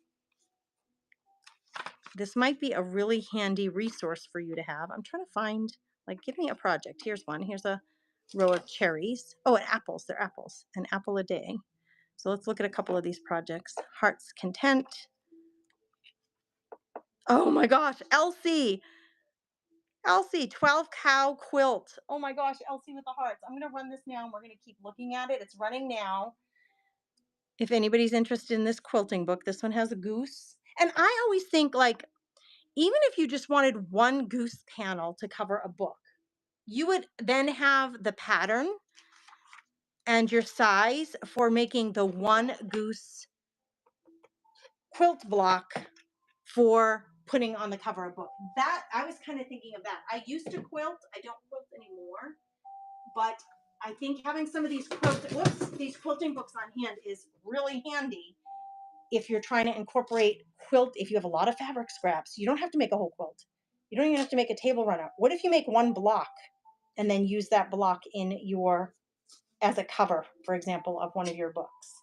this might be a really handy resource for you to have. I'm trying to find, like, give me a project. Here's one. Here's a row of cherries. Oh, and apples. They're apples. An apple a day. So let's look at a couple of these projects. Heart's Content. Oh my gosh, Elsie. Elsie, 12 cow quilt. Oh my gosh, Elsie with the hearts. I'm going to run this now and we're going to keep looking at it. It's running now. If anybody's interested in this quilting book, this one has a goose. And I always think like, even if you just wanted one goose panel to cover a book, you would then have the pattern and your size for making the one goose quilt block for putting on the cover of a book. That I was kind of thinking of that. I used to quilt. I don't quilt anymore, but I think having some of these these quilting books on hand is really handy if you're trying to incorporate quilt. If you have a lot of fabric scraps, you don't have to make a whole quilt. You don't even have to make a table runner. What if you make one block and then use that block in your as a cover, for example, of one of your books?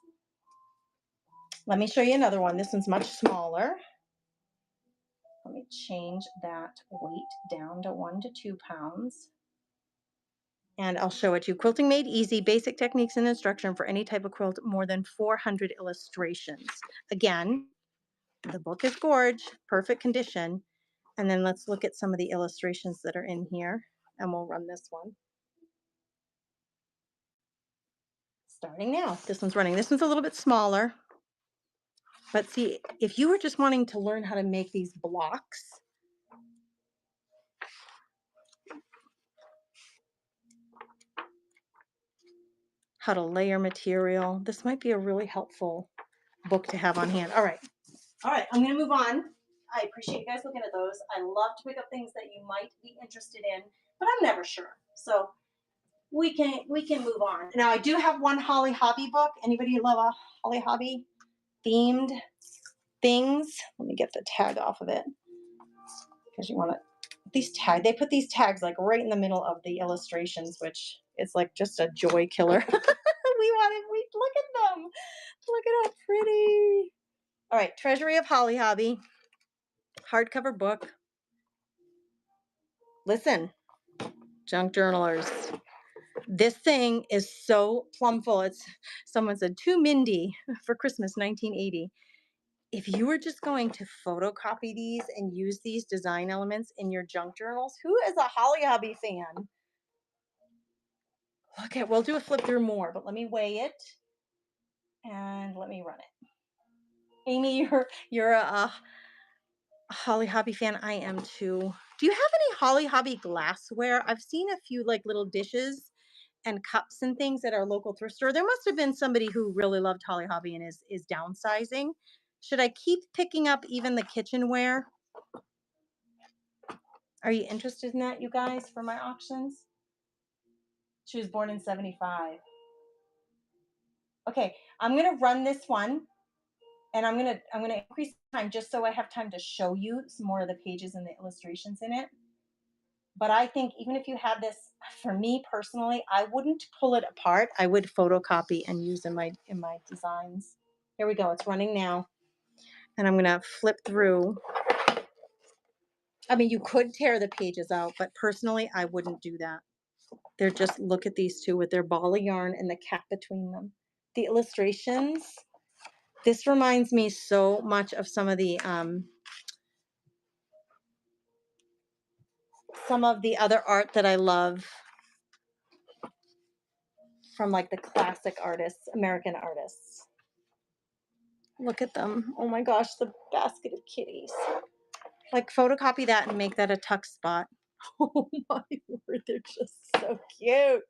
Let me show you another one. This one's much smaller. Let me change that weight down to 1 to 2 pounds. And I'll show it to you. Quilting Made Easy, basic techniques and instruction for any type of quilt, more than 400 illustrations. Again, the book is gorge, perfect condition. And then let's look at some of the illustrations that are in here, and we'll run this one. Starting now. This one's running. This one's a little bit smaller. But see, if you were just wanting to learn how to make these blocks, how to layer material, this might be a really helpful book to have on hand. All right, I'm going to move on. I appreciate you guys looking at those. I love to pick up things that you might be interested in, but I'm never sure. So we can move on. Now I do have one Holly Hobby book. Anybody love a Holly Hobby themed things? Let me get the tag off of it, because you want to these tag. They put these tags like right in the middle of the illustrations, which is like just a joy killer. We look at them. Look at how pretty. All right, Treasury of Holly Hobby, hardcover book. Listen, junk journalers, this thing is so plum full. It's someone said to Mindy for Christmas 1980. If you were just going to photocopy these and use these design elements in your junk journals, who is a Holly Hobby fan? Okay, we'll do a flip through more, but let me weigh it and let me run it. Amy, you're a Holly Hobby fan. I am too. Do you have any Holly Hobby glassware? I've seen a few like little dishes and cups and things at our local thrift store. There must have been somebody who really loved Holly Hobby and is downsizing. Should I keep picking up even the kitchenware? Are you interested in that, you guys, for my auctions? She was born in 75. Okay, I'm gonna run this one, and I'm gonna increase time just so I have time to show you some more of the pages and the illustrations in it. But I think even if you had this, for me personally, I wouldn't pull it apart. I would photocopy and use in my designs. Here we go. It's running now, and I'm gonna flip through. I mean, you could tear the pages out, but personally, I wouldn't do that. They're just, look at these two with their ball of yarn and the cap between them. The illustrations. This reminds me so much of some of the other art that I love from like the classic artists, American artists. Look at them. Oh my gosh, the basket of kitties. Like photocopy that and make that a tuck spot. Oh my word, they're just so cute.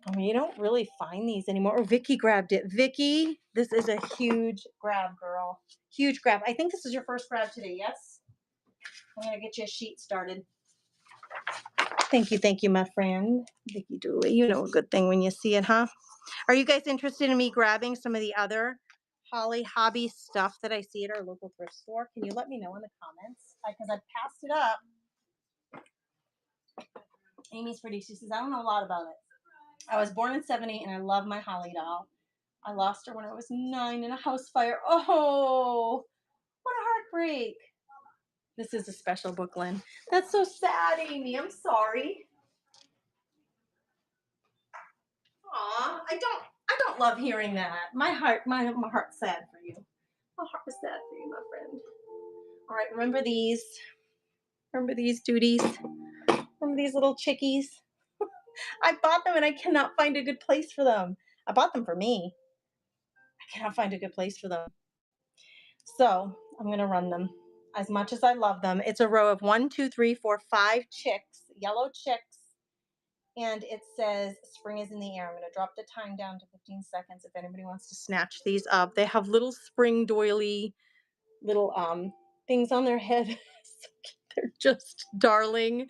I mean, you don't really find these anymore. Oh, Vicky grabbed it. Vicky, this is a huge grab, girl. Huge grab. I think this is your first grab today, yes? I'm going to get you a sheet started. Thank you, my friend. Vicky Dooley, you know a good thing when you see it, huh? Are you guys interested in me grabbing some of the other Holly Hobby stuff that I see at our local thrift store? Can you let me know in the comments? Because I passed it up. Amy's pretty. She says, I don't know a lot about it. I was born in 70 and I love my Holly doll. I lost her when I was 9 in a house fire. Oh, what a heartbreak. This is a special book, Lynn. That's so sad, Amy. I'm sorry. Aw, I don't love hearing that. My heart's sad for you. My heart is sad for you, my friend. All right, remember these? Remember these duties? Remember these little chickies? I bought them and I cannot find a good place for them. I bought them for me. I cannot find a good place for them. So I'm going to run them as much as I love them. It's a row of 1, 2, 3, 4, 5 chicks, yellow chicks. And it says spring is in the air. I'm going to drop the time down to 15 seconds if anybody wants to snatch these up. They have little spring doily little things on their head. They're just darling.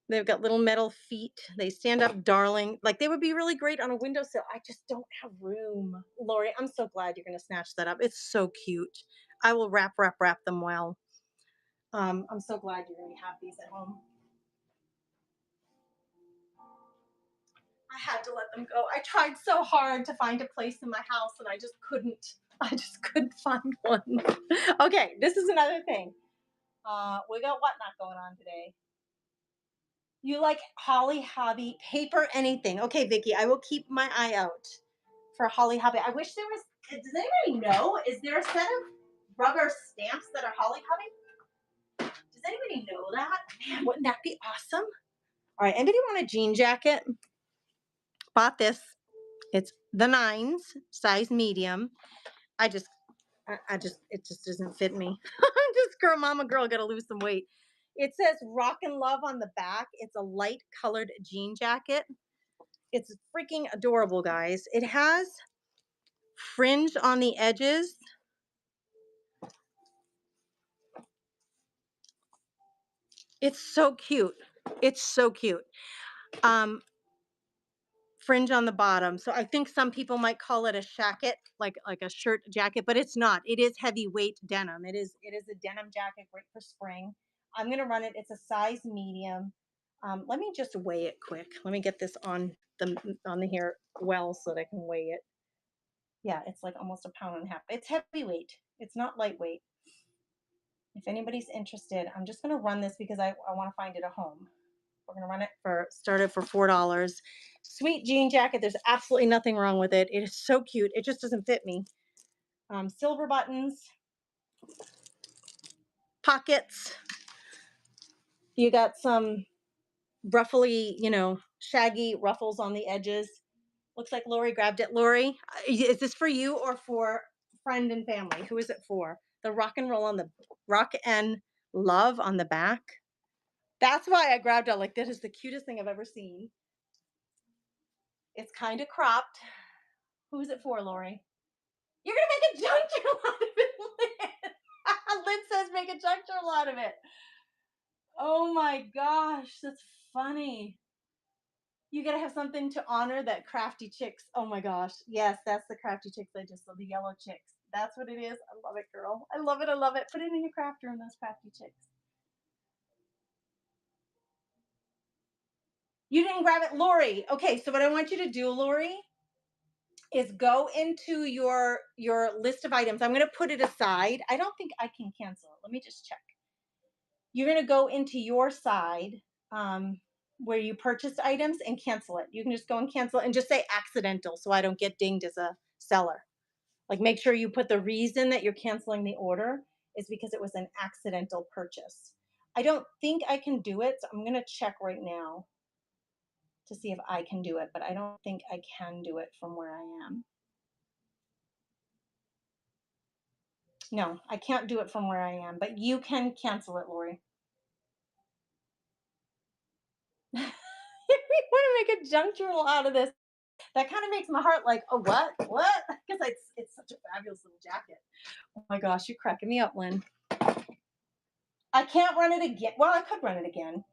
They've got little metal feet. They stand up darling. Like they would be really great on a windowsill. I just don't have room. Lori, I'm so glad you're going to snatch that up. It's so cute. I will wrap them well. I'm so glad you're going to have these at home. I had to let them go. I tried so hard to find a place in my house and I just couldn't. I just couldn't find one. Okay, this is another thing. We got whatnot going on today. You like Holly Hobby paper anything. Okay, Vicki, I will keep my eye out for Holly Hobby. I wish there was, does anybody know? Is there a set of rubber stamps that are Holly Hobby? Does anybody know that? Man, wouldn't that be awesome? All right, anybody want a jean jacket? Bought this. It's the 9s, size medium. It just doesn't fit me. Mama girl, gotta lose some weight. It says Rock and Love on the back. It's a light colored jean jacket. It's freaking adorable, guys. It has fringe on the edges. It's so cute. It's so cute. Fringe on the bottom. So I think some people might call it a shacket, like a shirt jacket, but it's not. It is heavyweight denim. It is a denim jacket, great for spring. I'm gonna run it. It's a size medium. Let me just weigh it quick. Let me get this on the hair well so that I can weigh it. Yeah, it's like almost 1.5 pounds. It's heavyweight. It's not lightweight. If anybody's interested, I'm just gonna run this because I want to find it a home. We're gonna run it started for $4. Sweet jean jacket. There's absolutely nothing wrong with it. It is so cute. It just doesn't fit me. Silver buttons, pockets. You got some ruffly, shaggy ruffles on the edges. Looks like Lori grabbed it. Lori, is this for you or for friend and family? Who is it for? The rock and love on the back. That's why I grabbed it. Like, that is the cutest thing I've ever seen. It's kind of cropped. Who is it for, Lori? You're going to make a junk journal out of it, Lynn. Lynn says make a junk journal out of it. Oh my gosh, that's funny. You got to have something to honor that crafty chicks. Oh my gosh. Yes, that's the crafty chicks I just saw, the yellow chicks. That's what it is. I love it, girl. I love it. I love it. Put it in your craft room, those crafty chicks. You didn't grab it, Lori. Okay, so what I want you to do, Lori, is go into your list of items. I'm going to put it aside. I don't think I can cancel it. Let me just check. You're going to go into your side where you purchased items and cancel it. You can just go and cancel it and just say accidental so I don't get dinged as a seller. Like, make sure you put the reason that you're canceling the order is because it was an accidental purchase. I don't think I can do it, so I'm going to check right now to see if I can do it, but I don't think I can do it from where I am. No, I can't do it from where I am, but you can cancel it, Lori. You want to make a junk journal out of this? That kind of makes my heart like, oh, what? Because it's such a fabulous little jacket. Oh my gosh, you're cracking me up, Lynn. I can't run it again. Well, I could run it again.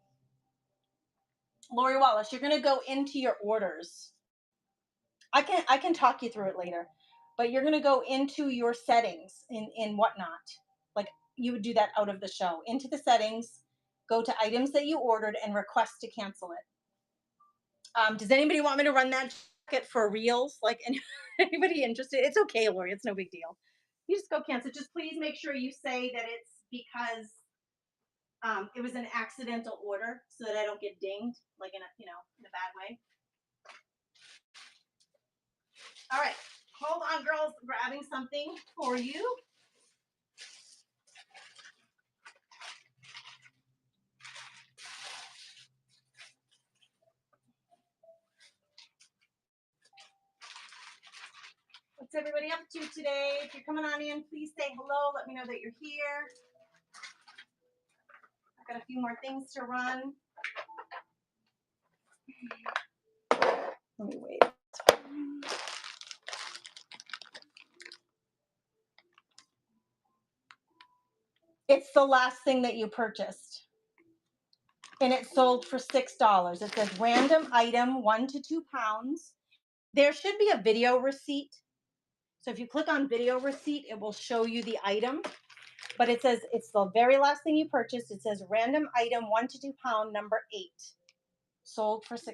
Lori Wallace, you're going to go into your orders. I can talk you through it later, but you're going to go into your settings in whatnot. Like, you would do that out of the show. Into the settings, go to items that you ordered and request to cancel it. Does anybody want me to run that jacket for reals? Like, anybody interested? It's okay, Lori. It's no big deal. You just go cancel. Just please make sure you say that it's because it was an accidental order so that I don't get dinged, like in a bad way. All right, hold on, girls. Grabbing something for you. What's everybody up to today? If you're coming on in, please say hello. Let me know that you're here. I've got a few more things to run. Let me wait. It's the last thing that you purchased. And it sold for $6. It says random item, 1 to 2 pounds. There should be a video receipt. So if you click on video receipt, it will show you the item. But it says it's the very last thing you purchased. It says random item, 1 to 2 pound, number 8. Sold for $6.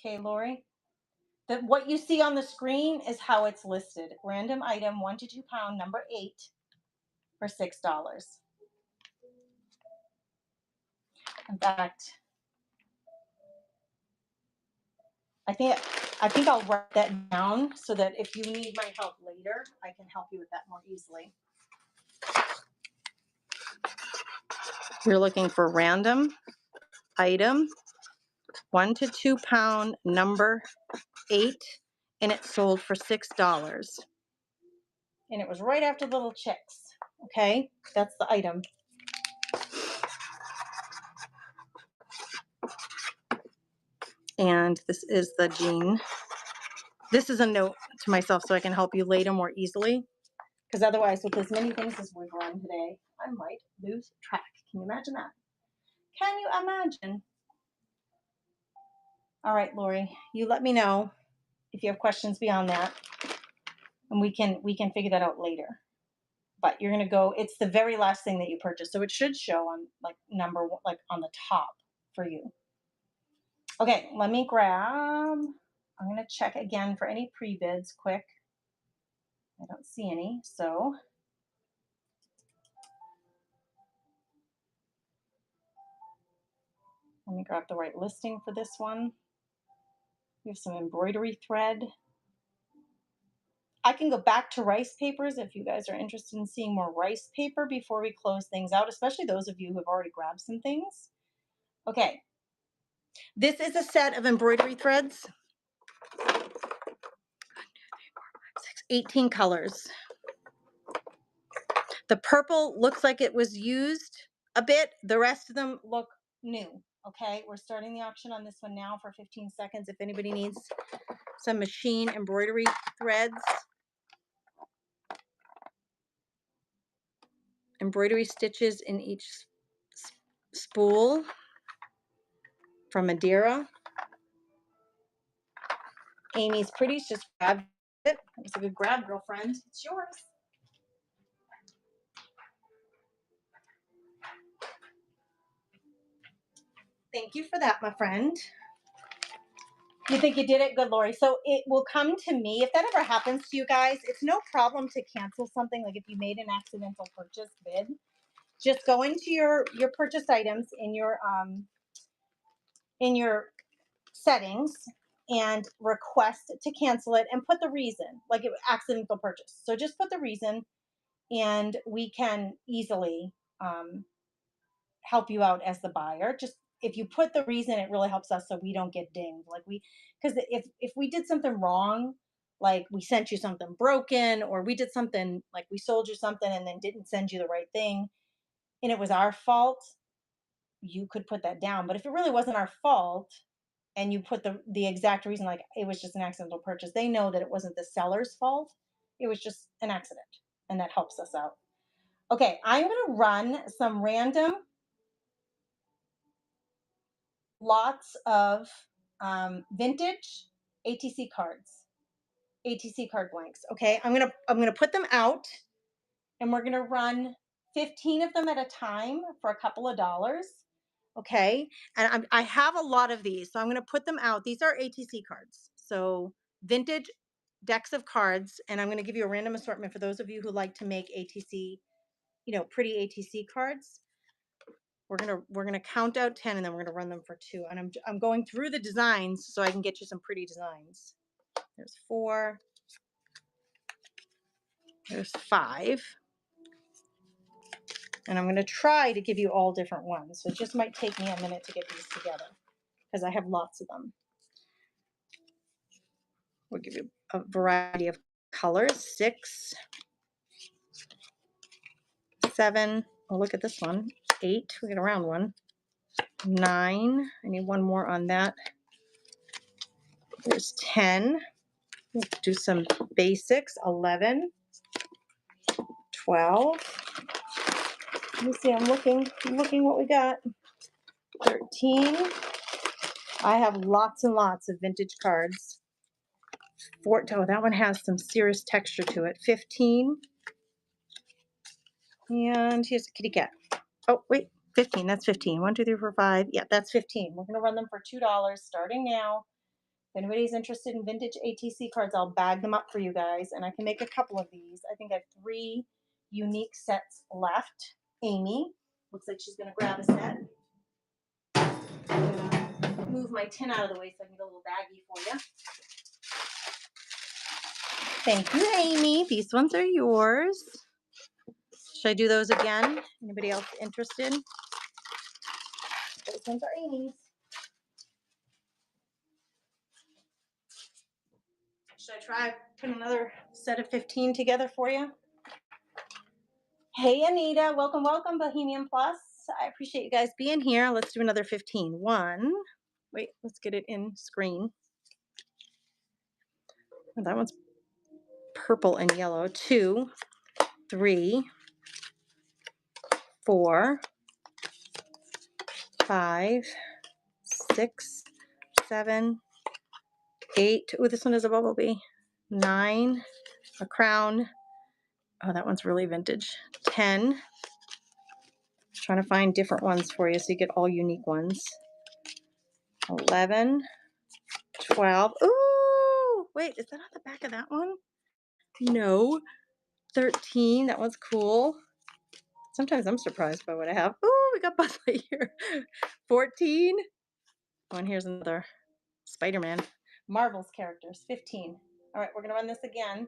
Okay, Lori. What you see on the screen is how it's listed. Random item, 1 to 2 pound, number 8 for $6. In fact, I think I'll write that down so that if you need my help later, I can help you with that more easily. You're looking for random item, 1 to 2 pound, number 8, and it sold for $6. And it was right after Little Chicks. Okay, that's the item. And this is the jean. This is a note to myself so I can help you later more easily. Because otherwise, with as many things as we've run today, I might lose track. Can you imagine that? Can you imagine? All right, Lori, you let me know if you have questions beyond that, and we can figure that out later. But you're gonna go. It's the very last thing that you purchased, so it should show on like number one, like on the top for you. Okay, let me grab. I'm gonna check again for any pre-bids quick. I don't see any, so. Let me grab the right listing for this one. We have some embroidery thread. I can go back to rice papers if you guys are interested in seeing more rice paper before we close things out, especially those of you who have already grabbed some things. Okay. This is a set of embroidery threads. 18 colors. The purple looks like it was used a bit. The rest of them look new. Okay, we're starting the auction on this one now for 15 seconds. If anybody needs some machine embroidery threads, embroidery stitches in each spool from Madeira. Amy's Pretties just grabbed it. It was a good grab, girlfriend. It's yours. Thank you for that, my friend. You think you did it? Good, Lori. So it will come to me. If that ever happens to you guys, it's no problem to cancel something. Like if you made an accidental purchase bid, just go into your purchase items in your settings and request to cancel it and put the reason, like it accidental purchase. So just put the reason and we can easily help you out as the buyer. Just if you put the reason, it really helps us so we don't get dinged. Like because if we did something wrong, like we sent you something broken, or we did something like we sold you something and then didn't send you the right thing, and it was our fault, you could put that down. But if it really wasn't our fault, and you put the exact reason, like it was just an accidental purchase, they know that it wasn't the seller's fault. It was just an accident, and that helps us out. Okay, I'm going to run some random lots of vintage ATC cards, ATC card blanks. Okay, I'm gonna put them out, and we're gonna run 15 of them at a time for a couple of dollars. Okay, and I have a lot of these, so I'm gonna put them out. These are ATC cards, so vintage decks of cards, and I'm gonna give you a random assortment for those of you who like to make ATC, pretty ATC cards. We're gonna count out 10, and then we're gonna run them for 2. And I'm going through the designs so I can get you some pretty designs. There's 4. There's 5. And I'm gonna try to give you all different ones. So it just might take me a minute to get these together. because I have lots of them. We'll give you a variety of colors. 6, 7. Oh, look at this one. 8. We got a round one. 9. I need one more on that. There's 10. We'll do some basics. 11. 12. Let me see. I'm looking what we got. 13. I have lots and lots of vintage cards. Oh, that one has some serious texture to it. 15. And here's a kitty cat. Oh, wait. 15. That's 15. 1, 2, 3, 4, 5. Yeah, that's 15. We're going to run them for $2 starting now. If anybody's interested in vintage ATC cards, I'll bag them up for you guys. And I can make a couple of these. I think I have 3 unique sets left. Amy looks like she's going to grab a set. Move my tin out of the way so I can get a little baggie for you. Thank you, Amy. These ones are yours. Should I do those again? Anybody else interested? Those ones are Amy's. Should I try putting another set of 15 together for you? Hey, Anita. Welcome, welcome, Bohemian Plus. I appreciate you guys being here. Let's do another 15. 1. Wait, let's get it in screen. Oh, that one's purple and yellow. 2, 3, 4, 5, 6, 7, 8. Oh, this one is a bumblebee. 9, a crown. Oh, that one's really vintage. 10. Trying to find different ones for you so you get all unique ones. 11, 12. Ooh, wait, is that on the back of that one? No. 13. That one's cool. Sometimes I'm surprised by what I have. Ooh, we got Buzz Lightyear. 14. Oh, and here's another Spider-Man. Marvel's characters. 15. All right, we're going to run this again.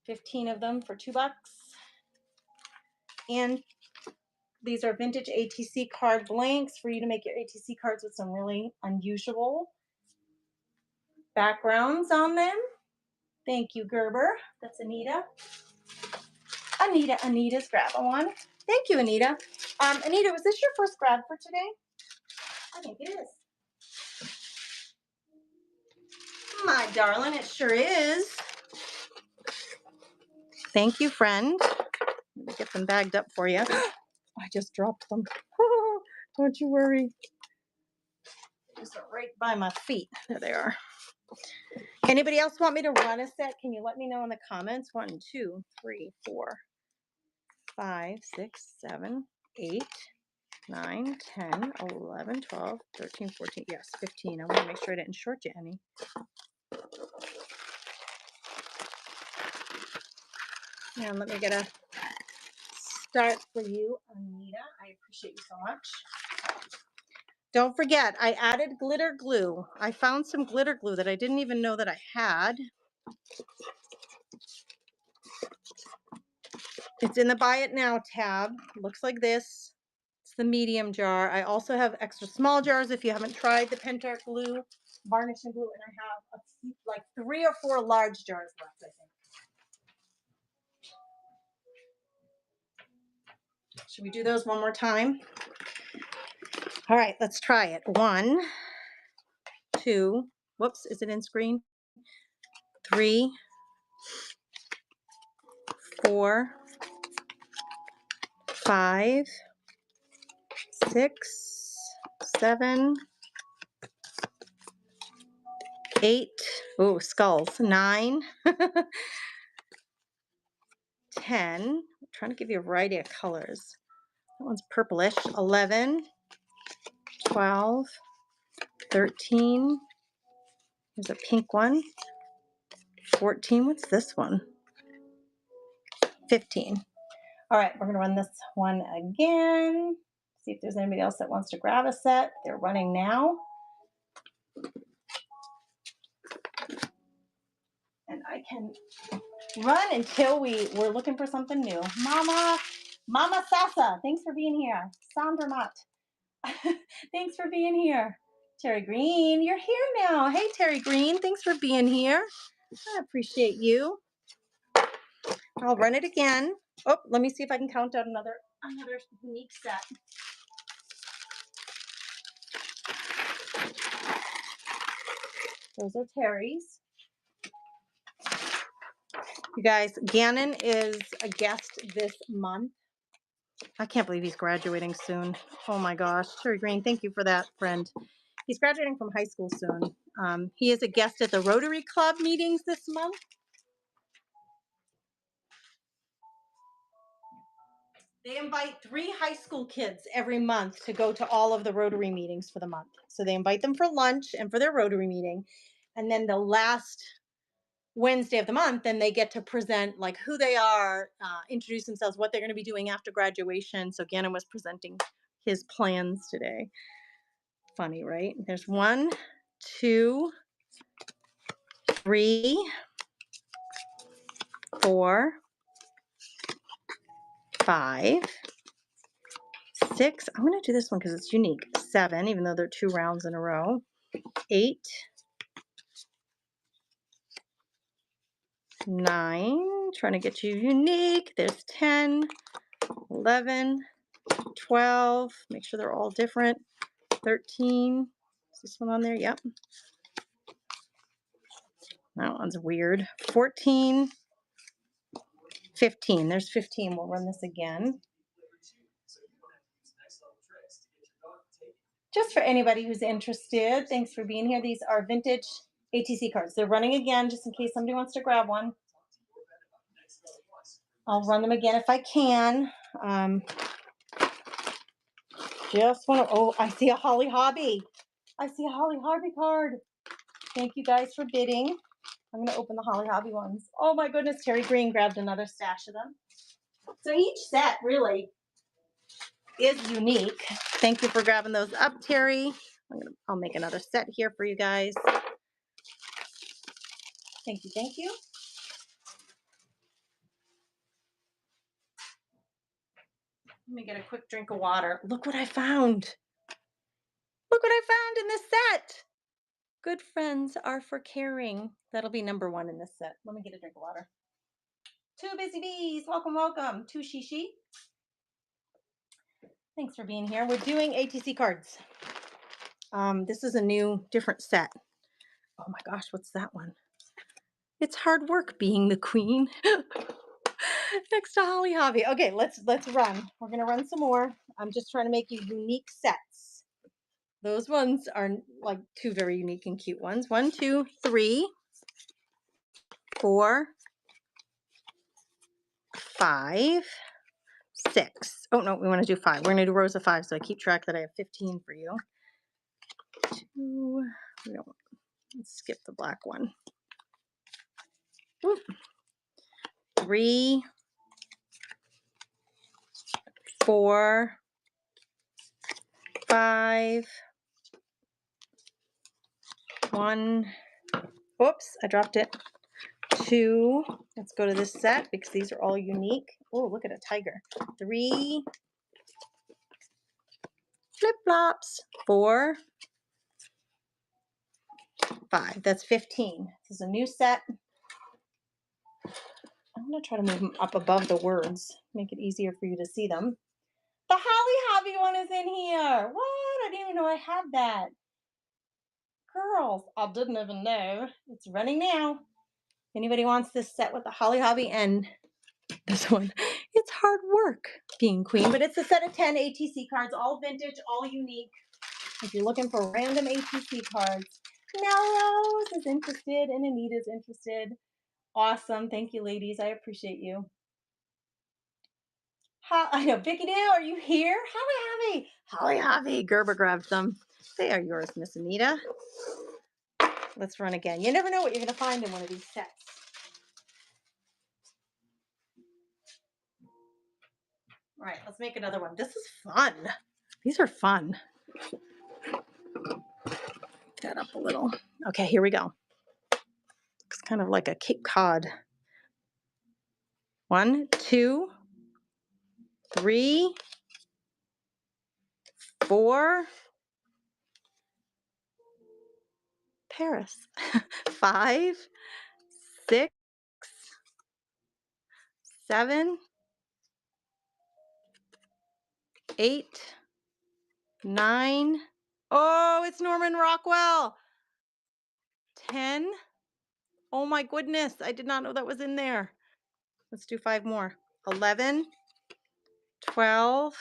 15 of them for $2. And these are vintage ATC card blanks for you to make your ATC cards with some really unusual backgrounds on them. Thank you, Gerber. That's Anita. Anita's grabbing one. Thank you, Anita. Anita, was this your first grab for today? I think it is. My darling, it sure is. Thank you, friend. Let me get them bagged up for you. I just dropped them. Don't you worry. Just right by my feet. There they are. Anybody else want me to run a set? Can you let me know in the comments? 1, 2, 3, 4, 5, 6, 7, 8, 9, 10, 11, 12, 13, 14. Yes, 15. I want to make sure I didn't short you any. And let me get a start for you, Anita. I appreciate you so much. Don't forget, I added glitter glue. I found some glitter glue that I didn't even know that I had. It's in the Buy It Now tab. Looks like this. It's the medium jar. I also have extra small jars if you haven't tried the Pentart glue, varnishing glue, and I have like 3 or 4 large jars left, I think. Should we do those one more time? All right, let's try it. 1, 2, whoops, is it in screen? 3, 4, 5, 6, 7, 8. Oh, skulls. 9, 10. I'm trying to give you a variety of colors. That one's purplish. 11, 12, 13. There's a pink one. 14. What's this one? 15. All right, we're going to run this one again. See if there's anybody else that wants to grab a set. They're running now. And I can run until we're looking for something new. Mama, Mama Sasa, thanks for being here. Sandra Mott, thanks for being here. Terry Green, you're here now. Hey, Terry Green, thanks for being here. I appreciate you. I'll run it again. Oh, let me see if I can count out another unique set. Those are Terry's. You guys, Gannon is a guest this month. I can't believe he's graduating soon. Oh my gosh. Terry Green, thank you for that, friend. He's graduating from high school soon. He is a guest at the Rotary Club meetings this month. They invite 3 high school kids every month to go to all of the Rotary meetings for the month. So they invite them for lunch and for their Rotary meeting. And then the last Wednesday of the month, then they get to present like who they are, introduce themselves, what they're going to be doing after graduation. So Gannon was presenting his plans today. Funny, right? There's 1, 2, 3, 4, 5, 6. I'm going to do this one because it's unique. 7, even though they're 2 rounds in a row. 8, 9, trying to get you unique. There's 10, 11, 12. Make sure they're all different. 13. Is this one on there? Yep. That one's weird. 14, 15. There's 15. We'll run this again. Just for anybody who's interested, thanks for being here. These are vintage ATC cards. They're running again just in case somebody wants to grab one. I'll run them again if I can. Just want to, oh, I see a Holly Hobby. I see a Holly Hobby card. Thank you guys for bidding. I'm going to open the Holly Hobby ones. Oh my goodness, Terry Green grabbed another stash of them. So each set really is unique. Thank you for grabbing those up, Terry. I'll make another set here for you guys. Thank you, thank you. Let me get a quick drink of water. Look what I found. Look what I found in this set. Good friends are for caring. That'll be number 1 in this set. Let me get a drink of water. 2 busy bees. Welcome, welcome. 2 shishi. Thanks for being here. We're doing ATC cards. This is a new, different set. Oh my gosh, what's that one? It's hard work being the queen. Next to Holly Hobby. Okay, let's run. We're gonna run some more. I'm just trying to make you unique sets. Those ones are like 2 very unique and cute ones. 1, 2, 3, 4, 5, 6. Oh no, we want to do 5. We're gonna do rows of 5, so I keep track that I have 15 for you. 2. Let's skip the black one. 3, 4, 5, 1. Oops, I dropped it. 2. Let's go to this set because these are all unique. Oh, look at a tiger. 3. Flip-flops. 4, 5. That's 15. This is a new set. I'm going to try to move them up above the words, make it easier for you to see them. The Holly Hobby one is in here. What? I didn't even know I had that. Girls, I didn't even know. It's running now. Anybody wants this set with the Holly Hobby and this one? It's hard work being queen, but it's a set of 10 ATC cards, all vintage, all unique. If you're looking for random ATC cards, Melrose is interested and Anita's interested. Awesome. Thank you, ladies. I appreciate you. I know, Vicky Doo, are you here? Holly Hobby. Holly Hobby. Gerber grabbed them. They are yours, Miss Anita. Let's run again. You never know what you're going to find in one of these sets. All right, let's make another one. This is fun. These are fun. That up a little. Okay, here we go. Looks kind of like a Cape Cod. 1, 2, 3, 4, Paris. 5, 6, 7, 8, 9. Oh, it's Norman Rockwell. 10. Oh my goodness, I did not know that was in there. Let's do 5 more. 11, 12,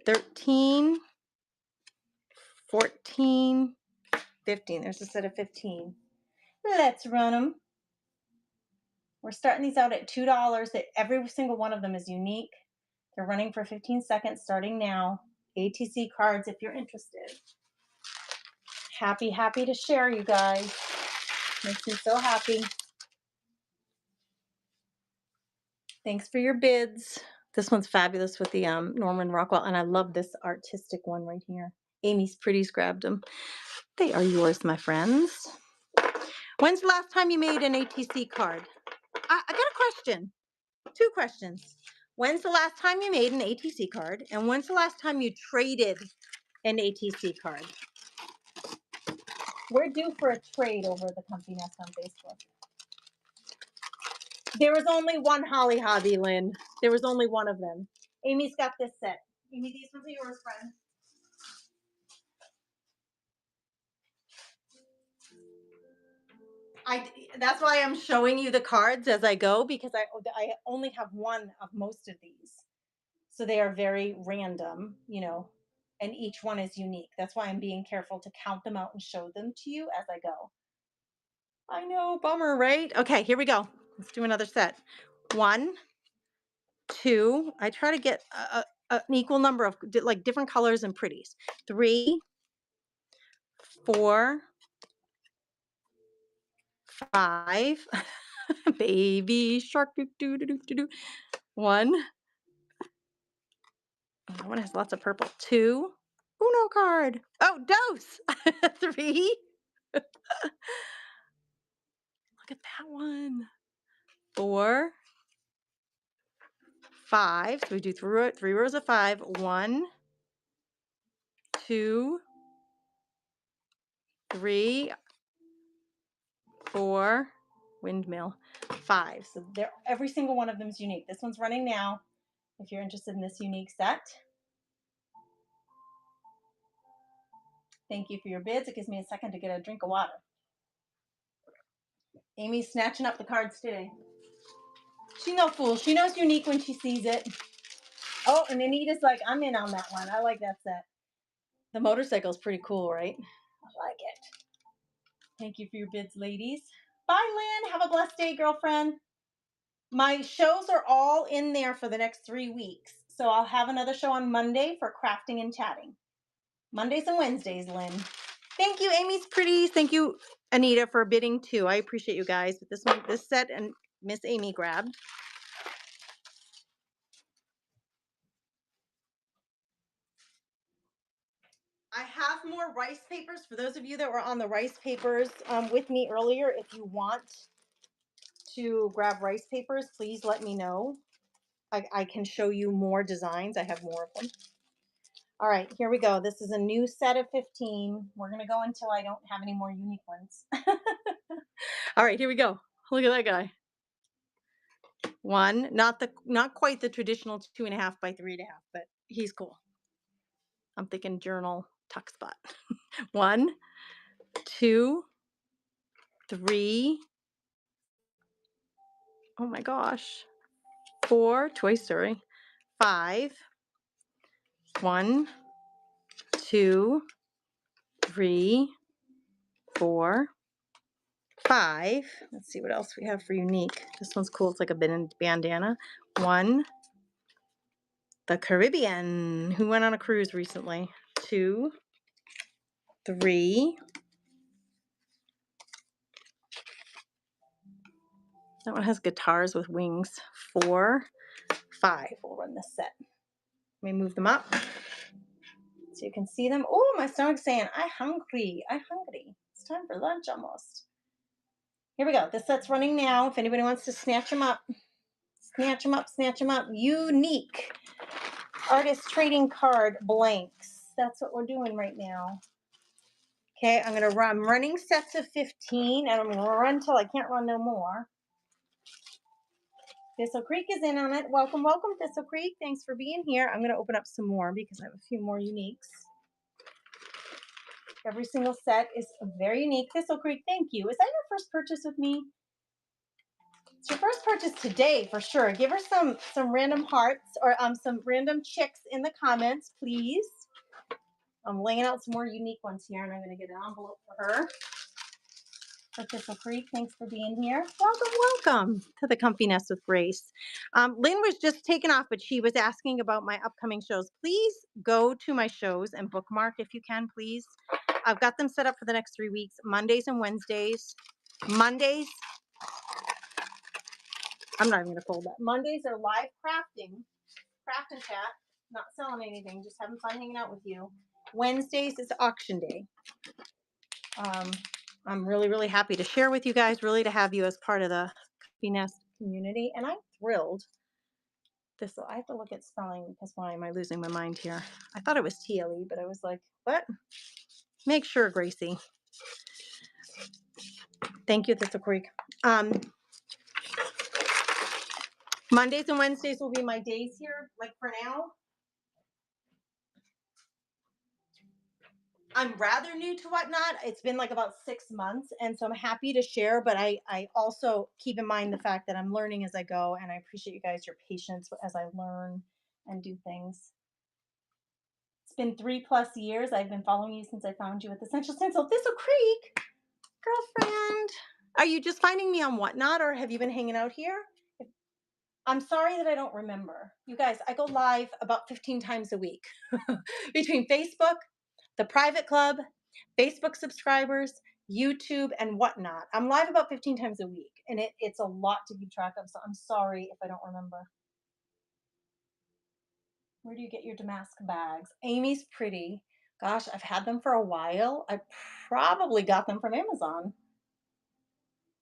13, 14, 15. There's a set of 15. Let's run them. We're starting these out at $2. Every single one of them is unique. They're running for 15 seconds starting now. ATC cards if you're interested. Happy to share, you guys. Makes me so happy. Thanks for your bids. This one's fabulous with the Norman Rockwell, and I love this artistic one right here. Amy's Pretties grabbed them. They are yours, my friends. When's the last time you made an ATC card? I got a question. 2 questions. When's the last time you made an ATC card? And when's the last time you traded an ATC card? We're due for a trade over the Comfy Nest on Facebook. There was only one Holly Hobby, Lynn. There was only one of them. Amy's got this set. Amy, these ones are yours, friend. That's why I'm showing you the cards as I go, because I only have one of most of these. So they are very random, you know, and each one is unique. That's why I'm being careful to count them out and show them to you as I go. I know, bummer, right? Okay, here we go. Let's do another set. 1, 2. I try to get an equal number of like different colors and pretties. 3, 4, 5. Baby shark. Do, do, do, do, do. 1. Oh, that one has lots of purple. 2. Uno card. Oh, dose. 3. Look at that one. 4, 5. So we do 3 rows of 5. 1, 2, 3, 4, windmill, 5. So every single one of them is unique. This one's running now. If you're interested in this unique set. Thank you for your bids. It gives me a second to get a drink of water. Amy's snatching up the cards today. She's no fool. She knows unique when she sees it. Oh, and Anita's like, I'm in on that one. I like that set. The motorcycle is pretty cool, right? I like it. Thank you for your bids, ladies. Bye, Lynn. Have a blessed day, girlfriend. My shows are all in there for the next 3 weeks. So I'll have another show on Monday for crafting and chatting. Mondays and Wednesdays, Lynn. Thank you, Amy's Pretties. Thank you, Anita, for bidding too. I appreciate you guys. This set, and Miss Amy grabbed. I have more rice papers. For those of you that were on the rice papers with me earlier, if you want to grab rice papers, please let me know. I can show you more designs. I have more of them. All right, here we go. This is a new set of 15. We're going to go until I don't have any more unique ones. All right, here we go. Look at that guy. 1, not quite the traditional 2.5 by 3.5, but he's cool. I'm thinking journal tuck spot. 1, 2, 3. Oh my gosh. 4, Toy Story. 5. 1, 2, 3, 4, 5. Let's see what else we have for unique. This one's cool. It's like a bandana. 1. The Caribbean. Who went on a cruise recently? 2, 3. That one has guitars with wings. 4, 5. We'll run this set. Let me move them up so you can see them. Oh, my stomach's saying, I'm hungry. It's time for lunch almost. Here we go. This set's running now. If anybody wants to snatch them up, Snatch them up, snatch them up. Unique artist trading card blanks. That's what we're doing right now. Okay, I'm running sets of 15, and I'm gonna run till I can't run no more. Thistle Creek is in on it. Welcome, welcome, Thistle Creek. Thanks for being here. I'm gonna open up some more because I have a few more uniques. Every single set is very unique. Thistle Creek, thank you. Is that your first purchase with me? It's your first purchase today for sure. Give her some random hearts or some random chicks in the comments, please. I'm laying out some more unique ones here, and I'm going to get an envelope for her. For Thistle Creek, thanks for being here. Welcome, welcome to the Comfy Nest with Grace. Lynn was just taken off, but she was asking about my upcoming shows. Please go to my shows and bookmark if you can, please. I've got them set up for the next 3 weeks, Mondays and Wednesdays. Mondays, I'm not even going to fold that. Mondays are live crafting, craft and chat, not selling anything, just having fun hanging out with you. Wednesdays is auction day. I'm really, really happy to share with you guys, really to have you as part of the Comfy Nest community. And I'm thrilled. I have to look at spelling because why am I losing my mind here? I thought it was TLE, but I was like, what? Make sure, Gracie. Thank you, Thistle Creek. Mondays and Wednesdays will be my days here, like for now. I'm rather new to Whatnot. It's been like about 6 months, and so I'm happy to share, but I also keep in mind the fact that I'm learning as I go, and I appreciate you guys, your patience as I learn and do things. It's been 3+ years. I've been following you since I found you at the Central Thistle Creek. Girlfriend, are you just finding me on Whatnot, or have you been hanging out here? I'm sorry that I don't remember. You guys, I go live about 15 times a week between Facebook, the private club, Facebook subscribers, YouTube, and Whatnot. I'm live about 15 times a week, and it's a lot to keep track of, so I'm sorry if I don't remember. Where do you get your damask bags? Amy's Pretty. Gosh, I've had them for a while. I probably got them from Amazon.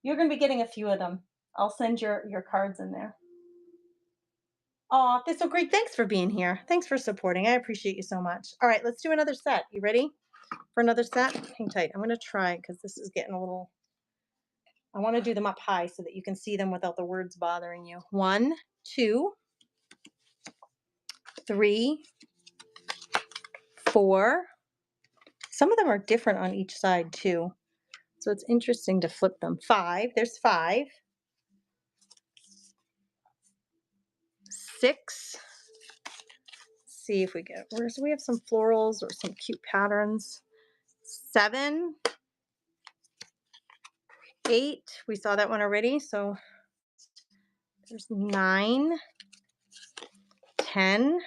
You're going to be getting a few of them. I'll send your cards in there. Oh, Thistle Creek, thanks for being here. Thanks for supporting. I appreciate you so much. All right, let's do another set. You ready for another set? Hang tight. I'm going to try because this is getting a little... I want to do them up high so that you can see them without the words bothering you. 1, 2, 3, 4. Some of them are different on each side too, so it's interesting to flip them. 5. There's 5. 6. See if we get, we have some florals or some cute patterns. 7, 8, we saw that one already, so there's 9, 10,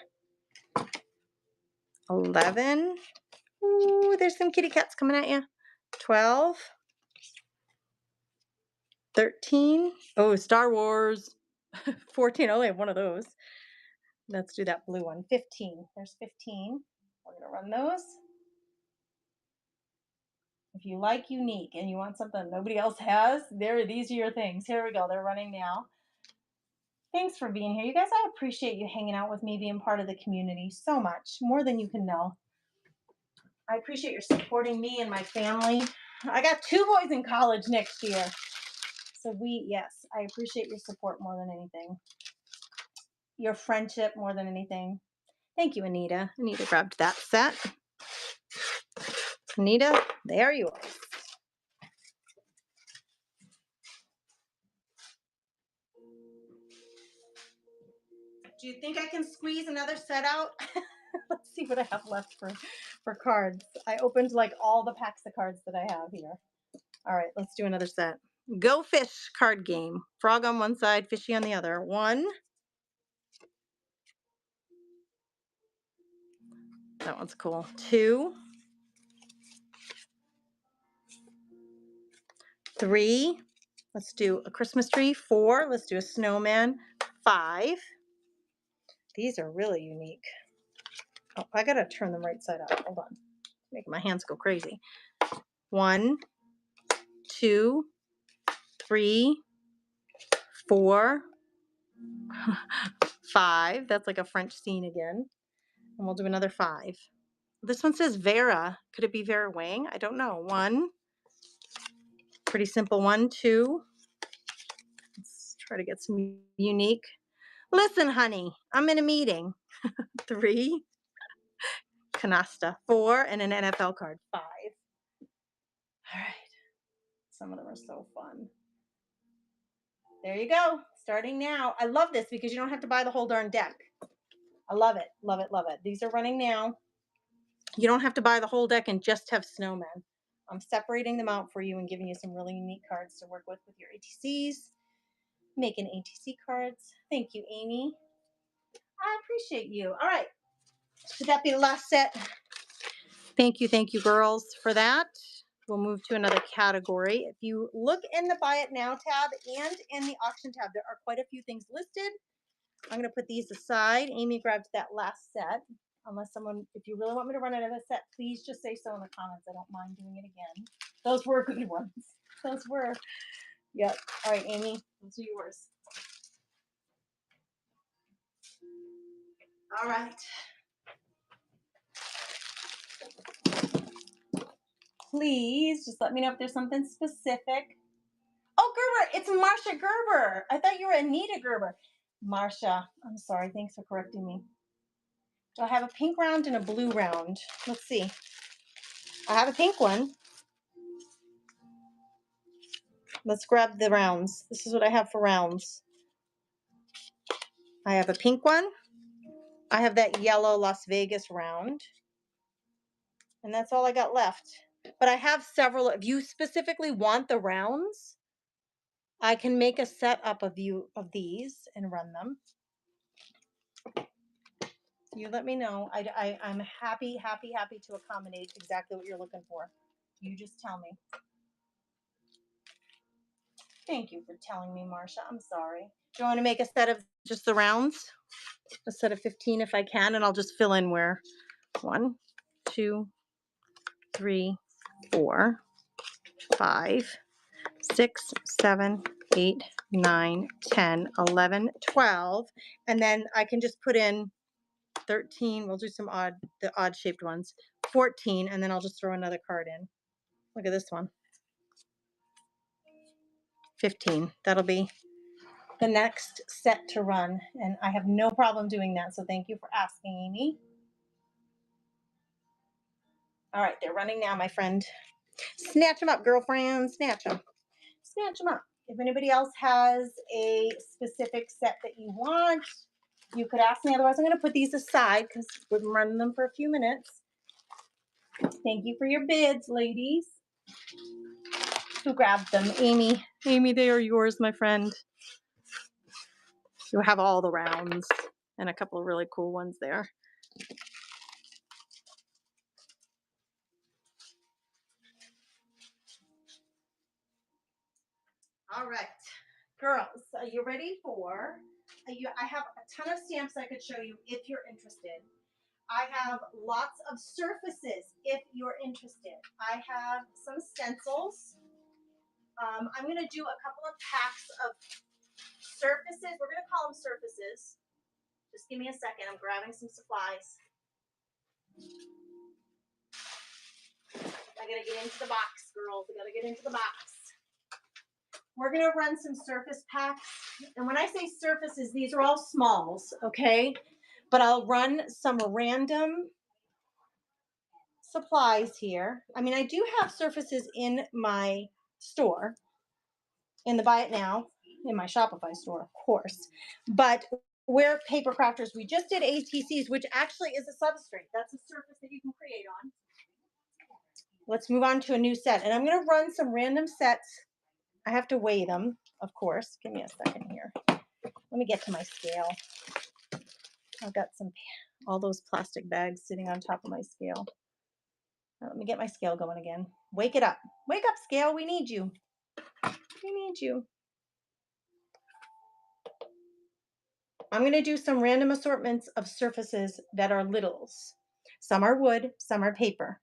11. Ooh, there's some kitty cats coming at you. 12, 13. Oh, Star Wars. 14. I only have one of those. Let's do that blue one. 15. There's 15. We're gonna run those. If you like unique and you want something nobody else has, these are your things. Here we go. They're running now. Thanks for being here. You guys, I appreciate you hanging out with me, being part of the community so much, more than you can know. I appreciate your supporting me and my family. I got 2 boys in college next year. So yes, I appreciate your support more than anything. Your friendship more than anything. Thank you, Anita. Anita grabbed that set. Anita, there you are. Do you think I can squeeze another set out? Let's see what I have left for cards. I opened like all the packs of cards that I have here. All right, let's do another set. Go Fish card game. Frog on one side, fishy on the other. 1. That one's cool. 2. 3. Let's do a Christmas tree. 4. Let's do a snowman. 5. These are really unique. Oh, I gotta turn them right side up. Hold on. Making my hands go crazy. 1, 2, 3, 4, 5. That's like a French scene again. And we'll do another 5. This one says Vera. Could it be Vera Wang? I don't know. 1. Pretty simple one. 2. Let's try to get some unique. Listen, honey, I'm in a meeting. 3. Canasta. 4. And an NFL card. 5. All right. Some of them are so fun. There you go. Starting now. I love this because you don't have to buy the whole darn deck. I love it. Love it. Love it. These are running now. You don't have to buy the whole deck and just have snowmen. I'm separating them out for you and giving you some really unique cards to work with your ATCs. Making ATC cards. Thank you, Amy. I appreciate you. All right. Should that be the last set? Thank you, girls, for that. We'll move to another category. If you look in the Buy It Now tab and in the Auction tab, there are quite a few things listed. I'm going to put these aside. Amy grabbed that last set. Unless someone, if you really want me to run out of a set, please just say so in the comments. I don't mind doing it again. Those were good ones. Those were. Yep. All right, Amy, those are yours. All right. Please just let me know if there's something specific. Oh, Gerber, it's Marsha Gerber. I thought you were Anita Gerber. Marsha, I'm sorry. Thanks for correcting me. Do I have a pink round and a blue round? Let's see. I have a pink one. Let's grab the rounds. This is what I have for rounds. I have a pink one. I have that yellow Las Vegas round. And that's all I got left. But I have several. If you specifically want the rounds, I can make a set up of these and run them. You let me know. I'm happy to accommodate exactly what you're looking for. You just tell me. Thank you for telling me, Marsha. I'm sorry. Do you want to make a set of just the rounds? A set of 15 if I can, and I'll just fill in where 1, 2, 3, 4, 5, 6, 7, 8, 9, 10, 11, 12. And then I can just put in 13. We'll do the odd shaped ones. 14, and then I'll just throw another card in. Look at this one. 15. That'll be the next set to run, and I have no problem doing that, so thank you for asking, Amy. All right, they're running now, my friend. Snatch them up, girlfriend. Snatch them. Snatch them up. If anybody else has a specific set that you want, you could ask me. Otherwise, I'm going to put these aside because we've been running them for a few minutes. Thank you for your bids, ladies. Who grabbed them? Amy. Amy, they are yours, my friend. You have all the rounds and a couple of really cool ones there. All right, girls, are you ready for? I have a ton of stamps I could show you if you're interested. I have lots of surfaces if you're interested. I have some stencils. I'm going to do a couple of packs of surfaces. We're going to call them surfaces. Just give me a second. I'm grabbing some supplies. I got to get into the box, girls. I got to get into the box. We're going to run some surface packs. And when I say surfaces, these are all smalls, okay? But I'll run some random supplies here. I mean, I do have surfaces in my store, in the Buy It Now, in my Shopify store, of course. But we're paper crafters. We just did ATCs, which actually is a substrate. That's a surface that you can create on. Let's move on to a new set. And I'm going to run some random sets. I have to weigh them, of course. Give me a second here. Let me get to my scale. I've got all those plastic bags sitting on top of my scale. Now, let me get my scale going again. Wake it up. Wake up, scale. We need you. We need you. I'm going to do some random assortments of surfaces that are littles. Some are wood, some are paper.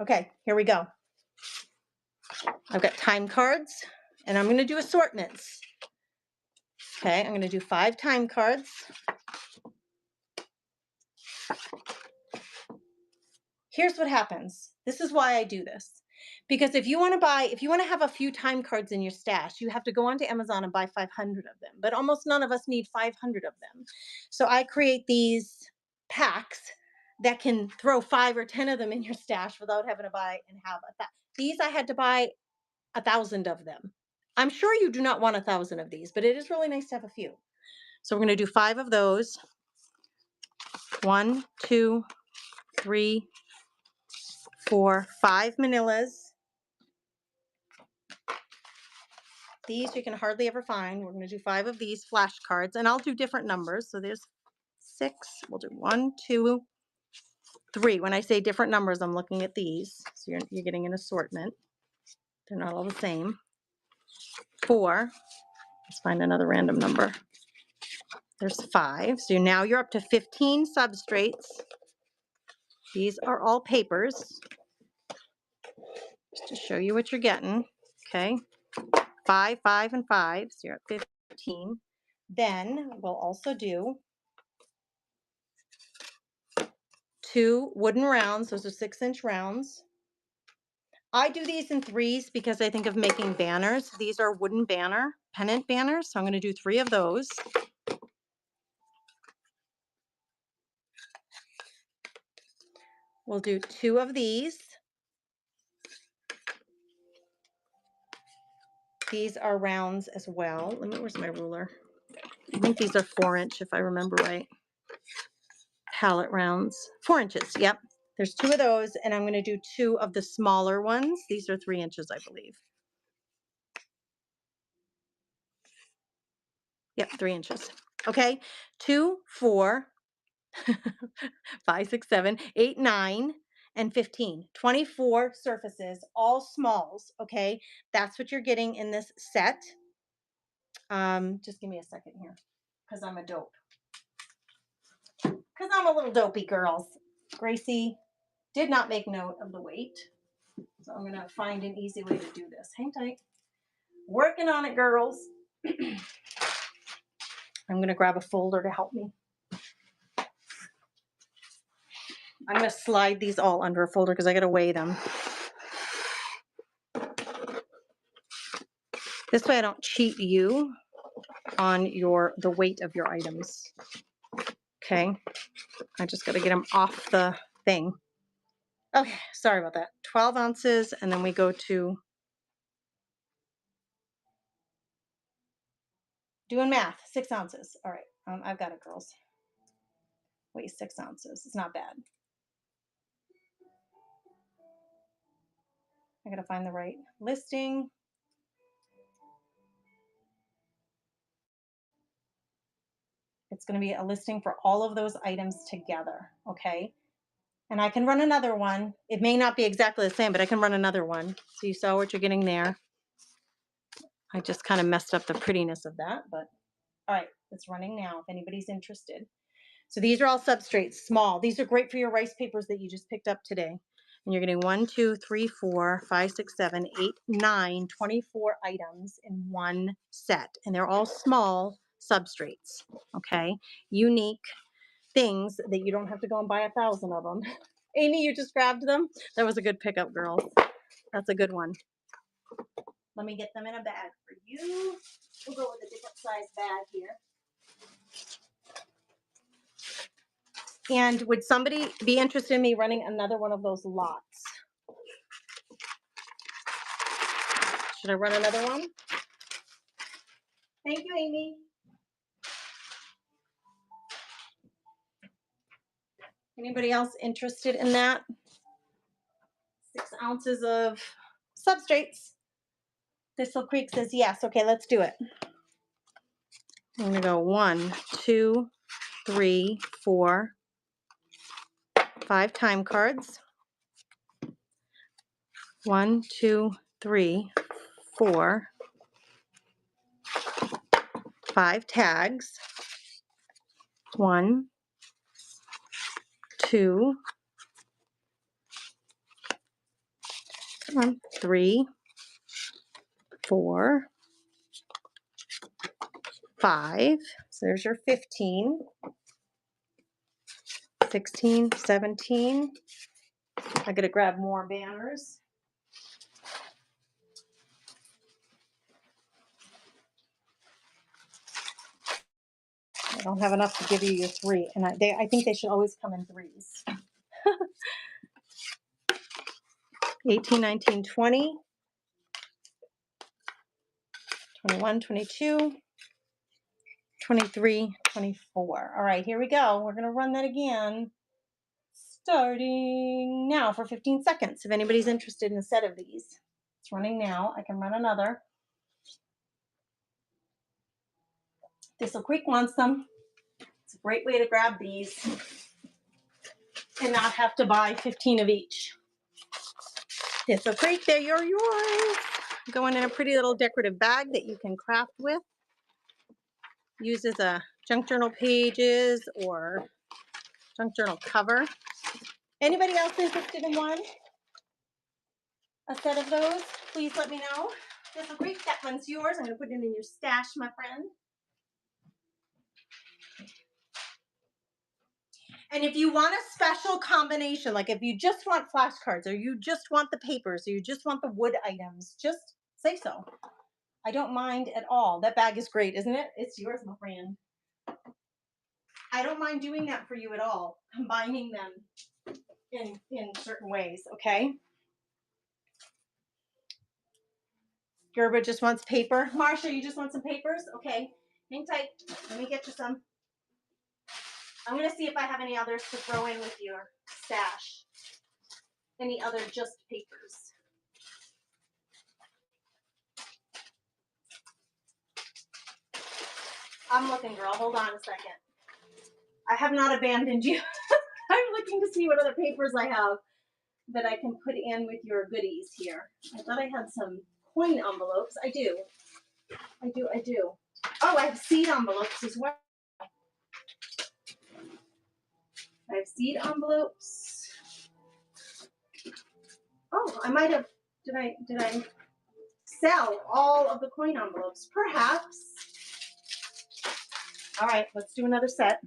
Okay, here we go. I've got time cards. And I'm going to do assortments. Okay, I'm going to do 5 time cards. Here's what happens. This is why I do this. Because if you want to have a few time cards in your stash, you have to go onto Amazon and buy 500 of them. But almost none of us need 500 of them. So I create these packs that can throw 5 or 10 of them in your stash without having to buy and have these. I had to buy 1,000 of them. I'm sure you do not want 1,000 of these, but it is really nice to have a few. So we're going to do 5 of those. 1, 2, 3, 4, 5 manillas. These you can hardly ever find. We're going to do 5 of these flashcards, and I'll do different numbers. So there's 6. We'll do 1, 2, 3. When I say different numbers, I'm looking at these. So you're getting an assortment. They're not all the same. 4. Let's find another random number. There's 5. So now you're up to 15 substrates. These are all papers. Just to show you what you're getting. Okay. 5, 5, and 5. So you're at 15. Then we'll also do 2 wooden rounds. Those are 6-inch rounds. I do these in 3s because I think of making banners. These are wooden pennant banners. So I'm going to do 3 of those. We'll do 2 of these. These are rounds as well. Where's my ruler? I think these are 4-inch if I remember right. Palette rounds. 4 inches, yep. There's 2 of those, and I'm going to do 2 of the smaller ones. These are 3 inches, I believe. Yep, 3 inches. Okay, 2, 4, 5, 6, 7, 8, 9, and 15. 24 surfaces, all smalls, okay? That's what you're getting in this set. Just give me a second here, because I'm a dope. Because I'm a little dopey, girls. Gracie did not make note of the weight. So I'm going to find an easy way to do this. Hang tight. Working on it, girls. I'm going to grab a folder to help me. I'm going to slide these all under a folder because I got to weigh them. This way I don't cheat you on the weight of your items. Okay. I just got to get them off the thing. Okay. Sorry about that. 12 ounces. And then we go to doing math. 6 ounces. All right. I've got it, girls. Wait, 6 ounces. It's not bad. I got to find the right listing. It's going to be a listing for all of those items together, okay? And I can run another one. It may not be exactly the same, but I can run another one. So you saw what you're getting there. I just kind of messed up the prettiness of that, but all right, it's running now if anybody's interested. So these are all substrates, small. These are great for your rice papers that you just picked up today. And you're getting 1, 2, 3, 4, 5, 6, 7, 8, 9, 24 items in one set. And they're all small substrates, okay? Unique things that you don't have to go and buy 1,000 of them. Amy, you just grabbed them? That was a good pickup, girls. That's a good one. Let me get them in a bag for you. We'll go with a different size bag here. And would somebody be interested in me running another one of those lots? Should I run another one? Thank you, Amy. Anybody else interested in that? 6 ounces of substrates. Thistle Creek says yes. Okay, let's do it. I'm going to go 1, 2, 3, 4, 5 time cards. 1, 2, 3, 4, 5 tags. 1, 2, come on, 3, 4, 5. So there's your 15, 16, 17. I gotta grab more banners. I don't have enough to give you your 3, and I think they should always come in 3s. 18, 19, 20, 21, 22, 23, 24. All right, here we go. We're going to run that again, starting now for 15 seconds. If anybody's interested in a set of these, it's running now. I can run another. Thistle Creek wants them. It's a great way to grab these and not have to buy 15 of each. Thistle Creek, there you're yours. Going in a pretty little decorative bag that you can craft with. Use as a junk journal pages or junk journal cover. Anybody else interested in one? A set of those? Please let me know. Thistle Creek, that one's yours. I'm going to put it in your stash, my friend. And if you want a special combination, like if you just want flashcards or you just want the papers or you just want the wood items, just say so. I don't mind at all. That bag is great, isn't it? It's yours, my friend. I don't mind doing that for you at all, combining them in certain ways, okay? Gerba just wants paper. Marsha, you just want some papers? Okay, hang tight. Let me get you some. I'm going to see if I have any others to throw in with your stash. Any other just papers. I'm looking, girl. Hold on a second. I have not abandoned you. I'm looking to see what other papers I have that I can put in with your goodies here. I thought I had some coin envelopes. I do. I do. Oh, I have seed envelopes as well. I have seed envelopes. Oh, I might have, did I sell all of the coin envelopes? Perhaps. All right, let's do another set.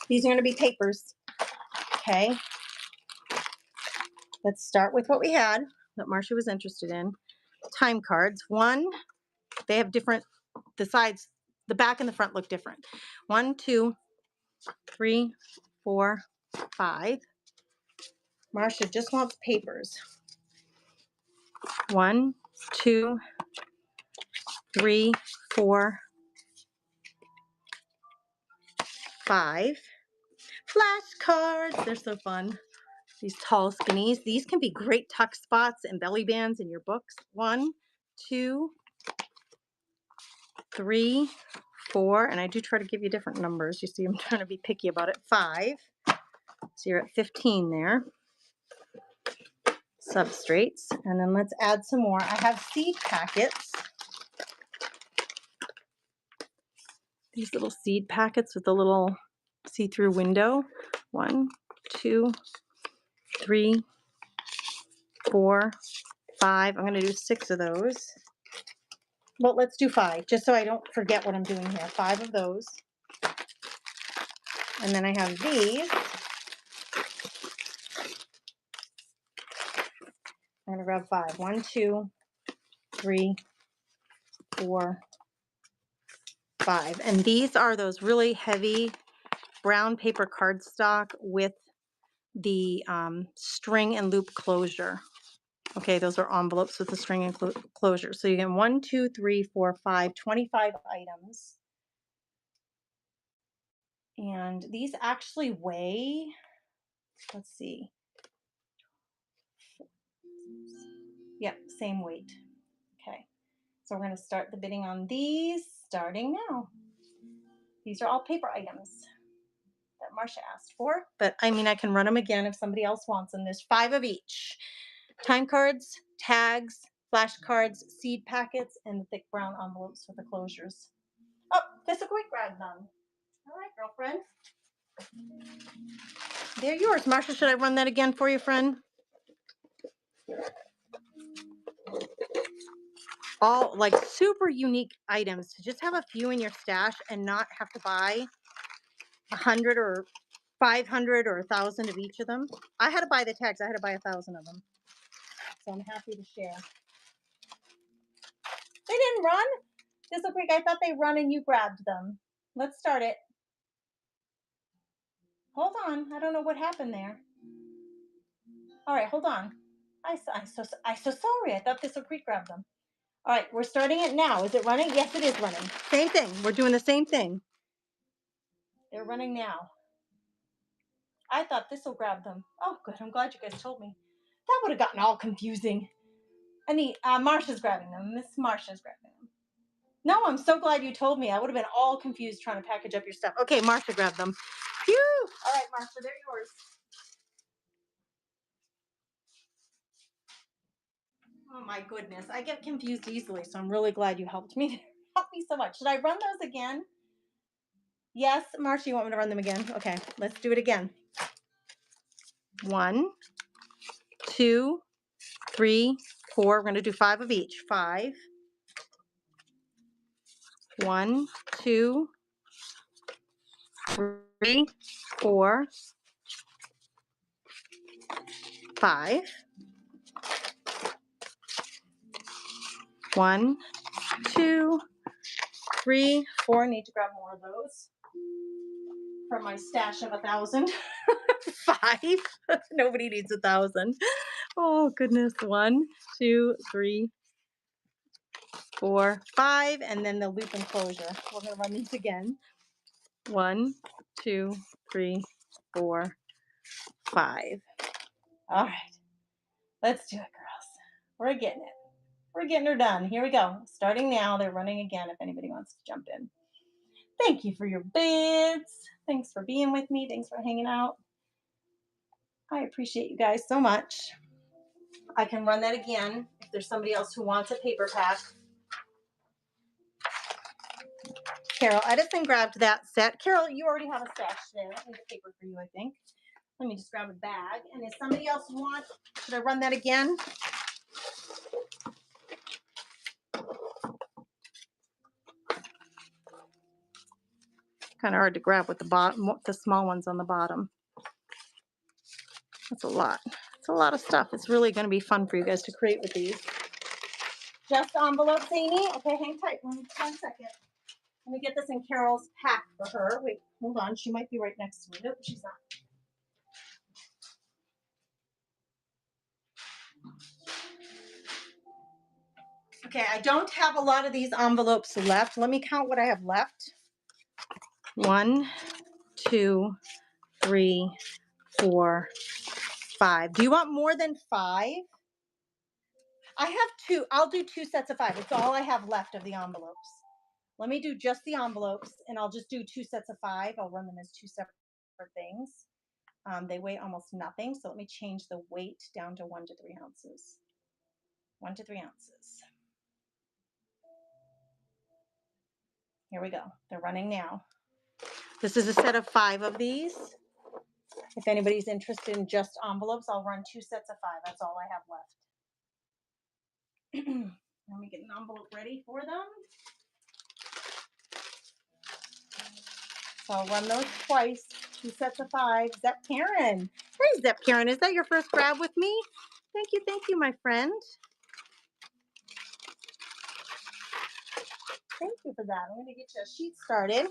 These are going to be papers. Okay. Let's start with what we had that Marcia was interested in. Time cards. One, they have different, the sides, the back and the front look different. 1, 2, 3, 4, 5. Marcia just wants papers. 1, 2, 3, 4, 5. Flashcards. They're so fun. These tall skinnies. These can be great tuck spots and belly bands in your books. 1, 2, 3, 4, and I do try to give you different numbers. You see, I'm trying to be picky about it. 5. So you're at 15 there. Substrates. And then let's add some more. I have seed packets. These little seed packets with a little see-through window. 1, 2, 3, 4, 5. I'm going to do 6 of those. Well, let's do 5, just so I don't forget what I'm doing here. 5 of those. And then I have these. I'm going to grab 5. 1, 2, 3, 4, 5. And these are those really heavy brown paper cardstock with the string and loop closure. Okay, those are envelopes with the string and closure. So you get 1, 2, 3, 4, 5, 25 items. And these actually weigh, let's see. Yep, same weight. Okay, so we're going to start the bidding on these starting now. These are all paper items that Marcia asked for, but I mean, I can run them again if somebody else wants them. There's 5 of each. Time cards, tags, flashcards, seed packets, and the thick brown envelopes with the closures. Oh, that's a quick grab done. All right, girlfriend. They're yours. Marcia, should I run that again for you, friend? all like super unique items to just have a few in your stash and not have to buy 100 or 500 or 1,000 of each of them. I had to buy the tags. I had to buy 1,000 of them. So I'm happy to share. They didn't run. Thistle Creek, I thought they run and you grabbed them. Let's start it. Hold on. I don't know what happened there. All right, hold on. I'm so sorry. I thought Thistle Creek grabbed them. All right, we're starting it now. Is it running? Yes, it is running. Same thing. We're doing the same thing. They're running now. I thought this will grab them. Oh, good. I'm glad you guys told me. That would have gotten all confusing. Marsha's grabbing them. Miss Marsha's grabbing them. No, I'm so glad you told me. I would have been all confused trying to package up your stuff. Okay, Marsha grabbed them. Phew! All right, Marsha, they're yours. Oh my goodness. I get confused easily, so I'm really glad you helped me. Helped me so much. Should I run those again? Yes, Marsha, you want me to run them again? Okay, let's do it again. 1, 2, 3, 4. We're going to do 5 of each. 5. 1, 2, 3, 4, 5. 1, 2, 3, 4. Need to grab more of those from my stash of 1,000. 5. Nobody needs 1,000. Oh goodness. 1, 2, 3, 4, 5, and then the loop enclosure. We're gonna run these again. 1, 2, 3, 4, 5. All right, let's do it, girls. We're getting it. We're getting her done. Here we go. Starting now. They're running again if anybody wants to jump in. Thank you for your bids. Thanks for being with me. Thanks for hanging out. I appreciate you guys so much. I can run that again if there's somebody else who wants a paper pack. Carol Edison grabbed that set. Carol, you already have a stash there. I need a paper for you, I think. Let me just grab a bag. And if somebody else wants, should I run that again? Kind of hard to grab with the bottom, the small ones on the bottom. That's a lot. It's a lot of stuff. It's really going to be fun for you guys to create with these. Just envelopes, Amy. Okay, hang tight. 1 second. Let me get this in Carol's pack for her. Wait, hold on. She might be right next to me. Nope, she's not. Okay, I don't have a lot of these envelopes left. Let me count what I have left. 1, 2, 3, 4, 5. Do you want more than 5? I have 2. I'll do 2 sets of 5. It's all I have left of the envelopes. Let me do just the envelopes, and I'll just do 2 sets of 5. I'll run them as 2 separate things. They weigh almost nothing, so let me change the weight down to 1 to 3 ounces. 1 to 3 ounces. Here we go. They're running now. This is a set of 5 of these. If anybody's interested in just envelopes, I'll run 2 sets of 5. That's all I have left. Let me get an envelope ready for them. So I'll run those twice, 2 sets of 5. Zep Karen. Hey, Zep Karen, is that your first grab with me? Thank you, my friend. Thank you for that. I'm going to get you a sheet started.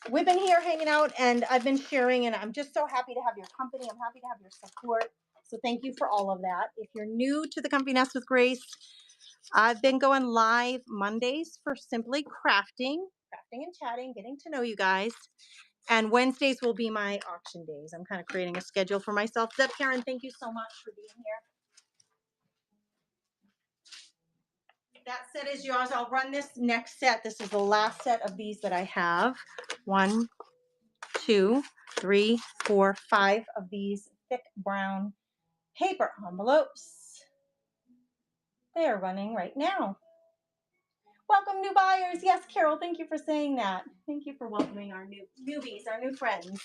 We've been here hanging out, and I've been sharing, and I'm just so happy to have your company. I'm happy to have your support. So thank you for all of that. If you're new to the Comfy Nest with Grace, I've been going live Mondays for simply crafting and chatting, getting to know you guys. And Wednesdays will be my auction days. I'm kind of creating a schedule for myself. Zeb Karen, thank you so much for being here. That set is yours. I'll run this next set. This is the last set of these that I have. 1, 2, 3, 4, 5 of these thick brown paper envelopes. They are running right now. Welcome, new buyers. Yes, Carol, thank you for saying that. Thank you for welcoming our newbies, our new friends.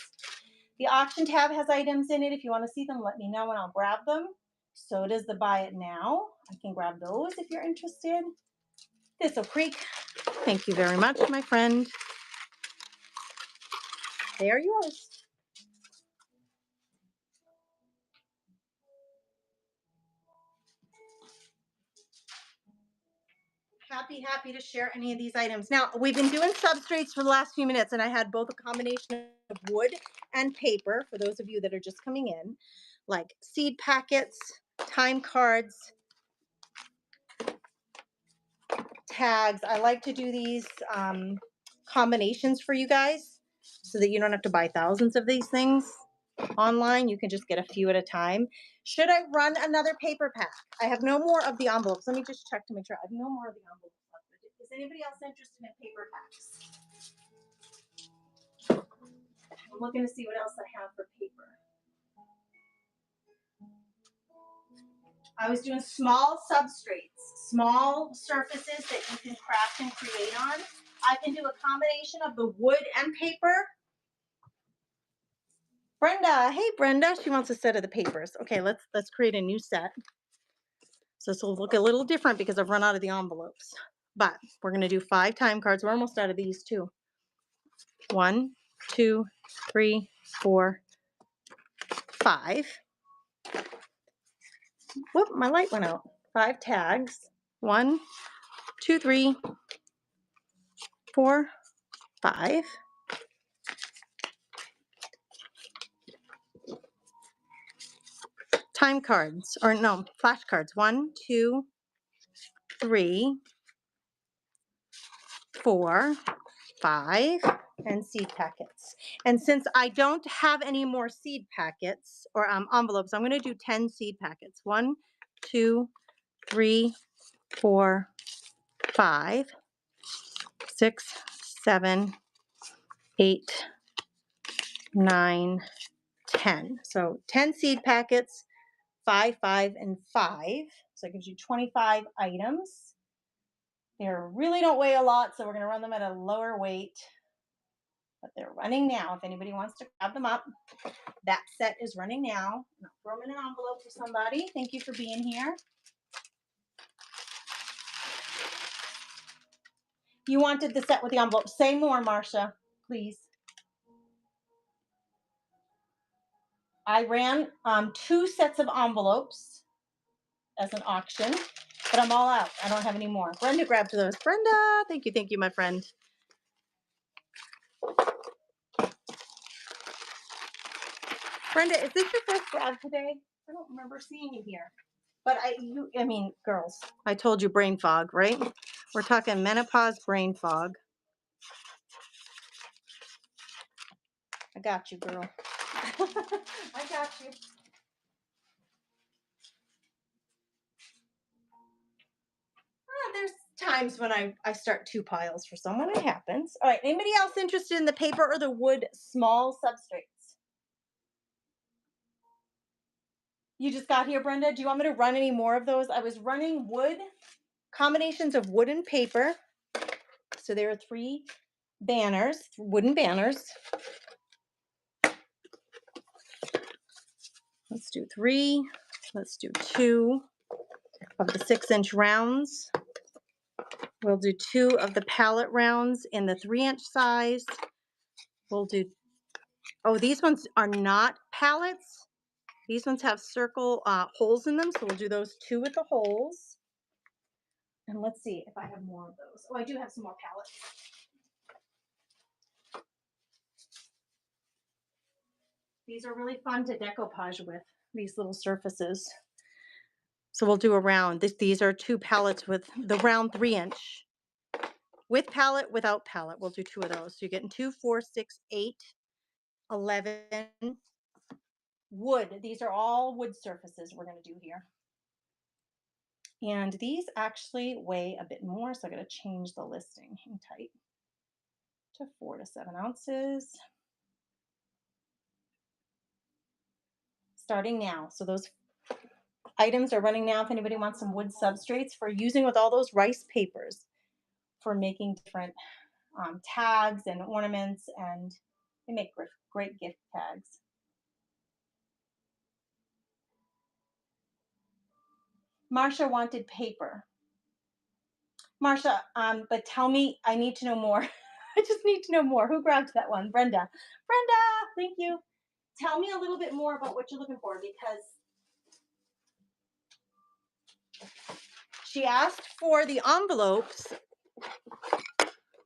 The auction tab has items in it. If you want to see them, let me know and I'll grab them. So does the buy it now. I can grab those if you're interested. Thistle Creek. Thank you very much, my friend. They are yours. Happy to share any of these items. Now, we've been doing substrates for the last few minutes, and I had both a combination of wood and paper for those of you that are just coming in, like seed packets, time cards, tags. I like to do these combinations for you guys so that you don't have to buy thousands of these things online. You can just get a few at a time. Should I run another paper pack? I have no more of the envelopes. Let me just check to make sure. I have no more of the envelopes left. Is anybody else interested in paper packs? I'm looking to see what else I have for paper. I was doing small substrates, small surfaces that you can craft and create on. I can do a combination of the wood and paper. Brenda, hey Brenda, she wants a set of the papers. Okay, let's create a new set. So this will look a little different because I've run out of the envelopes. But we're gonna do 5 time cards. We're almost out of these too. 1, 2, 3, 4, 5. Whoop, my light went out. 5 tags. 1, 2, 3, 4, 5. Time cards, or no, flashcards. 1, 2, 3, 4, 5, and seed packets. And since I don't have any more seed packets or envelopes, I'm going to do 10 seed packets. 1, 2, 3, 4, 5, 6, 7, 8, 9, 10. So 10 seed packets, 5, 5, and 5. So it gives you 25 items. They really don't weigh a lot, so we're going to run them at a lower weight. But they're running now. If anybody wants to grab them up, that set is running now. I'll throw them in an envelope for somebody. Thank you for being here. You wanted the set with the envelope. Say more, Marcia, please. I ran 2 sets of envelopes as an auction, but I'm all out. I don't have any more. Brenda grabbed those. Brenda, thank you, my friend. Brenda, is this your first grab today? I don't remember seeing you here. But I mean, girls, I told you brain fog, right? We're talking menopause brain fog. I got you, girl. I got you. There's times when I start 2 piles for someone. It happens. All right. Anybody else interested in the paper or the wood small substrates? You just got here, Brenda. Do you want me to run any more of those? I was running wood, combinations of wood and paper. So there are 3 banners, wooden banners. Let's do 3. Let's do 2 of the 6-inch rounds. We'll do 2 of the pallet rounds in the 3-inch size. We'll do, oh, these ones are not pallets. These ones have circle holes in them, so we'll do those 2 with the holes. And let's see if I have more of those. Oh, I do have some more pallets. These are really fun to decoupage with, these little surfaces. So we'll do a round. These are 2 pallets with the round 3-inch. With pallet, without pallet. We'll do 2 of those. So you're getting 2, 4, 6, 8, 11. Wood. These are all wood surfaces we're going to do here. And these actually weigh a bit more, so I got to change the listing. Hang tight. To 4 to 7 ounces. Starting now. So those items are running now. If anybody wants some wood substrates for using with all those rice papers for making different tags and ornaments, and they make great gift tags. Marsha wanted paper. Marsha, but tell me, I need to know more. I just need to know more. Who grabbed that one? Brenda. Brenda, thank you. Tell me a little bit more about what you're looking for, because she asked for the envelopes.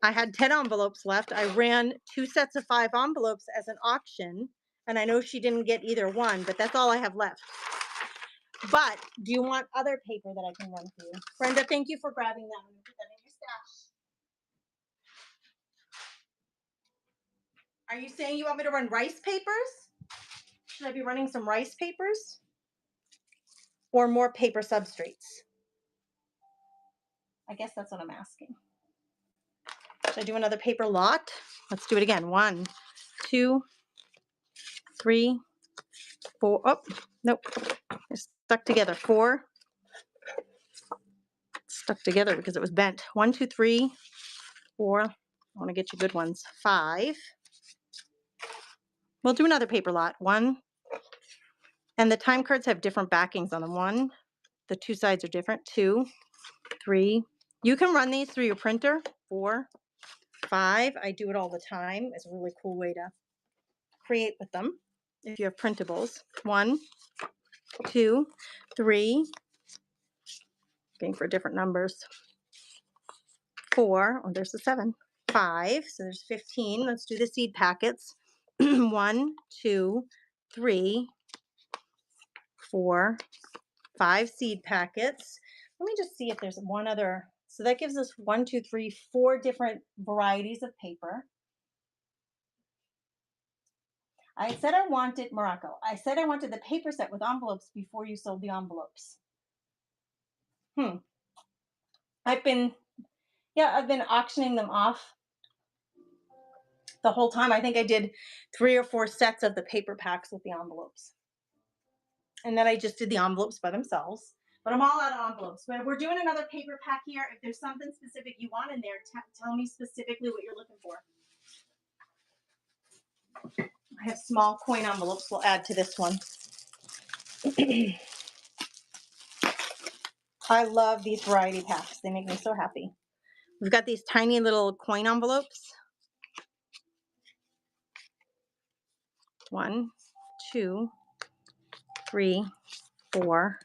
I had 10 envelopes left. I ran 2 sets of 5 envelopes as an auction, and I know she didn't get either one, but that's all I have left. But do you want other paper that I can run for you? Brenda, thank you for grabbing that. I'm going to put that in your stash. Are you saying you want me to run rice papers? Should I be running some rice papers? Or more paper substrates? I guess that's what I'm asking. Should I do another paper lot? Let's do it again. 1, 2, 3, 4. Oh, nope. They're stuck together. 4. Stuck together because it was bent. 1, 2, 3, 4. I want to get you good ones. 5. We'll do another paper lot. 1. And the time cards have different backings on them. 1. The 2 sides are different. 2, 3. You can run these through your printer. 4, 5. I do it all the time. It's a really cool way to create with them if you have printables. 1, 2, 3. Looking for different numbers. 4. Oh, there's the 7. 5. So there's 15. Let's do the seed packets. 1, 2, 3, 4, 5 seed packets. Let me just see if there's one other. So that gives us 1, 2, 3, 4 different varieties of paper. I said I wanted Morocco. I said I wanted the paper set with envelopes before you sold the envelopes. I've been auctioning them off the whole time. I think I did 3 or 4 sets of the paper packs with the envelopes. And then I just did the envelopes by themselves. But I'm all out of envelopes. But we're doing another paper pack here. If there's something specific you want in there, tell me specifically what you're looking for. I have small coin envelopes we'll add to this one. I love these variety packs. They make me so happy. We've got these tiny little coin envelopes. 1, 2, 3, 4,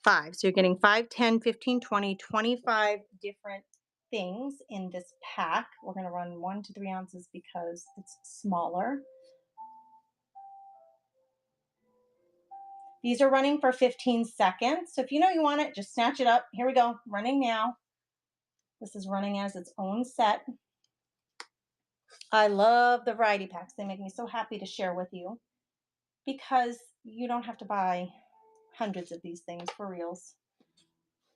5. So you're getting 5, 10, 15, 20, 25 different things in this pack. We're going to run 1 to 3 ounces because it's smaller. These are running for 15 seconds. So if you know you want it, just snatch it up. Here we go. Running now. This is running as its own set. I love the variety packs. They make me so happy to share with you because you don't have to buy hundreds of these things for reals.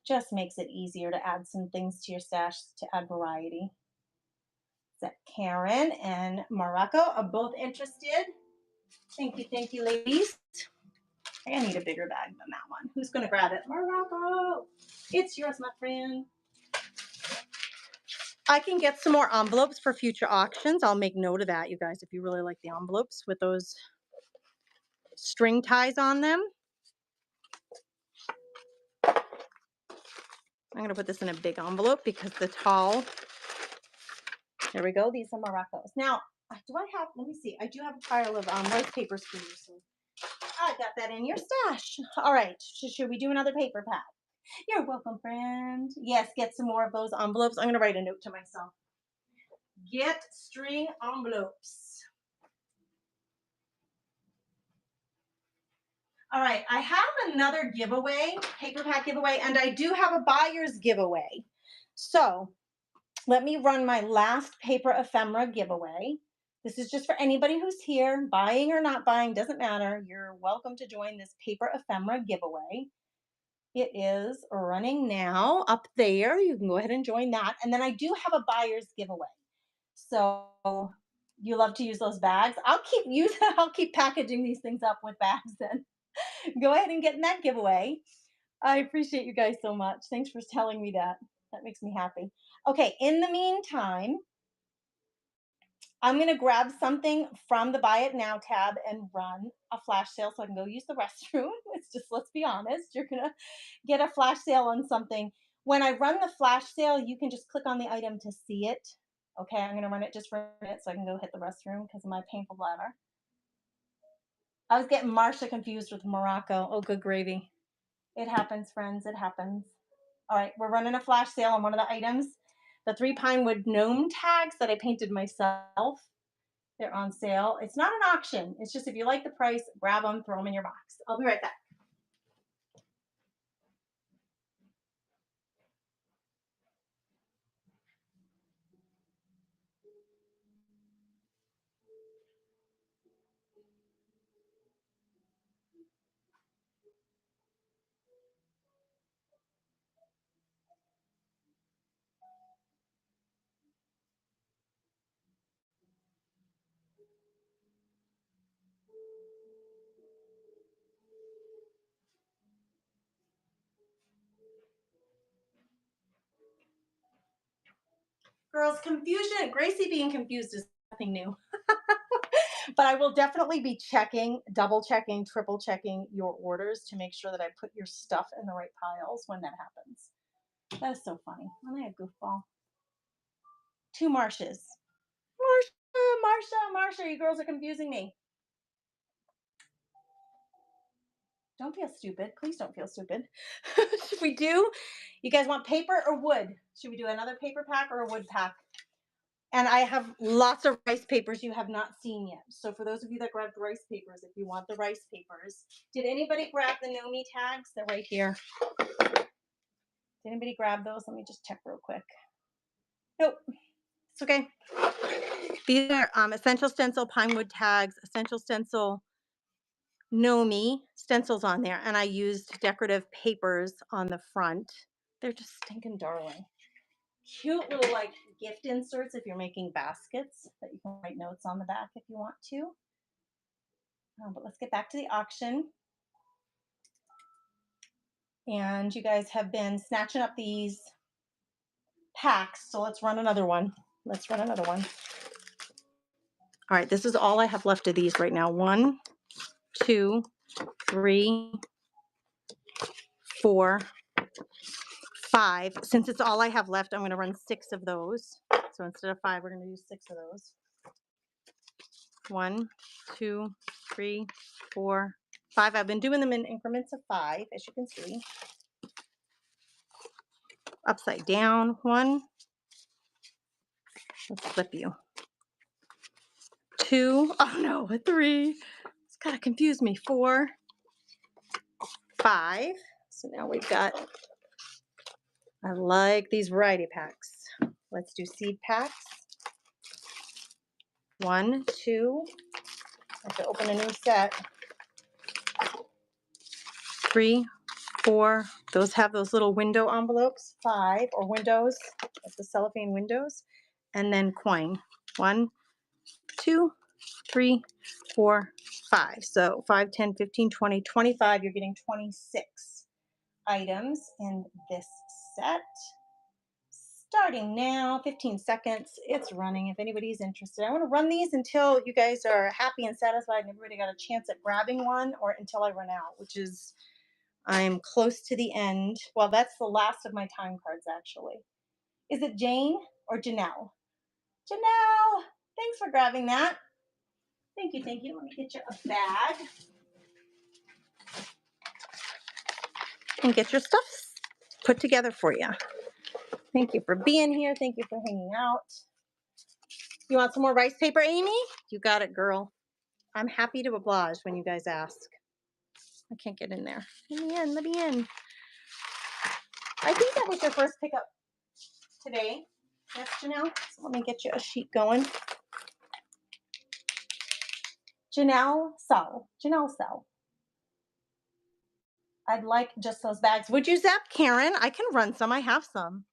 Just makes it easier to add some things to your stash to add variety. That Karen and Morocco are both interested. Thank you, ladies. I need a bigger bag than that one. Who's going to grab it? Morocco, it's yours, my friend. I can get some more envelopes for future auctions. I'll make note of that, you guys, if you really like the envelopes with those string ties on them. I'm going to put this in a big envelope because the tall. There we go. These are Moroccos. Now, do I have, let me see. I do have a pile of rice papers for you. So I got that in your stash. All right. Should we do another paper pack? You're welcome, friend. Yes, get some more of those envelopes. I'm going to write a note to myself. Get string envelopes. All right. I have another giveaway, paper pack giveaway, and I do have a buyer's giveaway. So let me run my last paper ephemera giveaway. This is just for anybody who's here, buying or not buying, doesn't matter. You're welcome to join this paper ephemera giveaway. It is running now up there. You can go ahead and join that. And then I do have a buyer's giveaway. So you love to use those bags. I'll keep packaging these things up with bags then. Go ahead and get in that giveaway. I appreciate you guys so much. Thanks for telling me that. That makes me happy. Okay, in the meantime, I'm gonna grab something from the Buy It Now tab and run a flash sale so I can go use the restroom. It's just, let's be honest, you're gonna get a flash sale on something. When I run the flash sale, you can just click on the item to see it. Okay, I'm gonna run it just for a minute so I can go hit the restroom because of my painful bladder. I was getting Marsha confused with Morocco. Oh, good gravy. It happens, friends. It happens. All right, we're running a flash sale on one of the items. The 3 pine wood gnome tags that I painted myself. They're on sale. It's not an auction. It's just if you like the price, grab them, throw them in your box. I'll be right back. Girls, confusion, Gracie being confused is nothing new. But I will definitely be checking, double checking, triple checking your orders to make sure that I put your stuff in the right piles when that happens. That is so funny. Am I a goofball? 2 Marshes. Marsha, you girls are confusing me. Don't feel stupid. Please don't feel stupid. Should we do? You guys want paper or wood? Should we do another paper pack or a wood pack? And I have lots of rice papers you have not seen yet. So for those of you that grabbed rice papers, if you want the rice papers, did anybody grab the Nomi tags? They're right here. Did anybody grab those? Let me just check real quick. Nope. It's okay. These are Essential Stencil Pinewood tags, Essential Stencil Nomi stencils on there, and I used decorative papers on the front. They're just stinking darling. Cute little like gift inserts if you're making baskets that you can write notes on the back if you want to. But let's get back to the auction. And you guys have been snatching up these packs, so let's run another one. Let's run another one. All right, this is all I have left of these right now. 1, 2, 3, 4, 5. Since it's all I have left, I'm going to run 6 of those. So instead of 5, we're going to do 6 of those. 1, 2, 3, 4, 5. I've been doing them in increments of 5, as you can see. Upside down, 1. Let's flip you. 2. Oh no, a 3. It's kind of confused me. 4, 5. So now we've got, I like these variety packs. Let's do seed packs. 1, 2. I have to open a new set. 3, 4. Those have those little window envelopes. 5, or windows, like the cellophane windows. And then coin. 1, 2, 3, 4, 5. So 5, 10, 15, 20, 25. You're getting 26 items in this set. Starting now, 15 seconds. It's running if anybody's interested. I want to run these until you guys are happy and satisfied and everybody got a chance at grabbing one, or until I run out, which is, I'm close to the end. Well, that's the last of my time cards, actually. Is it Jane or Janelle? Janelle, thanks for grabbing that. Thank you, thank you. Let me get you a bag. And get your stuff put together for you. Thank you for being here. Thank you for hanging out. You want some more rice paper, Amy? You got it, girl. I'm happy to oblige when you guys ask. I can't get in there. Let me in, let me in. I think that was your first pickup today. Yes, Janelle? So let me get you a sheet going. Janelle Sell. Janelle Sell. I'd like just those bags. Would you zap Karen? I can run some. I have some.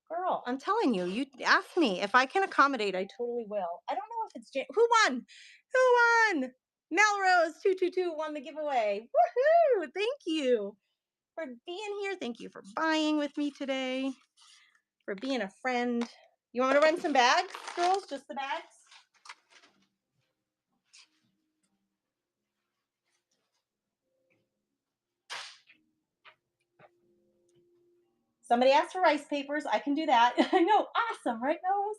Girl, I'm telling you, you ask me. If I can accommodate, I totally will. I don't know if it's Jane. Who won? Who won? Melrose 222 won the giveaway. Woohoo! Thank you for being here. Thank you for buying with me today. For being a friend. You want me to run some bags, girls? Just the bags? Somebody asked for rice papers. I can do that. I know, awesome, right, Rose?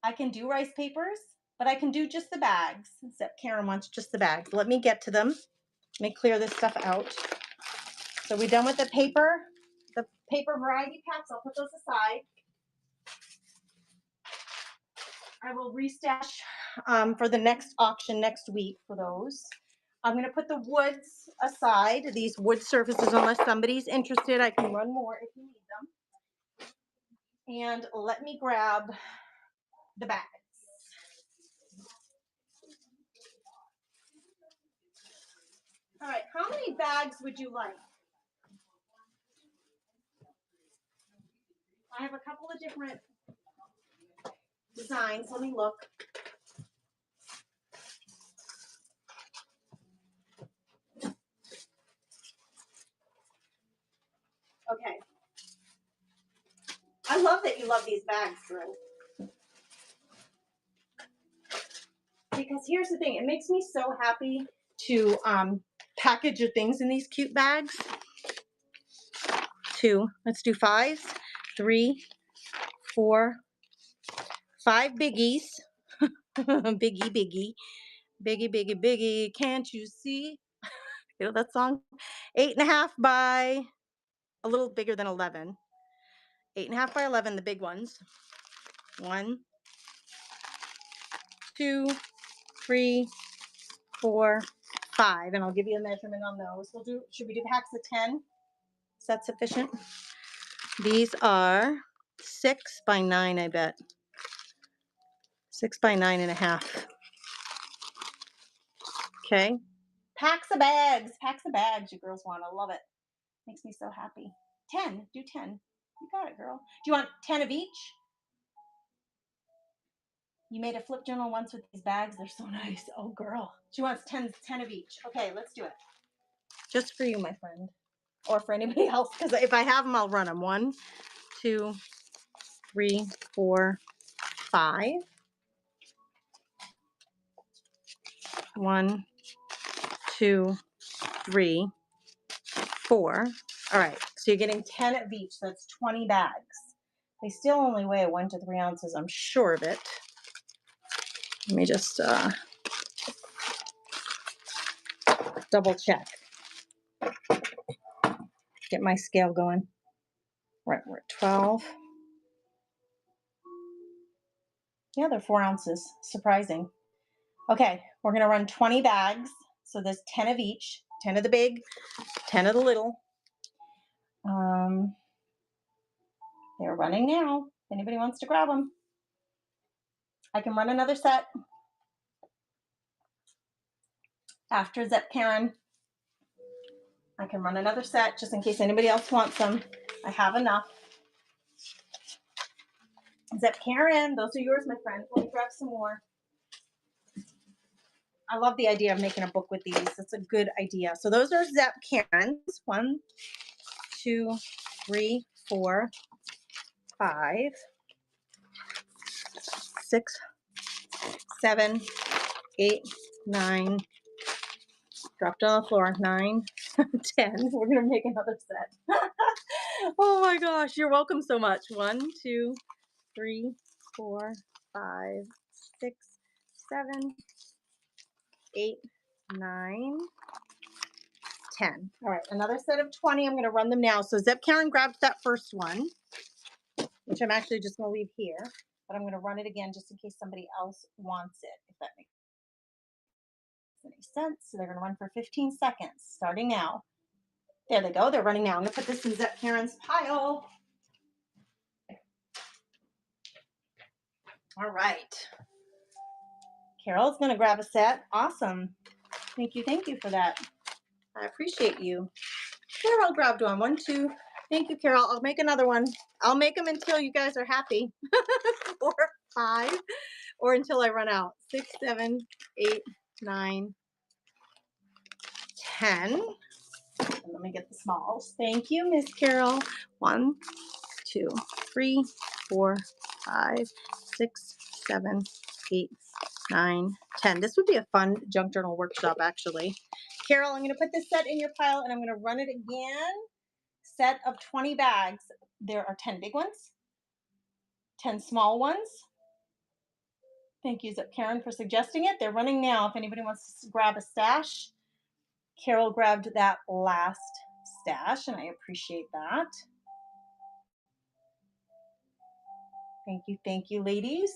I can do rice papers, but I can do just the bags. Except Karen wants just the bags. Let me get to them. Let me clear this stuff out. So we're done with the paper variety packs. I'll put those aside. I will restash for the next auction next week for those. I'm going to put the woods aside, these wood surfaces, unless somebody's interested. I can run more if you need them. And let me grab the bags. All right, how many bags would you like? I have a couple of different designs. Let me look. Okay. I love that you love these bags, Drew. Because here's the thing, it makes me so happy to package your things in these cute bags. Let's do 5, 3, 4, 5 biggies. Biggie, biggie, can't you see? You know that song? 8.5 by a little bigger than 11. 8.5 by 11, the big ones. 1, 2, 3, 4, 5, and I'll give you a measurement on those. Should we do packs of 10? Is that sufficient? These are 6 by 9, I bet. 6 by 9.5. Okay. Packs of bags. Packs of bags you girls want. I love it. Makes me so happy. 10. Do 10. You got it, girl. Do you want 10 of each? You made a flip journal once with these bags. They're so nice. Oh, girl. She wants 10 of each. Okay, let's do it. Just for you, my friend. Or for anybody else. Because if I have them, I'll run them. 1, 2, 3, 4, 5. 1, 2, 3, 4. All right, so you're getting 10 of each. So that's 20 bags. They still only weigh 1 to 3 ounces. I'm sure of it. Let me just double check. Get my scale going. Right, we're at 12. Yeah, they're 4 ounces. Surprising. Okay, we're going to run 20 bags. So there's 10 of each. 10 of the big, 10 of the little. They're running now. If anybody wants to grab them. I can run another set after Zep Karen. I can run another set just in case anybody else wants them. I have enough. Zep Karen, those are yours, my friend. Let me grab some more. I love the idea of making a book with these. That's a good idea. So those are Zep Karen's. 1, 2, 3, 4, 5, 6, 7, 8, 9. Dropped on the floor. 9, 10. We're gonna make another set. Oh my gosh, you're welcome so much. 1, 2, 3, 4, 5, 6, 7, 8, 9, 10. All right, another set of 20. I'm going to run them now. So Zep Karen grabbed that first one, which I'm actually just going to leave here, but I'm going to run it again just in case somebody else wants it, if that makes any sense. So they're going to run for 15 seconds, starting now. There they go. They're running now. I'm going to put this in Zep Karen's pile. All right. Carol's going to grab a set. Awesome. Thank you for that. I appreciate you. Carol grabbed one. 1, 2. Thank you, Carol. I'll make another one. I'll make them until you guys are happy. 4, 5, or until I run out. 6, 7, 8, 9, 10. And let me get the smalls. Thank you, Miss Carol. 1, 2, 3, 4, 5, 6, 7, 8, 9, 10. This would be a fun junk journal workshop, actually. Carol, I'm going to put this set in your pile, and I'm going to run it again. set of 20 bags. There are 10 big ones, 10 small ones. Thank you, Karen, for suggesting it. They're running now. If anybody wants to grab a stash, Carol grabbed that last stash, and I appreciate that. Thank you, ladies.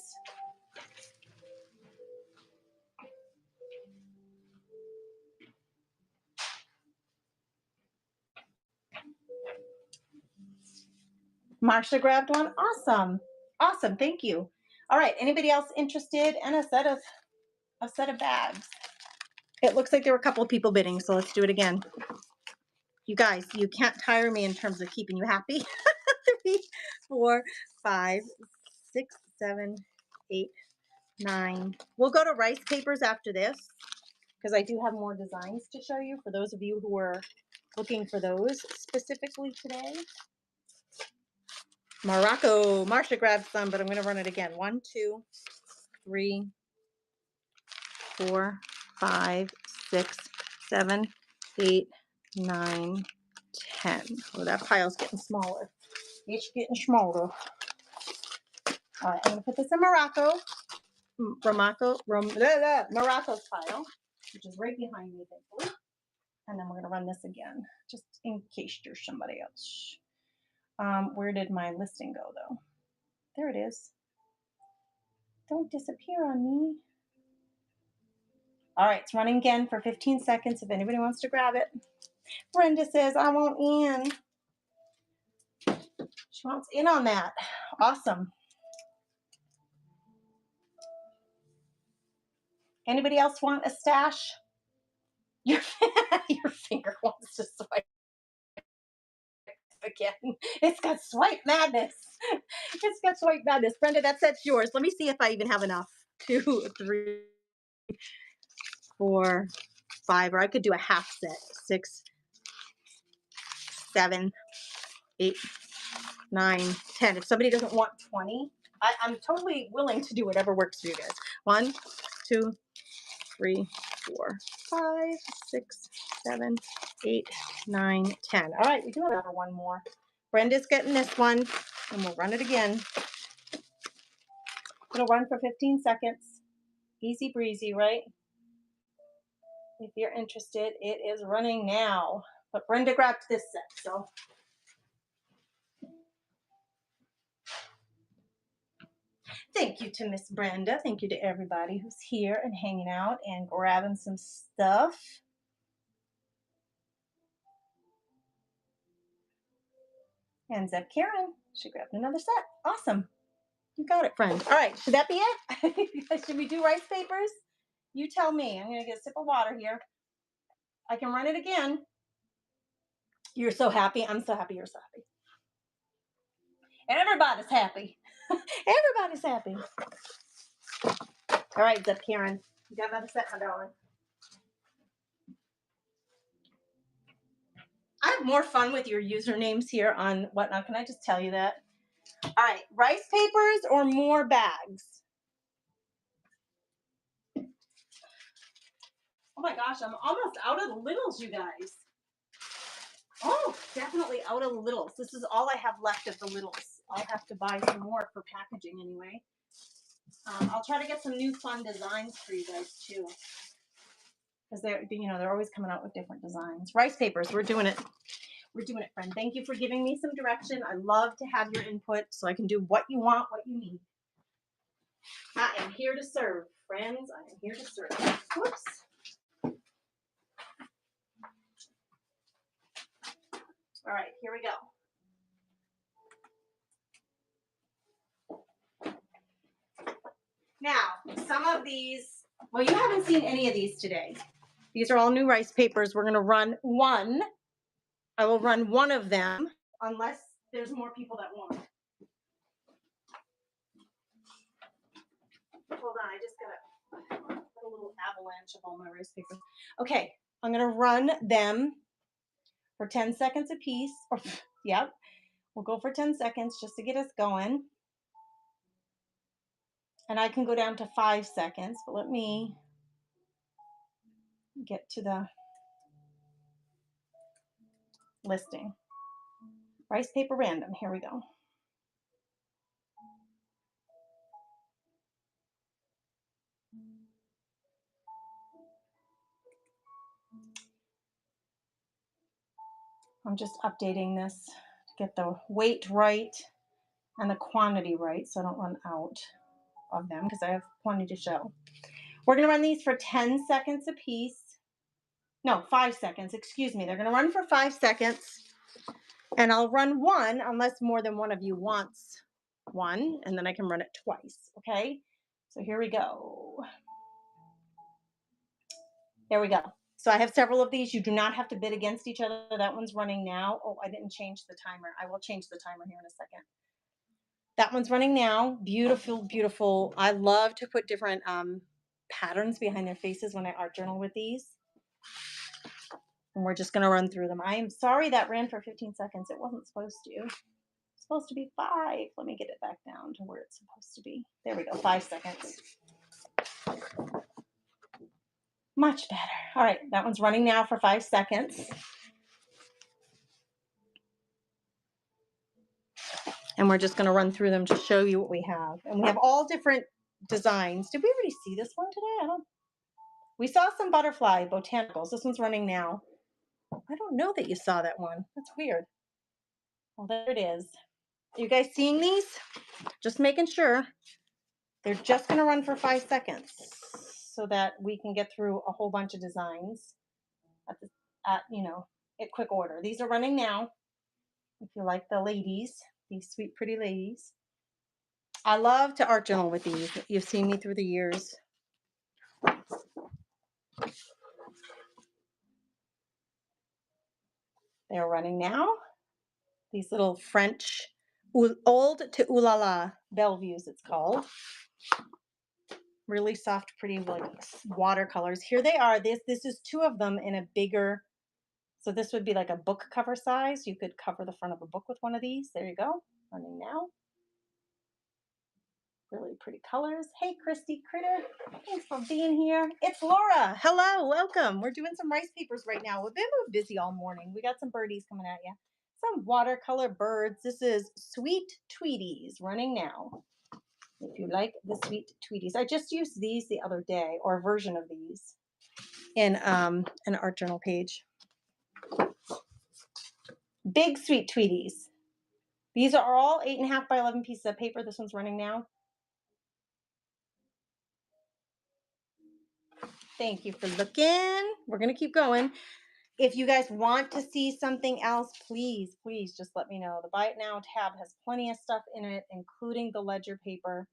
Marsha grabbed one. Awesome. Awesome. Thank you. All right. Anybody else interested in a set of bags? It looks like there were a couple of people bidding, so let's do it again. You guys, you can't tire me in terms of keeping you happy. 3, 4, 5, 6, 7, 8, 9. We'll go to rice papers after this because I do have more designs to show you for those of you who are looking for those specifically today. Morocco. Marsha grabbed some, but I'm going to run it again. 1, 2, 3, 4, 5, 6, 7, 8, 9, 10. Oh, that pile's getting smaller. It's getting smaller. All right, I'm going to put this in Morocco's pile, which is right behind me, thankfully. And then we're going to run this again, just in case there's somebody else. Where did my listing go, though? There it is. Don't disappear on me. All right, it's running again for 15 seconds if anybody wants to grab it. Brenda says, I want in. She wants in on that. Awesome. Anybody else want a stash? Your finger wants to swipe again. It's got swipe madness. It's got swipe madness. Brenda, that set's yours. Let me see if I even have enough. 2, 3, 4, 5, or I could do a half set. 6, 7, 8, 9, 10. If somebody doesn't want 20, I'm totally willing to do whatever works for you guys. 1, 2, 3, 4, 5, 6, 7, 8, 9, 10. All right, we do have one more. Brenda's getting this one, and we'll run it again. It'll run for 15 seconds. Easy breezy, right? If you're interested, it is running now. But Brenda grabbed this set, so. Thank you to Miss Brenda. Thank you to everybody who's here and hanging out and grabbing some stuff. And Zeb Karen, she grabbed another set. Awesome. You got it, friend. All right, should that be it? Should we do rice papers? You tell me. I'm going to get a sip of water here. I can run it again. You're so happy. I'm so happy you're so happy. Everybody's happy. Everybody's happy. All right, Zeb Karen. You got another set, my darling. I have more fun with your usernames here on Whatnot. Can I just tell you that? All right, rice papers or more bags? Oh my gosh, I'm almost out of the littles, you guys. Oh, definitely out of the littles. This is all I have left of the littles. I'll have to buy some more for packaging anyway. I'll try to get some new fun designs for you guys too, because they're always coming out with different designs. Rice papers, we're doing it. We're doing it, friend. Thank you for giving me some direction. I love to have your input so I can do what you want, what you need. I am here to serve, friends. I am here to serve. Whoops. All right, here we go. Now, some of these, well, you haven't seen any of these today. These are all new rice papers. We're going to run one. I will run one of them unless there's more people that want it. Hold on, I just got a little avalanche of all my rice papers. Okay, I'm going to run them for 10 seconds a piece. Yep, we'll go for 10 seconds just to get us going. And I can go down to 5 seconds, but let me get to the listing. Rice paper random. Here we go. I'm just updating this to get the weight right and the quantity right so I don't run out of them because I have plenty to show. We're going to run these for 10 seconds a piece. No, 5 seconds. Excuse me. They're going to run for 5 seconds. And I'll run one unless more than one of you wants one, and then I can run it twice. Okay? So here we go. There we go. So I have several of these. You do not have to bid against each other. That one's running now. Oh, I didn't change the timer. I will change the timer here in a second. That one's running now. Beautiful, beautiful. I love to put different patterns behind their faces when I art journal with these. And we're just going to run through them. I am sorry that ran for 15 seconds. It wasn't supposed to. It's supposed to be 5. Let me get it back down to where it's supposed to be. There we go. 5 seconds. Much better. All right. That one's running now for 5 seconds. And we're just going to run through them to show you what we have. And we have all different designs. Did we already see this one today? We saw some butterfly botanicals. This one's running now. I don't know that you saw that one. That's weird. Well, there it is. Are you guys seeing these? Just making sure. They're just going to run for 5 seconds so that we can get through a whole bunch of designs at quick order. These are running now. If you like the ladies, these sweet, pretty ladies. I love to art journal with these. You've seen me through the years. They're running now. These little French, old to ooh la la, Bellevues it's called. Really soft, pretty like watercolors. Here they are. This is 2 of them in a bigger, so this would be like a book cover size. You could cover the front of a book with one of these. There you go. Running now. Really pretty colors. Hey, Christy Critter. Thanks for being here. It's Laura. Hello. Welcome. We're doing some rice papers right now. We've been busy all morning. We got some birdies coming at you. Some watercolor birds. This is Sweet Tweeties running now. If you like the Sweet Tweeties. I just used these the other day, or a version of these, in an art journal page. Big Sweet Tweeties. These are all 8.5 by 11 pieces of paper. This one's running now. Thank you for looking. We're going to keep going. If you guys want to see something else, please just let me know. The Buy It Now tab has plenty of stuff in it, including the ledger paper,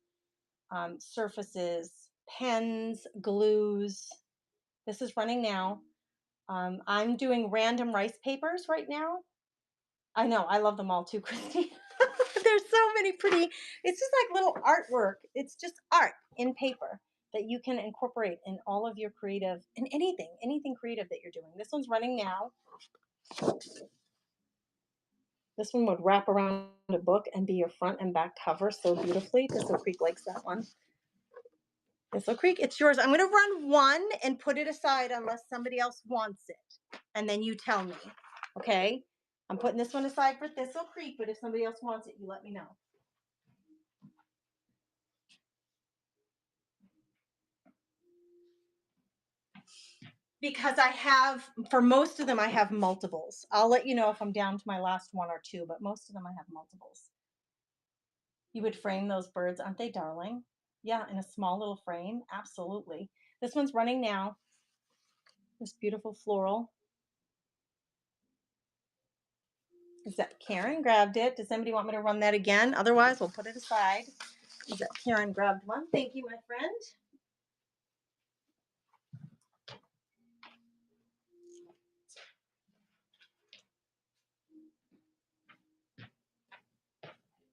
surfaces, pens, glues. This is running now. I'm doing random rice papers right now. I know, I love them all too, Christy. There's so many pretty, it's just like little artwork. It's just art in paper that you can incorporate in all of your creative, in anything creative that you're doing. This one's running now. This one would wrap around a book and be your front and back cover so beautifully. Thistle Creek likes that one. Thistle Creek, it's yours. I'm going to run one and put it aside unless somebody else wants it. And then you tell me, okay? I'm putting this one aside for Thistle Creek, but if somebody else wants it, you let me know. Because I have, for most of them, I have multiples. I'll let you know if I'm down to my last 1 or 2, but most of them I have multiples. You would frame those birds, aren't they darling? Yeah, in a small little frame, absolutely. This one's running now. This beautiful floral. Is that Karen grabbed it? Does anybody want me to run that again? Otherwise, we'll put it aside. Is that Karen grabbed one? Thank you, my friend.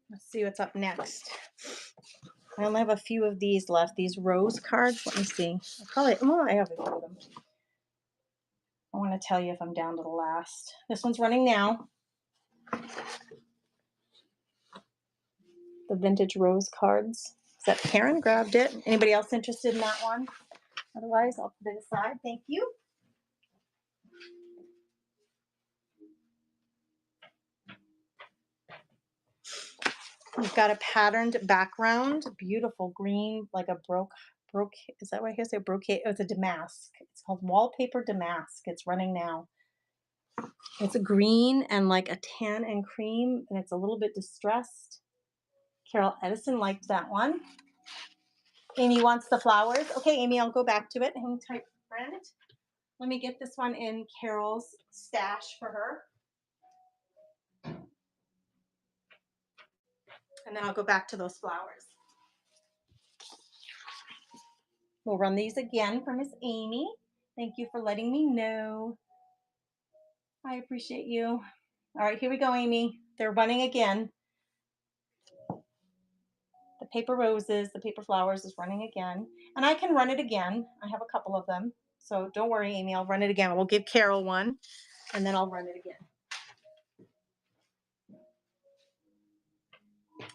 Let's see what's up next. I only have a few of these left. These rose cards. Let me see. I have a few of them. I want to tell you if I'm down to the last. This one's running now. The vintage rose cards. Is that Karen grabbed it? Anybody else interested in that one? Otherwise, I'll put it aside. Thank you. We've got a patterned background, beautiful green, like a broke. Is that what I say? Brocade. Oh, it's a damask. It's called Wallpaper Damask. It's running now. It's a green and like a tan and cream, and it's a little bit distressed. Carol Edison liked that one. Amy wants the flowers. Okay, Amy, I'll go back to it. Hang tight, friend. Let me get this one in Carol's stash for her. And then I'll go back to those flowers. We'll run these again for Miss Amy. Thank you for letting me know. I appreciate you. All right, here we go, Amy. They're running again. The paper roses, the paper flowers is running again. And I can run it again. I have a couple of them. So don't worry, Amy, I'll run it again. We'll give Carol one, and then I'll run it again.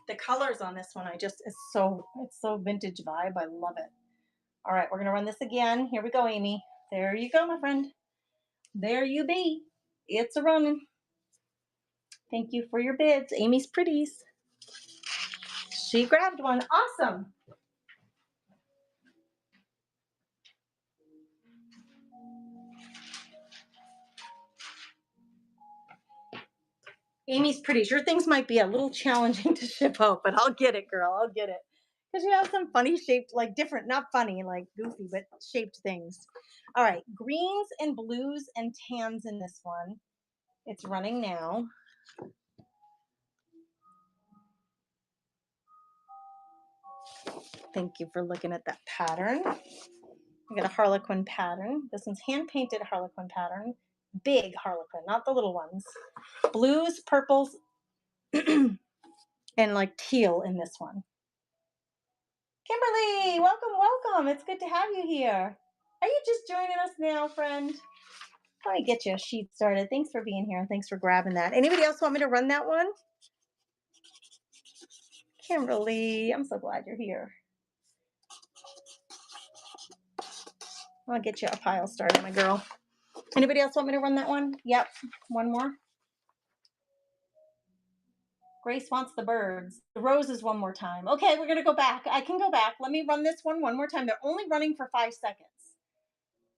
The colors on this one, it's so vintage vibe. I love it. All right, we're gonna run this again. Here we go, Amy. There you go, my friend. There you be. It's a running. Thank you for your bids. Amy's Pretties. She grabbed one. Awesome. Amy's Pretties. Your things might be a little challenging to ship out, but I'll get it, girl. I'll get it. Because you have some funny shaped, like different, not funny, like goofy, but shaped things. All right, greens and blues and tans in this one. It's running now. Thank you for looking at that pattern. I got a Harlequin pattern. This one's hand-painted Harlequin pattern. Big Harlequin, not the little ones. Blues, purples, and like teal in this one. Kimberly, welcome, welcome. It's good to have you here. Are you just joining us now, friend? Let me get you a sheet started. Thanks for being here and thanks for grabbing that. Anybody else want me to run that one? Kimberly, I'm so glad you're here. I'll get you a pile started, my girl. Anybody else want me to run that one? Yep, one more. Grace wants the birds. The roses one more time. Okay, we're going to go back. I can go back. Let me run this one more time. They're only running for 5 seconds.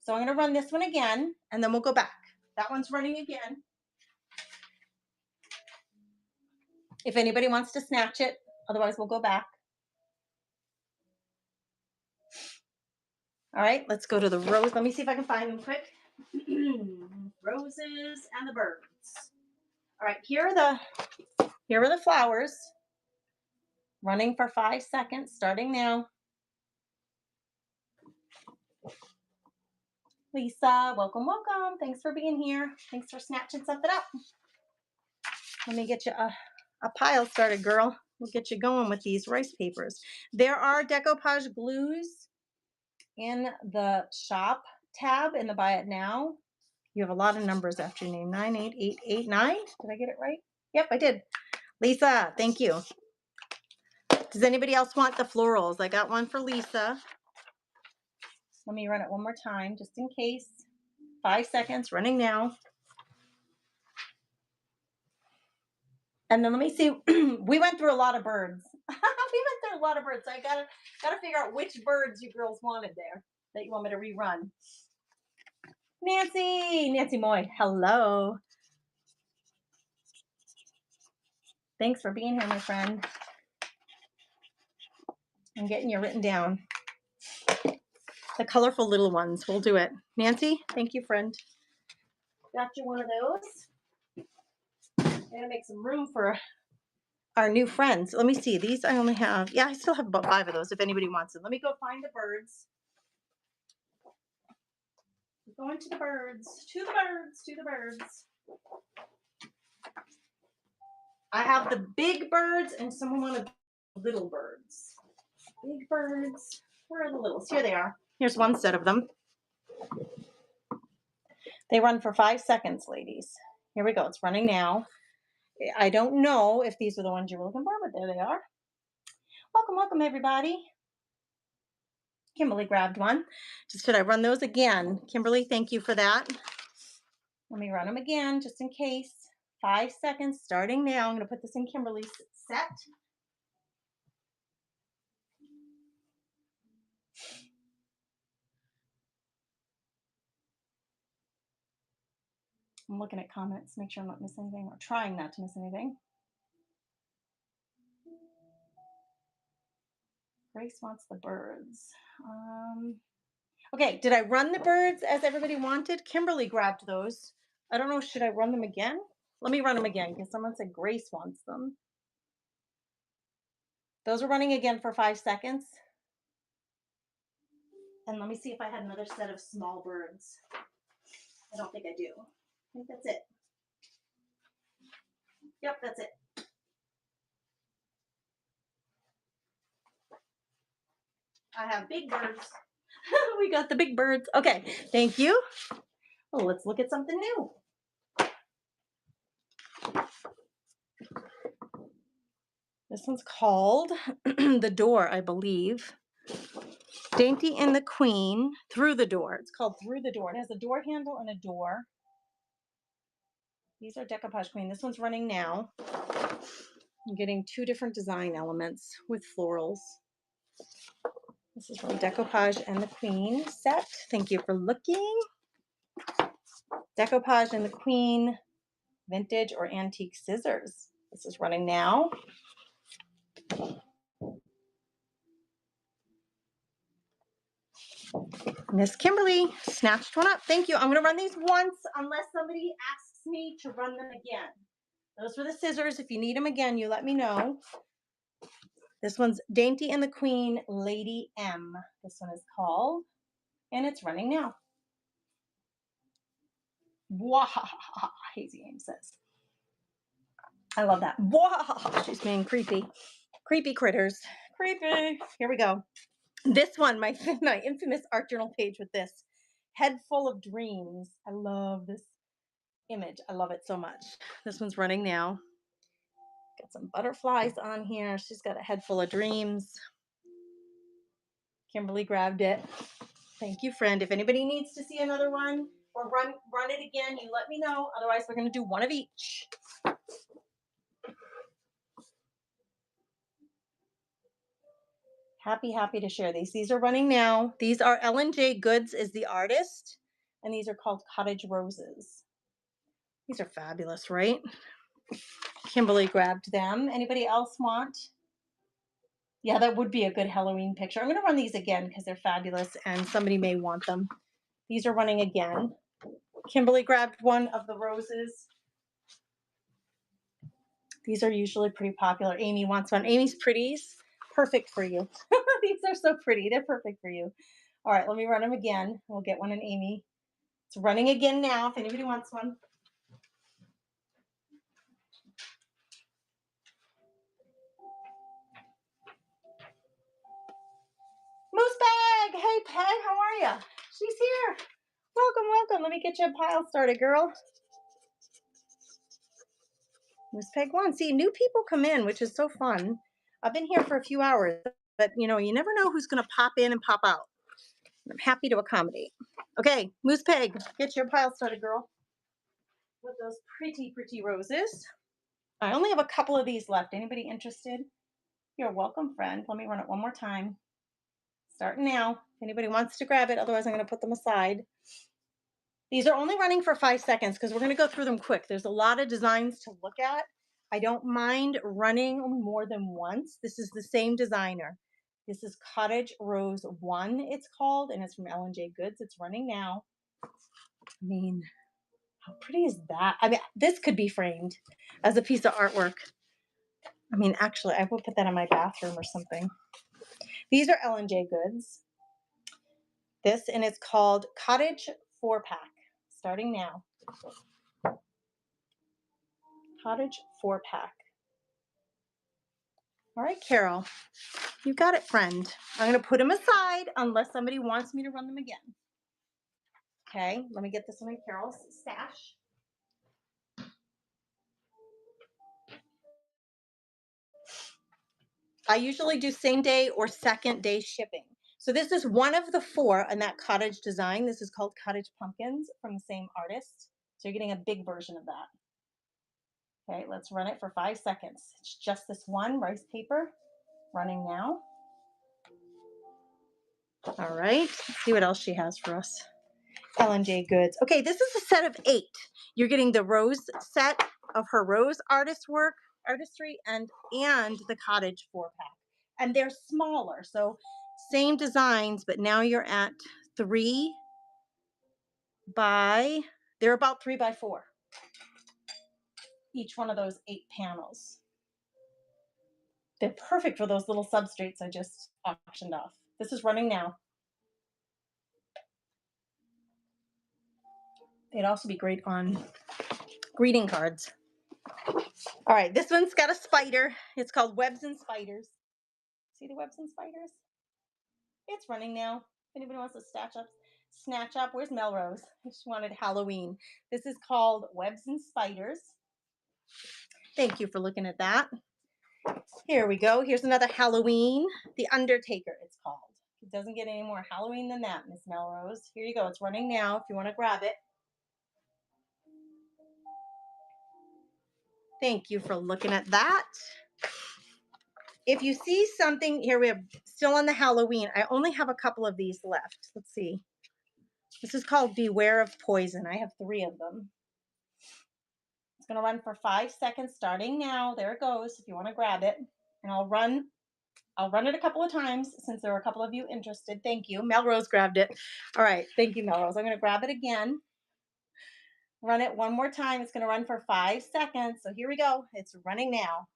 So I'm going to run this one again, and then we'll go back. That one's running again. If anybody wants to snatch it, otherwise we'll go back. All right, let's go to the rose. Let me see if I can find them quick. Roses and the birds. All right, here are the flowers. Running for 5 seconds, starting now. Lisa, welcome, welcome. Thanks for being here. Thanks for snatching something up. Let me get you a pile started, girl. We'll get you going with these rice papers. There are decoupage glues in the shop tab in the buy it now. You have a lot of numbers after your name. 98889. Did I get it right? Yep, I did. Lisa, thank you. Does anybody else want the florals? I got one for Lisa. Let me run it one more time just in case. 5 seconds, running now. And then let me see. We went through a lot of birds. We went through a lot of birds. So I gotta figure out which birds you girls wanted there that you want me to rerun. Nancy Moy, hello. Thanks for being here, my friend. I'm getting you written down. The colorful little ones. We'll do it. Nancy, thank you, friend. Got you one of those. I'm gonna make some room for our new friends. Let me see. These I only have. Yeah, I still have about 5 of those if anybody wants them. Let me go find the birds. We're going to the birds. To the birds. To the birds. I have the big birds and someone wanted little birds. Big birds. Where are the littles? Here they are. Here's one set of them. They run for 5 seconds, ladies. Here we go. It's running now. I don't know if these are the ones you were looking for, but there they are. Welcome, welcome, everybody. Kimberly grabbed one. Should I run those again? Kimberly, thank you for that. Let me run them again, just in case. 5 seconds, starting now. I'm going to put this in Kimberly's set. I'm looking at comments, make sure I'm not missing anything or trying not to miss anything. Grace wants the birds. Okay, did I run the birds as everybody wanted? Kimberly grabbed those. I don't know, should I run them again? Let me run them again because someone said Grace wants them. Those are running again for 5 seconds. And let me see if I had another set of small birds. I don't think I do. I think that's it. Yep, that's it. I have big birds. We got the big birds. Okay, thank you. Well, let's look at something new. This one's called The Door, I believe. Dainty and the Queen, Through the Door. It's called Through the Door. It has a door handle and a door. These are Decoupage Queen. This one's running now. I'm getting 2 different design elements with florals. This is from Decoupage and the Queen set. Thank you for looking. Decoupage and the Queen vintage or antique scissors. This is running now. Miss Kimberly snatched one up. Thank you. I'm going to run these once unless somebody asks me to run them again. Those were the scissors. If you need them again, you let me know. This one's Dainty and the Queen Lady M. This one is called, and it's running now. Wah, Hazy Aim says. I love that. Wah, she's being creepy. Creepy critters. Creepy. Here we go. This one, my infamous art journal page with this. Head full of dreams. I love this image. I love it so much. This one's running now. Got some butterflies on here. She's got a head full of dreams. Kimberly grabbed it. Thank you, friend. If anybody needs to see another one or run it again, you let me know. Otherwise, we're going to do one of each. Happy to share these. These are running now. These are J. Goods is the artist, and these are called Cottage Roses. These are fabulous, right? Kimberly grabbed them. Anybody else want? Yeah, that would be a good Halloween picture. I'm going to run these again because they're fabulous and somebody may want them. These are running again. Kimberly grabbed one of the roses. These are usually pretty popular. Amy wants one. Amy's pretties. Perfect for you. These are so pretty. They're perfect for you. All right, let me run them again. We'll get one in Amy. It's running again now if anybody wants one. Moose Bag! Hey, Peg, how are you? She's here. Welcome. Let me get you a pile started, girl. Moose Peg 1. See, new people come in, which is so fun. I've been here for a few hours, but you never know who's going to pop in and pop out. I'm happy to accommodate. Okay, Moose Peg, get your pile started, girl. With those pretty roses. I only have a couple of these left. Anybody interested? You're welcome, friend. Let me run it one more time. Starting now. If anybody wants to grab it, otherwise I'm going to put them aside. These are only running for 5 seconds because we're going to go through them quick. There's a lot of designs to look at. I don't mind running more than once. This is the same designer. This is Cottage Rose 1, it's called, and it's from J. Goods. It's running now. I mean, how pretty is that? I mean, this could be framed as a piece of artwork. I mean, actually, I will put that in my bathroom or something. These are J. Goods. This, and it's called Cottage 4-pack, starting now. Cottage 4-pack. All right, Carol, you got it, friend. I'm going to put them aside unless somebody wants me to run them again. Okay, let me get this one in Carol's stash. I usually do same day or second day shipping. So this is one of the 4 in that cottage design. This is called Cottage Pumpkins from the same artist. So you're getting a big version of that. Okay, let's run it for 5 seconds. It's just this one rice paper running now. All right, let's see what else she has for us. L&J Goods. Okay, this is a set of 8. You're getting the rose set of her rose artistry, and the cottage 4-pack. And they're smaller, so same designs, but now you're at 3 by, they're about 3 by 4. Each one of those 8 panels. They're perfect for those little substrates I just auctioned off. This is running now. It'd also be great on greeting cards. All right, this one's got a spider. It's called Webs and Spiders. See the webs and spiders? It's running now. If anybody wants to snatch up. Where's Melrose? She wanted Halloween. This is called Webs and Spiders. Thank you for looking at that. Here we go. Here's another Halloween. The Undertaker, it's called. It doesn't get any more Halloween than that, Miss Melrose. Here you go. It's running now if you want to grab it. Thank you for looking at that. If you see something, here we have still on the Halloween. I only have a couple of these left. Let's see. This is called Beware of Poison. I have 3 of them. It's going to run for 5 seconds starting now. There it goes if you want to grab it. And I'll run it a couple of times since there are a couple of you interested. Thank you. Melrose grabbed it. All right. Thank you, Melrose. I'm going to grab it again. Run it one more time. It's going to run for 5 seconds. So here we go. It's running now.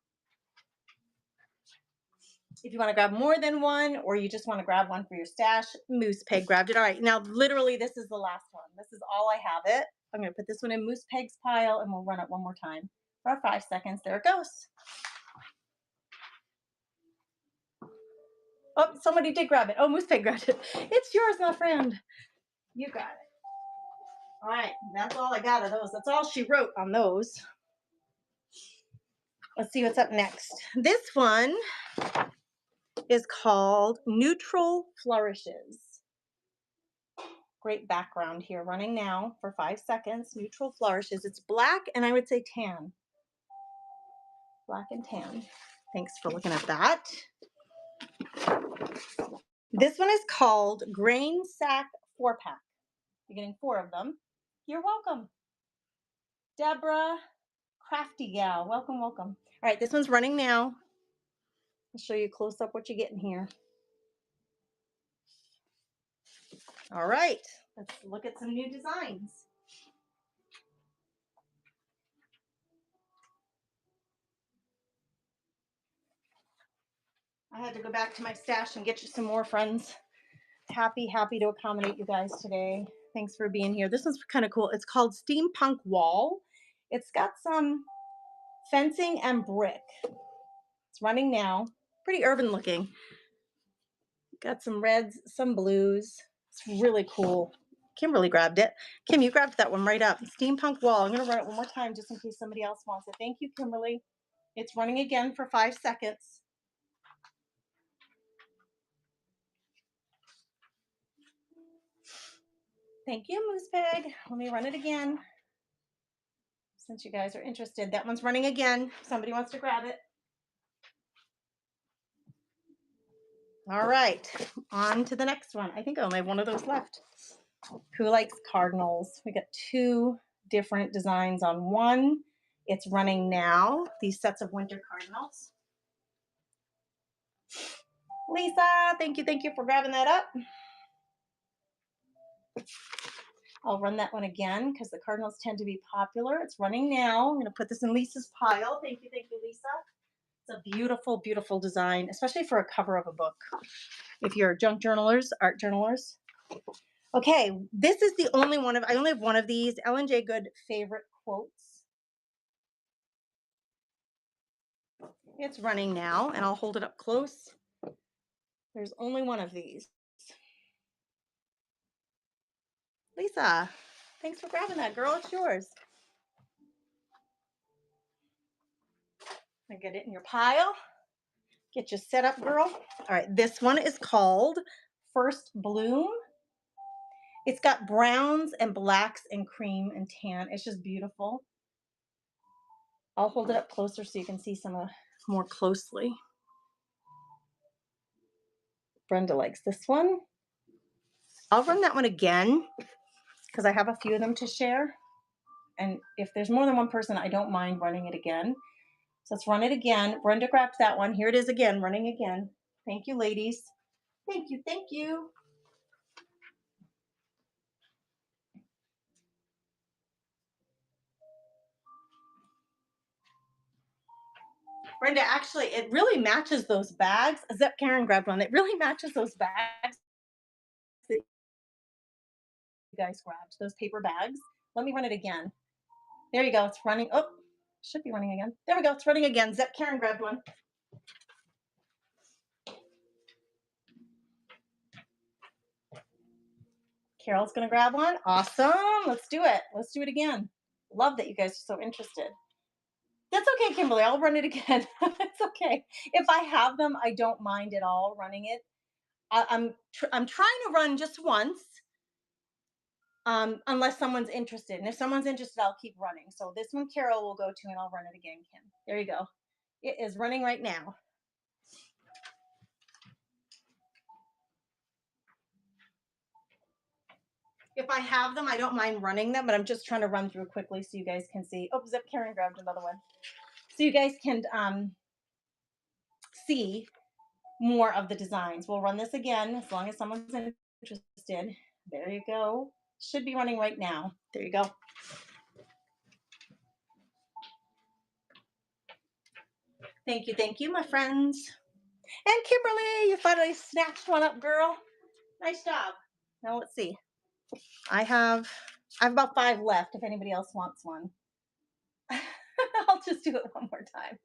If you want to grab more than one, or you just want to grab one for your stash, Moose Peg grabbed it. All right, now literally this is the last one. This is all I have it. I'm going to put this one in Moose Peg's pile, and we'll run it one more time for 5 seconds. There it goes. Oh, somebody did grab it. Oh, Moose Peg grabbed it. It's yours, my friend. You got it. All right, that's all I got of those. That's all she wrote on those. Let's see what's up next. This one is called Neutral Flourishes. Great background here, running now for 5 seconds. Neutral Flourishes. It's black and I would say tan. Black and tan. Thanks for looking at that. This one is called Grain Sack 4-pack. You're getting 4 of them. You're welcome. Deborah, crafty gal. Welcome, welcome. All right, this one's running now. I'll show you close up what you're getting here. All right, let's look at some new designs. I had to go back to my stash and get you some more, friends. Happy to accommodate you guys today. Thanks for being here. This one's kind of cool. It's called Steampunk Wall. It's got some fencing and brick. It's running now. Pretty urban looking. Got some reds, some blues. It's really cool. Kimberly grabbed it. Kim, you grabbed that one right up. Steampunk Wall. I'm going to run it one more time just in case somebody else wants it. Thank you, Kimberly. It's running again for 5 seconds. Thank you, Moose Pig. Let me run it again. Since you guys are interested. That one's running again. Somebody wants to grab it. All right, on to the next one. I think I only have one of those left. Who likes cardinals? We got 2 different designs on one. It's running now. These sets of winter cardinals. Lisa, thank you for grabbing that up. I'll run that one again because the cardinals tend to be popular. It's running now. I'm going to put this in Lisa's pile. Thank you, Lisa. It's a beautiful, beautiful design, especially for a cover of a book. If you're junk journalers, art journalers. Okay, this is the only one of, I only have one of these. L&J Good favorite quotes. It's running now, and I'll hold it up close. There's only one of these. Lisa, thanks for grabbing that, girl. It's yours. I get it in your pile. Get you set up, girl. All right, this one is called First Bloom. It's got browns and blacks and cream and tan. It's just beautiful. I'll hold it up closer so you can see some more closely. Brenda likes this one. I'll run that one again because I have a few of them to share. And if there's more than one person, I don't mind running it again. So let's run it again. Brenda grabbed that one. Here it is again, running again. Thank you, ladies. Thank you. Thank you. Brenda, actually, it really matches those bags. Zep Karen grabbed one. It really matches those bags that you guys grabbed, those paper bags. Let me run it again. There you go. It's running. Oh, should be running again. There we go. It's running again. Zep Karen grabbed one. Carol's going to grab one. Awesome. Let's do it. Let's do it again. Love that you guys are so interested. That's okay, Kimberly. I'll run it again. It's okay. If I have them, I don't mind at all running it. I'm trying to run just once, unless someone's interested. And if someone's interested, I'll keep running. So this one, Carol will go to, and I'll run it again, Kim. There you go. It is running right now. If I have them, I don't mind running them, but I'm just trying to run through quickly so you guys can see. Oh, Zip Karen grabbed another one. So you guys can see more of the designs. We'll run this again as long as someone's interested. There you go. Should be running right now. There you go. Thank you, my friends. And Kimberly, you finally snatched one up, girl. Nice job. Now let's see. I have about 5 left if anybody else wants one. I'll just do it one more time.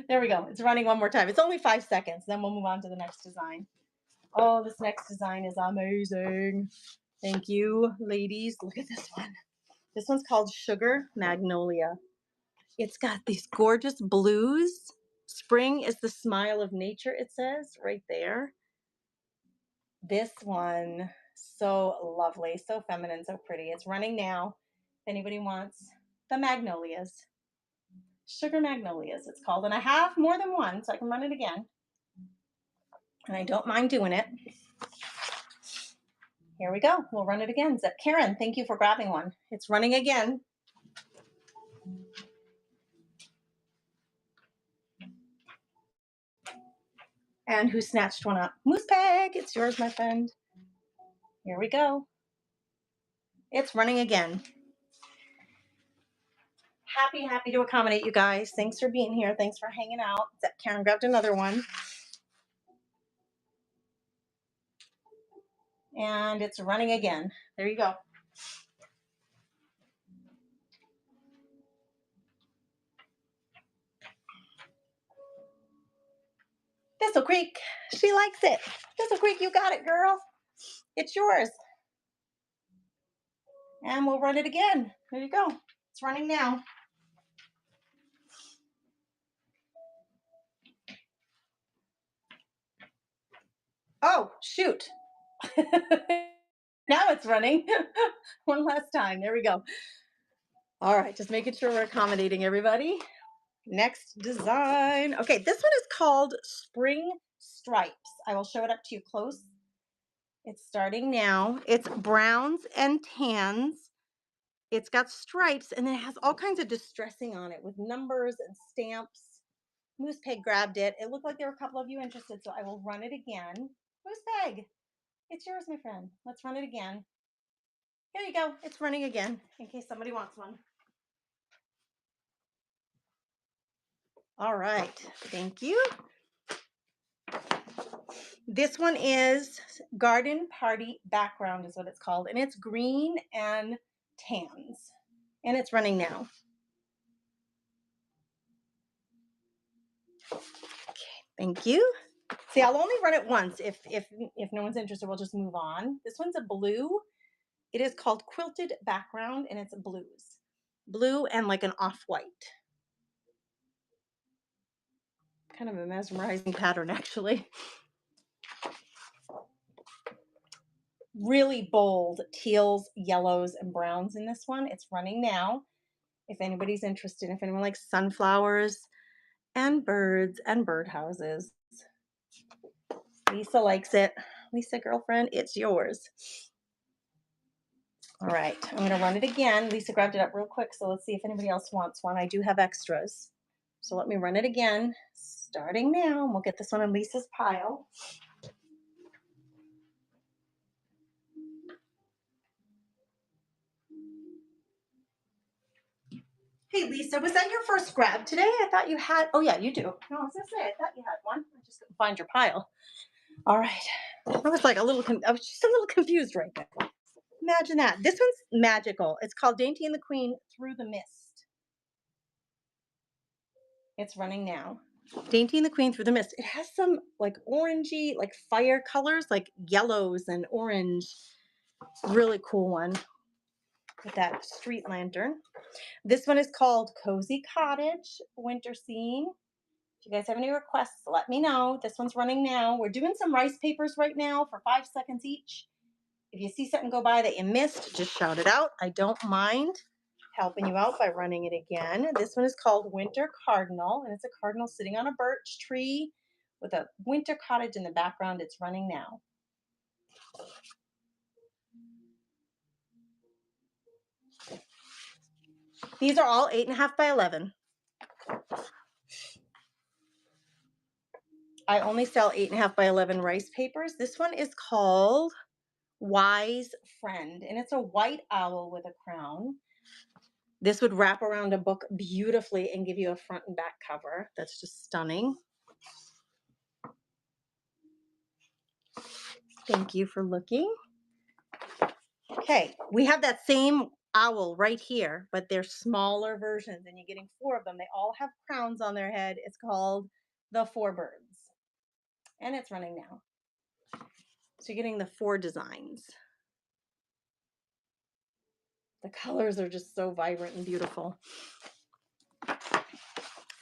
There we go. It's running one more time. It's only 5 seconds. Then we'll move on to the next design. Oh, this next design is amazing. Thank you, ladies. Look at this one. This one's called Sugar Magnolia. It's got these gorgeous blues. Spring is the smile of nature, it says right there. This one, so lovely, so feminine, so pretty. It's running now. If anybody wants the magnolias. Sugar Magnolias, it's called. And I have more than one, so I can run it again. And I don't mind doing it. Here we go. We'll run it again. Zep Karen, thank you for grabbing one. It's running again. And who snatched one up? Moose Peg, it's yours, my friend. Here we go. It's running again. Happy to accommodate you guys. Thanks for being here. Thanks for hanging out. Zep Karen grabbed another one. And it's running again. There you go. Thistle Creek, she likes it. Thistle Creek, you got it, girl. It's yours. And we'll run it again. There you go. It's running now. Oh, shoot. Now it's running. One last time. There we go. All right, just making sure we're accommodating everybody. Next design. Okay, this one is called Spring Stripes. I will show it up to you close. It's starting now. It's browns and tans. It's got stripes, and then it has all kinds of distressing on it with numbers and stamps. Moose Peg grabbed it. It looked like there were a couple of you interested, so I will run it again. Moose Peg, it's yours, my friend. Let's run it again. Here you go. It's running again in case somebody wants one. All right. Thank you. This one is Garden Party Background is what it's called, and it's green and tans, and it's running now. Okay, thank you. See, I'll only run it once. If no one's interested, we'll just move on. This one's a blue. It is called Quilted Background, and it's blues. Blue and like an off-white. Kind of a mesmerizing pattern, actually. Really bold teals, yellows, and browns in this one. It's running now. If anybody's interested, if anyone likes sunflowers and birds and birdhouses. Lisa likes it. Lisa, girlfriend, it's yours. All right, I'm going to run it again. Lisa grabbed it up real quick, so let's see if anybody else wants one. I do have extras. So let me run it again, starting now, and we'll get this one in Lisa's pile. Hey, Lisa, was that your first grab today? I thought you had, oh yeah, you do. No, I was going to say, I thought you had one. I just couldn't find your pile. All right. I was like I was just a little confused right there. Imagine that. This one's magical. It's called Dainty and the Queen Through the Mist. It's running now. Dainty and the Queen Through the Mist. It has some like orangey, like fire colors, like yellows and orange. Really cool one with that street lantern. This one is called Cozy Cottage Winter Scene. If you guys have any requests, let me know. This one's running now. We're doing some rice papers right now for 5 seconds each. If you see something go by that you missed, just shout it out. I don't mind helping you out by running it again. This one is called Winter Cardinal, and it's a cardinal sitting on a birch tree with a winter cottage in the background. It's running now. These are all 8.5 by 11. I only sell 8.5 by 11 rice papers. This one is called Wise Friend, and it's a white owl with a crown. This would wrap around a book beautifully and give you a front and back cover. That's just stunning. Thank you for looking. Okay, we have that same owl right here, but they're smaller versions, and you're getting 4 of them. They all have crowns on their head. It's called the 4 Birds, and it's running now. So you're getting the 4 designs. The colors are just so vibrant and beautiful.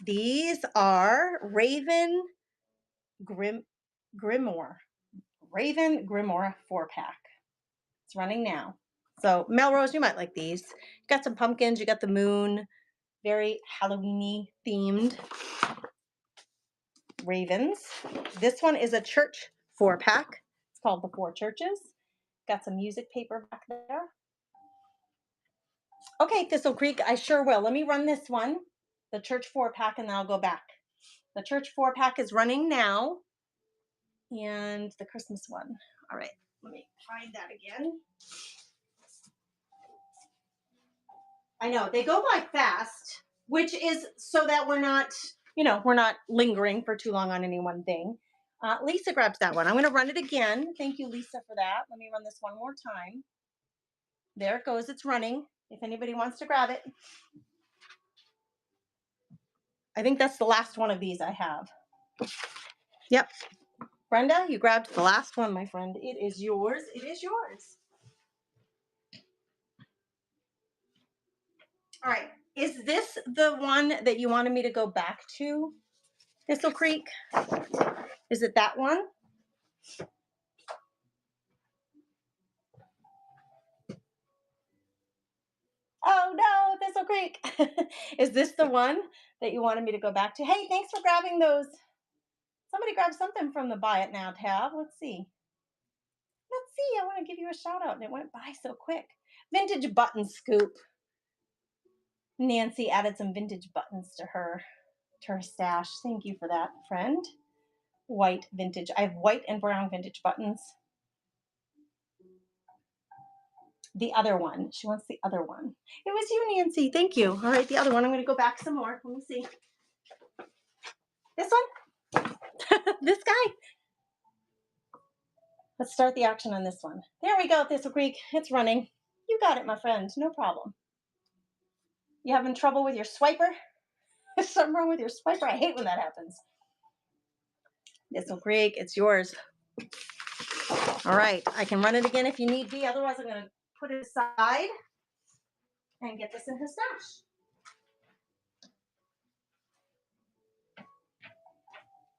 These are Raven Grimoire. Raven Grimoire 4-pack. It's running now. So Melrose, you might like these. You got some pumpkins, you got the moon, very Halloween-y themed ravens. This one is a church 4-pack. It's called the 4 Churches. Got some music paper back there. Okay, Thistle Creek, I sure will. Let me run this one, the church 4-pack, and then I'll go back. The church 4-pack is running now. And the Christmas one. All right, let me find that again. I know, they go by fast, which is so that we're not, we're not lingering for too long on any one thing. Lisa grabs that one. I'm going to run it again. Thank you, Lisa, for that. Let me run this one more time. There it goes. It's running. If anybody wants to grab it. I think that's the last one of these I have. Yep. Brenda, you grabbed the last one, my friend. It is yours. It is yours. All right. Is this the one that you wanted me to go back to, Thistle Creek? Is it that one? Oh no, Thistle Creek. Is this the one that you wanted me to go back to? Hey, thanks for grabbing those. Somebody grabbed something from the Buy It Now tab. Let's see. Let's see. I want to give you a shout out, and it went by so quick. Vintage button scoop. Nancy added some vintage buttons to her stash. Thank you for that, friend. White vintage. I have white and brown vintage buttons. The other one. She wants the other one. It was you, Nancy. Thank you. All right, the other one. I'm going to go back some more. Let me see. This one? This guy? Let's start the auction on this one. There we go, Thistle Creek. It's running. You got it, my friend. No problem. You having trouble with your swiper? Is something wrong with your swiper? I hate when that happens. Thistle Creek, it's yours. All right, I can run it again if you need be. Otherwise, I'm going to put it aside and get this in her stash.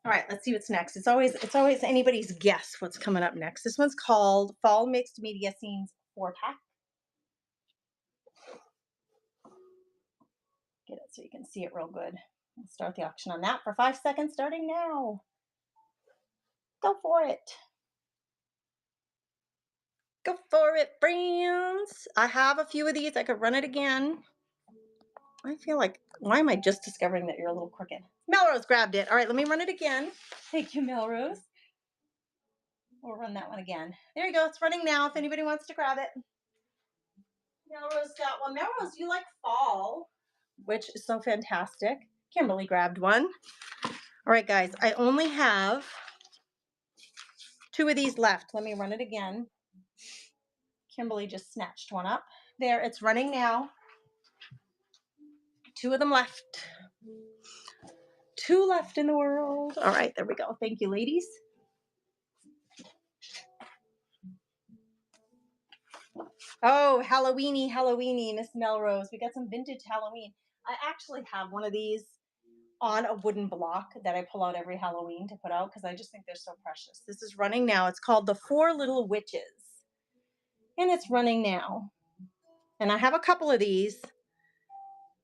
All right, let's see what's next. It's always anybody's guess what's coming up next. This one's called Fall Mixed Media Scenes 4-pack. Get it so you can see it real good. We'll start the auction on that for 5 seconds, starting now. Go for it. Go for it, friends. I have a few of these. I could run it again. I feel like, why am I just discovering that you're a little crooked? Melrose grabbed it. All right, let me run it again. Thank you, Melrose. We'll run that one again. There you go. It's running now if anybody wants to grab it. Melrose got one. Melrose, you like fall, which is so fantastic. Kimberly grabbed one. All right, guys, I only have 2 of these left. Let me run it again. Kimberly just snatched one up. There, it's running now. 2 of them left. 2 left in the world. All right, there we go. Thank you, ladies. Oh, Halloweeny, Miss Melrose. We got some vintage Halloween. I actually have one of these on a wooden block that I pull out every Halloween to put out because I just think they're so precious. This is running now. It's called The 4 Little Witches. And it's running now. And I have a couple of these,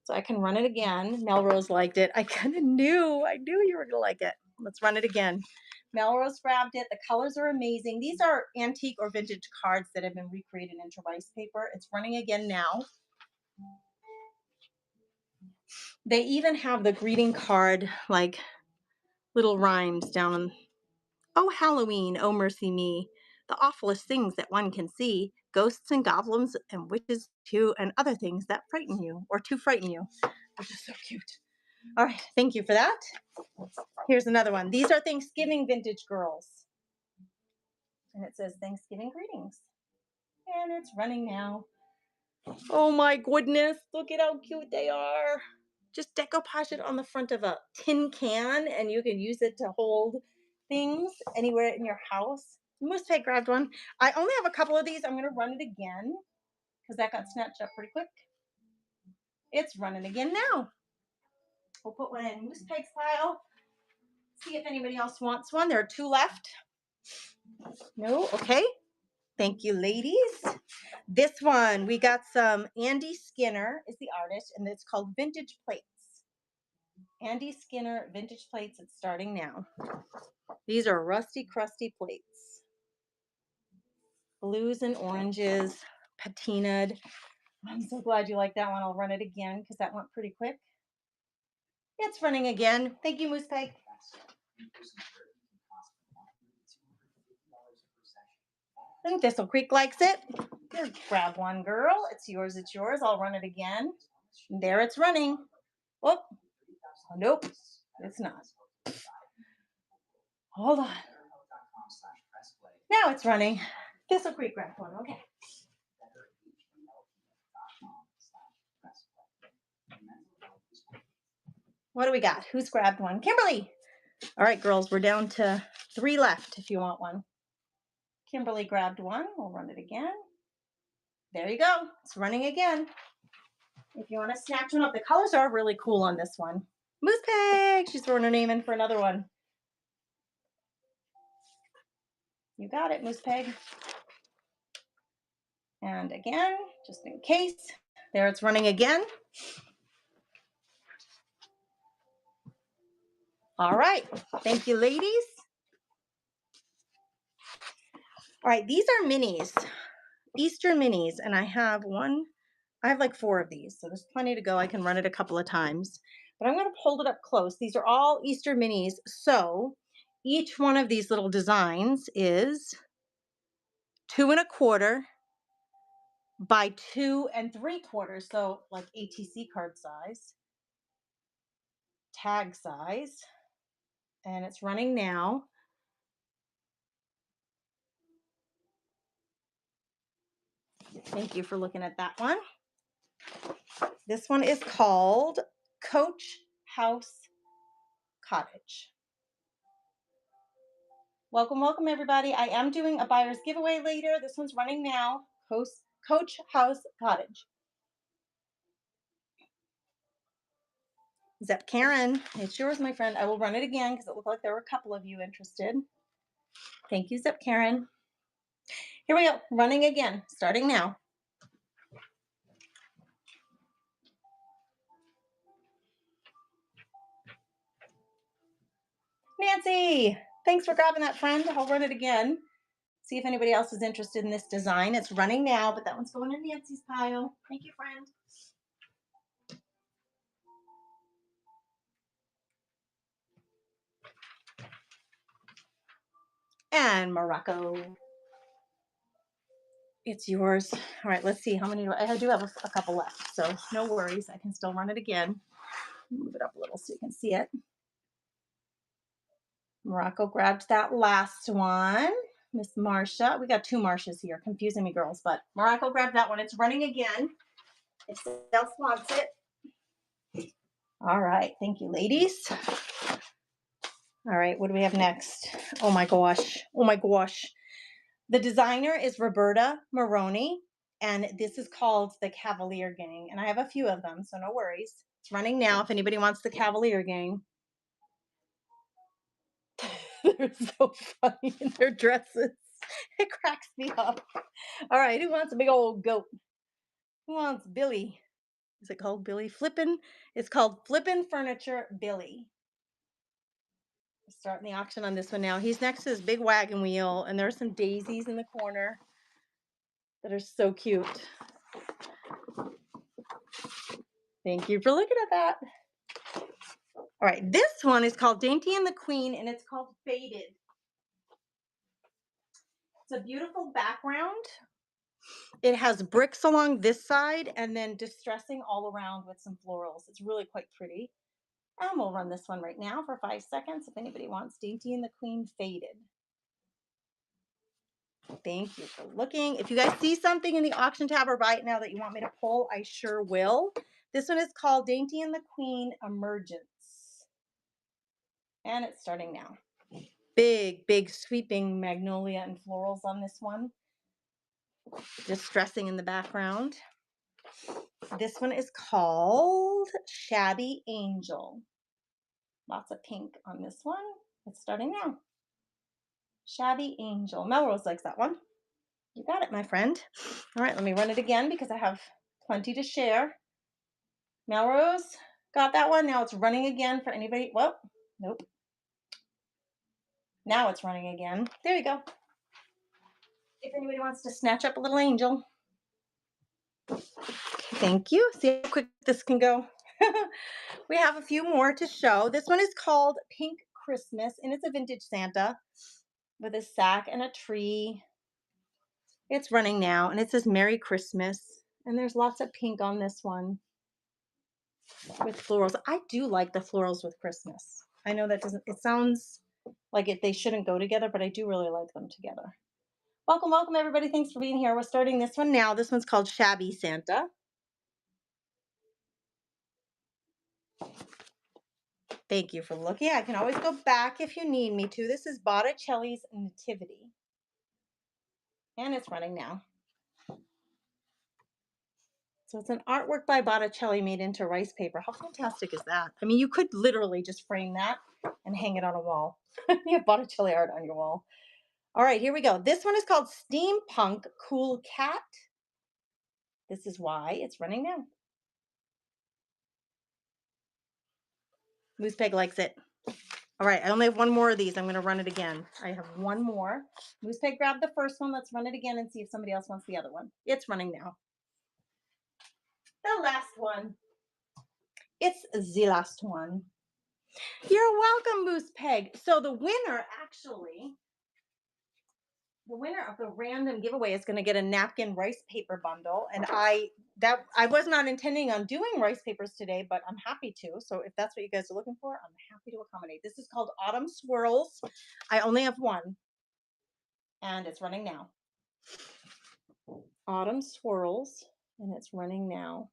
so I can run it again. Melrose liked it. I knew you were going to like it. Let's run it again. Melrose grabbed it. The colors are amazing. These are antique or vintage cards that have been recreated into rice paper. It's running again now. They even have the greeting card, like little rhymes down on, oh, Halloween, oh, mercy me, the awfulest things that one can see, ghosts and goblins and witches too, and other things that frighten you or to frighten you, which is so cute. All right, thank you for that. Here's another one. These are Thanksgiving vintage girls. And it says Thanksgiving greetings. And it's running now. Oh my goodness, look at how cute they are. Just decoupage it on the front of a tin can and you can use it to hold things anywhere in your house. Moose Peg grabbed one. I only have a couple of these. I'm going to run it again because that got snatched up pretty quick. It's running again now. We'll put one in Moose Peg's pile. See if anybody else wants one. There are 2 left. No? Okay. Thank you, ladies. This one, we got some Andy Skinner is the artist, and it's called Vintage Plates. Andy Skinner Vintage Plates. It's starting now. These are rusty, crusty plates. Blues and oranges, patinaed. I'm so glad you like that one. I'll run it again because that went pretty quick. It's running again. Thank you, Moose Peg. I think Thistle Creek likes it. Here, grab one, girl. It's yours. It's yours. I'll run it again. And there it's running. Oh, nope. It's not. Hold on. Now it's running. Thistle Creek grabbed one. Okay. What do we got? Who's grabbed one? Kimberly. All right, girls, we're down to 3 left if you want one. Kimberly grabbed one. We'll run it again. There you go. It's running again. If you want to snatch one up, the colors are really cool on this one. Moose Peg. She's throwing her name in for another one. You got it, Moose Peg. And again, just in case. There it's running again. All right. Thank you, ladies. All right, these are minis, Easter minis, and I have like 4 of these, so there's plenty to go. I can run it a couple of times, but I'm going to hold it up close. These are all Easter minis, so each one of these little designs is 2 1/4 by 2 3/4, so like ATC card size, tag size, and it's running now. Thank you for looking at that one. This one is called Coach House Cottage. Welcome, welcome, everybody. I am doing a buyer's giveaway later. This one's running now. Coach House Cottage. Zep Karen, it's yours, my friend. I will run it again because it looked like there were a couple of you interested. Thank you, Zep Karen. Here we go. Running again, starting now. Nancy, thanks for grabbing that, friend. I'll run it again. See if anybody else is interested in this design. It's running now, but that one's going in Nancy's pile. Thank you, friend. And Morocco. It's yours. All right, let's see how many. I do have a couple left, so no worries. I can still run it again. Move it up a little so you can see it. Morocco grabbed that last one. Miss Marcia. We got two Marcias here. Confusing me, girls. But Morocco grabbed that one. It's running again. If somebody else wants it. All right. Thank you, ladies. All right. What do we have next? Oh, my gosh. Oh, my gosh. The designer is Roberta Maroney. And this is called the Cavalier Gang. And I have a few of them, so no worries. It's running now if anybody wants the Cavalier Gang. They're so funny in their dresses. It cracks me up. All right, who wants a big old goat? Who wants Billy? Is it called Billy? Flippin'? It's called Flippin' Furniture Billy. Starting the auction on this one now. He's next to his big wagon wheel, and there's some daisies in the corner that are so cute. Thank you for looking at that. All right, this one is called Dainty and the Queen, and it's called Faded. It's a beautiful background. It has bricks along this side and then distressing all around with some florals. It's really quite pretty. And we'll run this one right now for 5 seconds if anybody wants Dainty and the Queen Faded. Thank you for looking. If you guys see something in the auction tab or right now that you want me to pull, I sure will. This one is called Dainty and the Queen Emergence. And it's starting now. Big, big sweeping magnolia and florals on this one. Distressing in the background. This one is called Shabby Angel. Lots of pink on this one. It's starting now. Shabby Angel. Melrose likes that one. You got it, my friend. All right, let me run it again because I have plenty to share. Melrose got that one. Now it's running again for anybody. Well, nope. Now it's running again. There you go. If anybody wants to snatch up a little angel. Thank you. See how quick this can go. We have a few more to show. This one is called Pink Christmas, and it's a vintage Santa with a sack and a tree. It's running now, and it says Merry Christmas, and there's lots of pink on this one with florals. I do like the florals with Christmas. I know that doesn't, it sounds like they shouldn't go together, but I do really like them together. Welcome, welcome, everybody. Thanks for being here. We're starting this one now. This one's called Shabby Santa. Thank you for looking. I can always go back if you need me to. This is Botticelli's Nativity. And it's running now. So it's an artwork by Botticelli made into rice paper. How fantastic is that? I mean, you could literally just frame that and hang it on a wall. You have Botticelli art on your wall. All right, here we go. This one is called Steampunk Cool Cat. This is why it's running now. Moose Peg likes it. All right, I only have one more of these. I'm going to run it again. I have one more. Moose Peg grabbed the first one. Let's run it again and see if somebody else wants the other one. It's running now. The last one. It's the last one. You're welcome, Moose Peg. So the winner, actually, the winner of the random giveaway is going to get a napkin rice paper bundle. And I was not intending on doing rice papers today, but I'm happy to. So if that's what you guys are looking for, I'm happy to accommodate. This is called Autumn Swirls. I only have one, and it's running now. Autumn Swirls, and it's running now.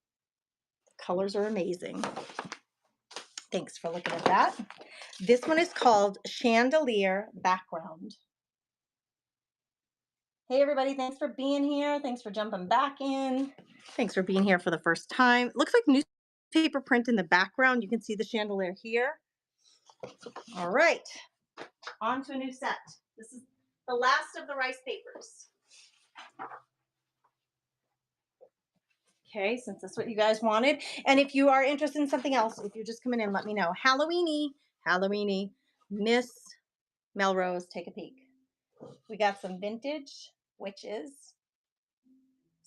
The colors are amazing. Thanks for looking at that. This one is called Chandelier Background. Hey, everybody. Thanks for being here. Thanks for jumping back in. Thanks for being here for the first time. Looks like newspaper print in the background. You can see the chandelier here. All right. On to a new set. This is the last of the rice papers. Okay, since that's what you guys wanted. And if you are interested in something else, if you're just coming in, let me know. Halloweeny, Halloweeny, Miss Melrose, take a peek. We got some vintage witches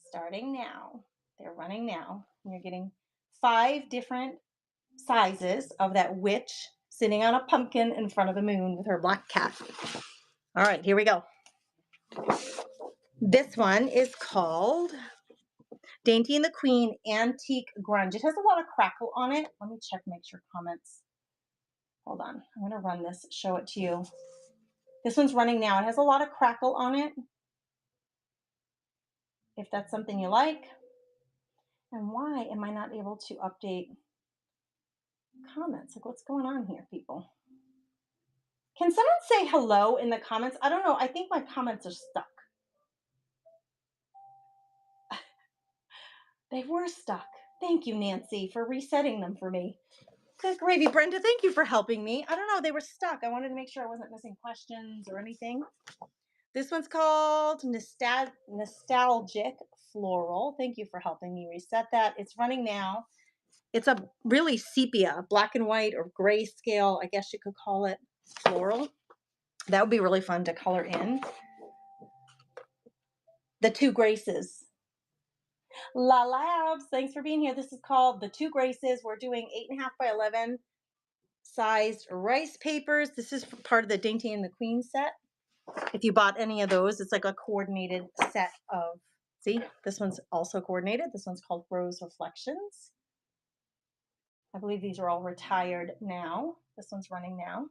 starting now. They're running now. And you're getting 5 different sizes of that witch sitting on a pumpkin in front of the moon with her black cat. All right, here we go. This one is called Dainty and the Queen Antique Grunge. It has a lot of crackle on it. Let me check, make sure comments. Hold on. I'm going to run this, show it to you. This one's running now. It has a lot of crackle on it. If that's something you like. And why am I not able to update comments? Like, what's going on here, people? Can someone say hello in the comments? I don't know. I think my comments are stuck. They were stuck. Thank you, Nancy, for resetting them for me. Good gravy. Brenda, thank you for helping me. I don't know. They were stuck. I wanted to make sure I wasn't missing questions or anything. This one's called Nostalgic Floral. Thank you for helping me reset that. It's running now. It's a really sepia, black and white or grayscale, I guess you could call it, floral. That would be really fun to color in. The Two Graces. La Labs, thanks for being here. This is called The Two Graces. We're doing 8.5 by 11 sized rice papers. This is part of the Dainty and the Queen set. If you bought any of those, it's like a coordinated set of, see, this one's also coordinated. This one's called Rose Reflections. I believe these are all retired now. This one's running now.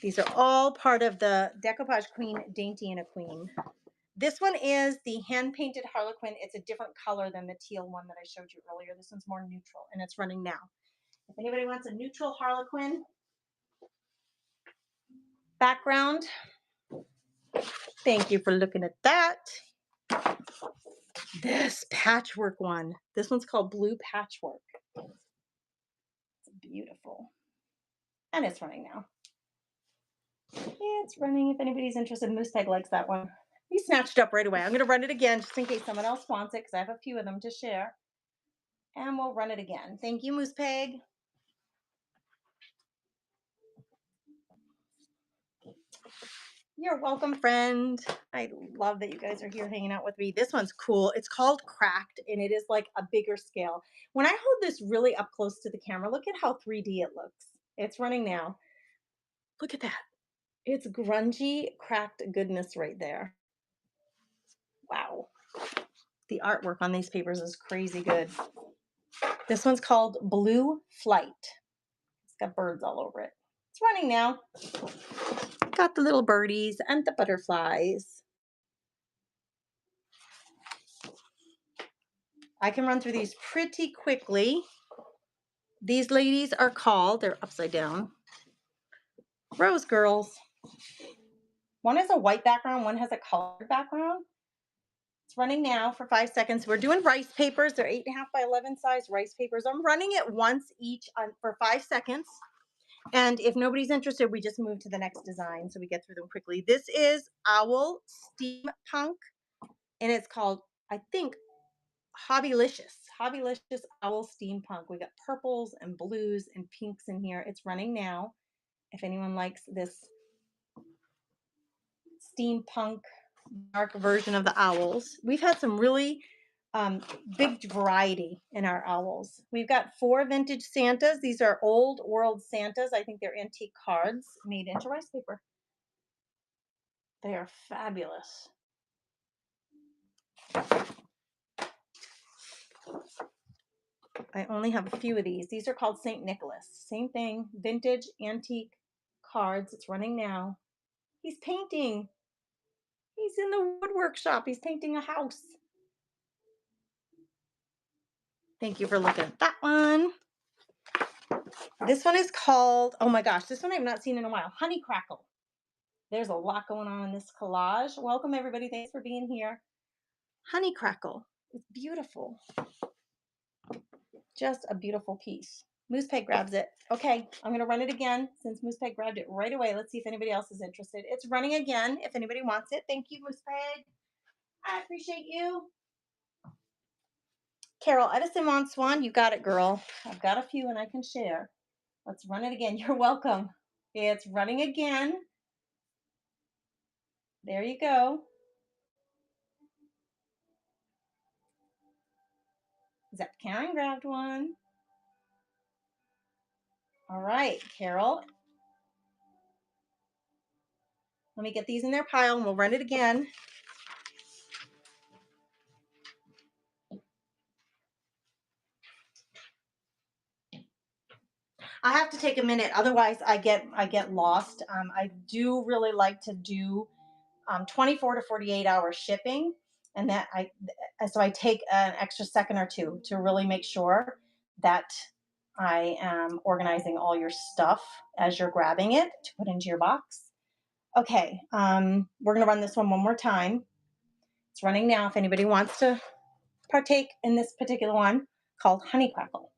These are all part of the Decoupage Queen Dainty and a Queen. This one is the hand-painted Harlequin. It's a different color than the teal one that I showed you earlier. This one's more neutral, and it's running now. If anybody wants a neutral Harlequin background, thank you for looking at that. This patchwork one. This one's called Blue Patchwork. It's beautiful. And it's running now. It's running. If anybody's interested, Moose Peg likes that one. He snatched up right away. I'm going to run it again just in case someone else wants it because I have a few of them to share. And we'll run it again. Thank you, Moose Peg. You're welcome, friend. I love that you guys are here hanging out with me. This one's cool. It's called Cracked, and it is like a bigger scale. When I hold this really up close to the camera, look at how 3D it looks. It's running now. Look at that. It's grungy, cracked goodness right there. Wow. The artwork on these papers is crazy good. This one's called Blue Flight. It's got birds all over it. It's running now. Got the little birdies and the butterflies. I can run through these pretty quickly. These ladies are called, they're upside down, Rose Girls. One has a white background, one has a colored background. It's running now for 5 seconds. We're doing rice papers. They're 8.5 by 11 size rice papers. I'm running it once each for 5 seconds. And if nobody's interested, we just move to the next design so we get through them quickly. This is Owl Steampunk, and it's called, I think, Hobbylicious. Hobbylicious Owl Steampunk. We got purples and blues and pinks in here. It's running now. If anyone likes this steampunk dark version of the owls. We've had some really big variety in our owls. We've got 4 vintage Santas. These are old world Santas. I think they're antique cards made into rice paper. They are fabulous. I only have a few of these. These are called St. Nicholas. Same thing, vintage antique cards. It's running now. He's painting. He's in the wood workshop. He's painting a house. Thank you for looking at that one. This one is called, oh my gosh, this one I've not seen in a while, Honey Crackle. There's a lot going on in this collage. Welcome, everybody. Thanks for being here. Honey Crackle. It's beautiful. Just a beautiful piece. Moose Peg grabs it. Okay, I'm going to run it again since Moose Peg grabbed it right away. Let's see if anybody else is interested. It's running again if anybody wants it. Thank you, Moose Peg. I appreciate you. Carol Edison Mon Swan, you got it, girl. I've got a few and I can share. Let's run it again. You're welcome. It's running again. There you go. Zep Karen grabbed one. All right, Carol. Let me get these in their pile and we'll run it again. I have to take a minute, otherwise I get lost. I do really like to do 24 to 48 hour shipping, and that so I take an extra second or two to really make sure that I am organizing all your stuff as you're grabbing it to put into your box. Okay, we're gonna run this one more time. It's running now. If anybody wants to partake in this particular one, called Honey Crackle.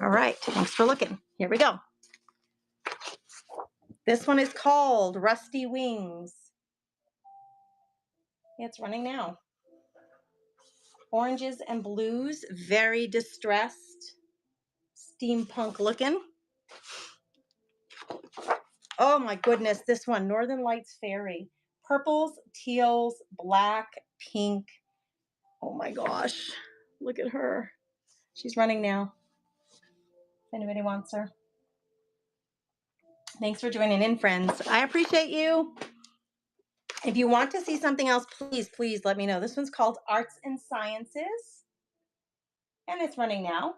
All right, thanks for looking. Here we go. This one is called Rusty Wings. It's running now. Oranges and blues, very distressed, steampunk looking. Oh my goodness, this one, Northern Lights Fairy. Purples, teals, black, pink. Oh my gosh, look at her. She's running now. If anybody wants her. Thanks for joining in, friends. I appreciate you. If you want to see something else, please let me know. This one's called Arts and Sciences, and it's running now.